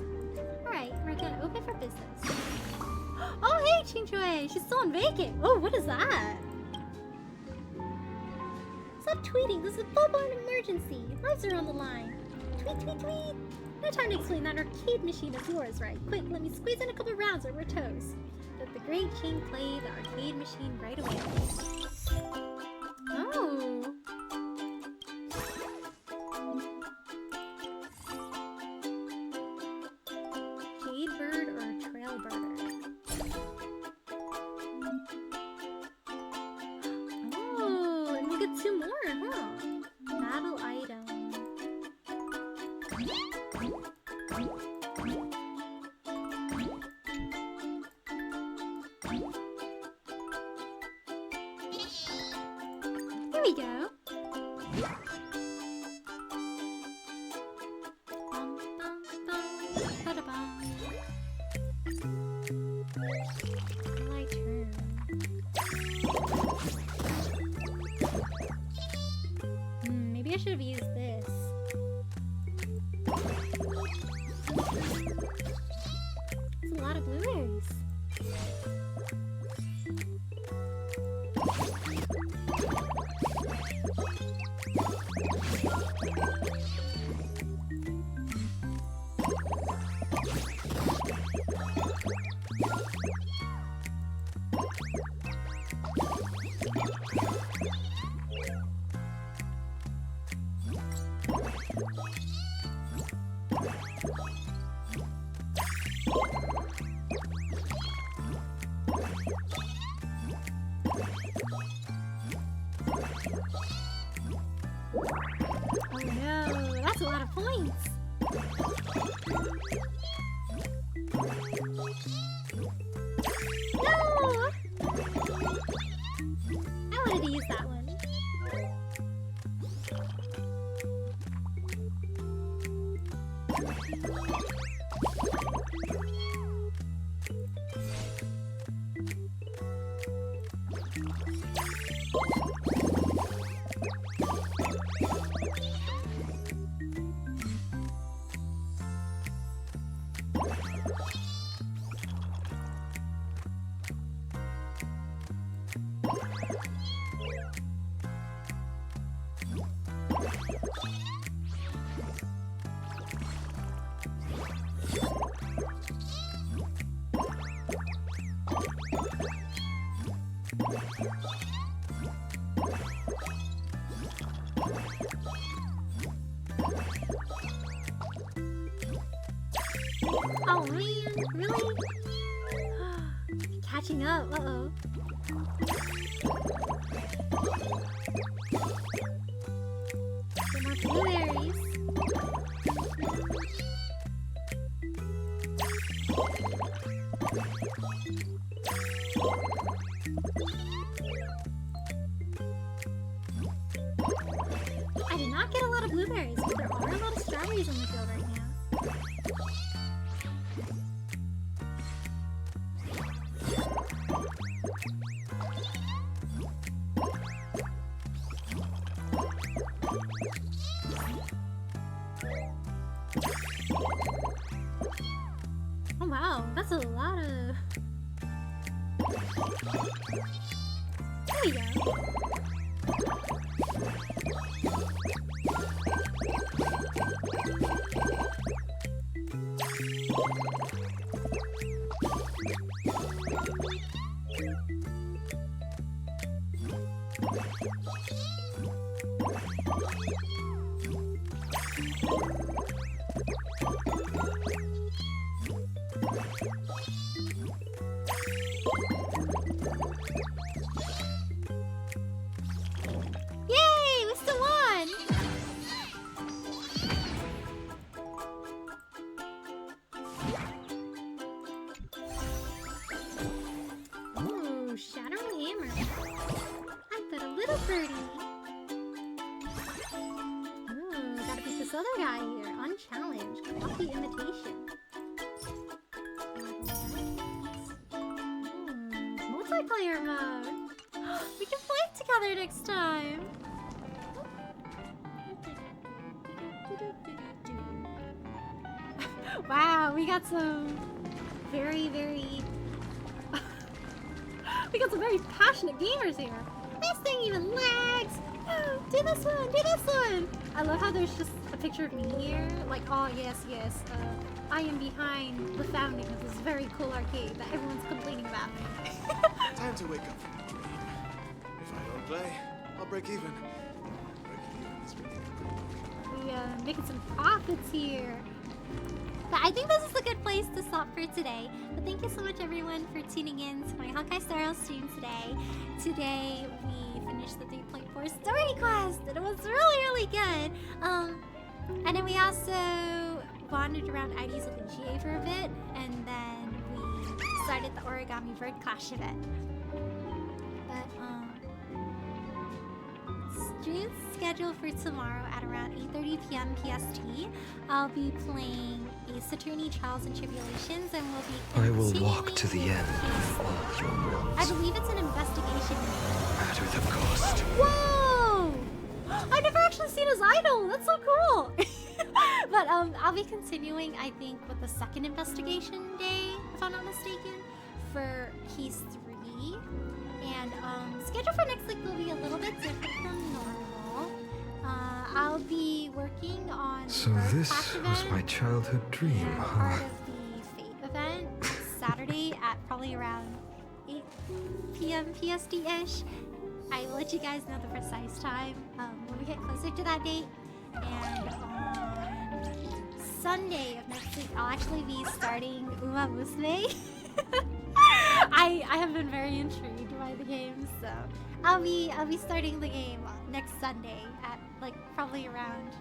Alright, we're gonna open for business. Oh, hey, Qingchui! She's still on vacant! Oh, what is that? Stop tweeting! This is a full-blown emergency! Lives are on the line! Tweet, tweet, tweet! No time to explain that arcade machine is yours, right? Quick, let me squeeze in a couple rounds or we're toast. Let the great Qing play the arcade machine right away. Oh! Jadebird or Trailbirder? Oh, and we get two more, huh? Battle item. Here we go. My turn. Maybe I should have used this. It's a lot of blueberries. Oh no, that's a lot of points. missed that one. Oh man, really? Catching up, uh-oh. Some more blueberries. I did not get a lot of blueberries, but there are a lot of strawberries on the field right now. Oh wow, that's a lot of... There we go. Yay! We still won! Ooh, Shattering Hammer. I bet a little birdie. Ooh, gotta beat this other guy here. Unchallenged. Coffee imitation. Multiplayer mode. We can play together next time. Wow, we got some very we got some very passionate gamers here. This thing even lags. Do this one, do this one. I love how there's just a picture of me here. Like, oh yes, I am behind the founding of this very cool arcade that everyone's complaining about. Time to wake up from the dream. If I don't play, I'll break even. Breaking even is ridiculous. We making some profits here. But I think this is a good place to stop for today. But thank you so much everyone for tuning in to my Honkai Star Rail stream today. Today we finished the 3.4 story quest and it was really good. And then we also wandered around ID's Lucia for a bit, and then we started the Origami Bird Clash event. But stream scheduled for tomorrow at around 8:30 p.m. PST. I'll be playing Ace Attorney Trials and Tribulations, and we'll be I will walk to the end of all your wills. I believe it's an investigation. No matter the cost. Whoa! I've never actually seen his idol. That's so cool. But I'll be continuing, I think, with the second investigation day, if I'm not mistaken, for Keys 3. And schedule for next week will be a little bit different from normal. I'll be working on So this was my childhood dream, huh? part of the Fate event Saturday at probably around 8 p.m. PST-ish. I will let you guys know the precise time when we get closer to that date. And on Sunday of next week, I'll actually be starting Uma Musume. I have been very intrigued by the game, so I'll be starting the game next Sunday at like probably around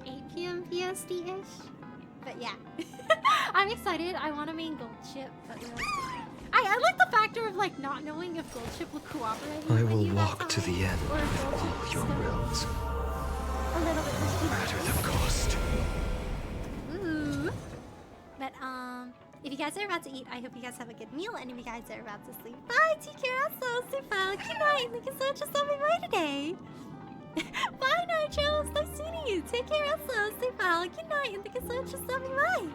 8 p.m. PST-ish. But yeah, I'm excited. I want a main gold chip, but we'll see. I like the factor of like not knowing if Goldship will cooperate. I with will you walk that to the time, end or if with Goldship all is your still wills, a little bit no matter the cost. Ooh. But if you guys are about to eat, I hope you guys have a good meal, and if you guys are about to sleep, bye. Take care. So super. Good night. Thank you so much for stopping by today. Bye, Nitro. Nice meeting you. Take care. So super. Good night, and thank you so much for stopping by.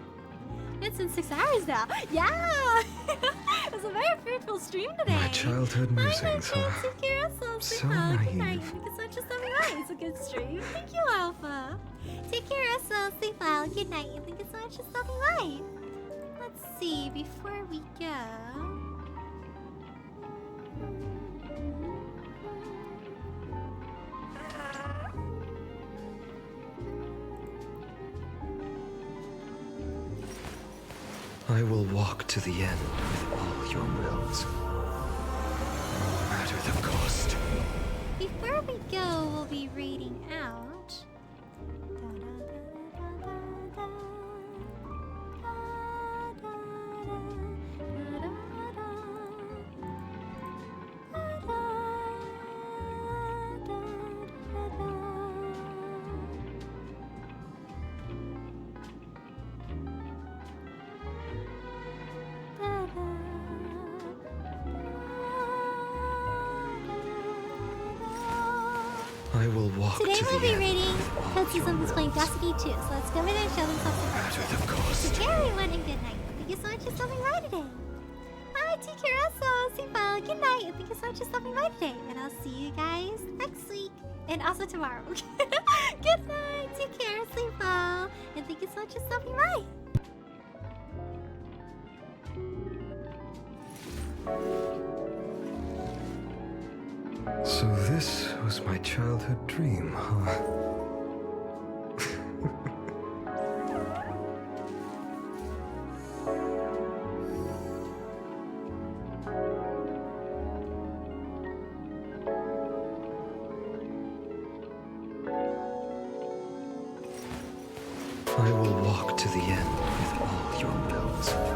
It's been 6 hours now. Yeah. It was a very fruitful stream today. My childhood musings, huh? Take care. So So super. Good night. naive. Thank you so much for stopping by. It's a good stream. Thank you, Alpha. Take care. So super. Good night, and thank you so much for stopping by. Let's see, before we go... I will walk to the end with all your wills, no matter the cost. Before we go, we'll be reading out... I will walk Today to we'll the be end reading with all Code your Season who's playing wills, Destiny 2, so let's go over there and show them something. no matter the cost. Take care, everyone, and good night. Thank you so much for stopping by today. Bye, take care, also. Sipa, good night, and thank you so much for stopping by today. And I'll see you guys next week, and also tomorrow. Good night, take care, sleep well, and thank you so much for stopping by. So this was my childhood dream, huh? I will walk to the end with all your wills.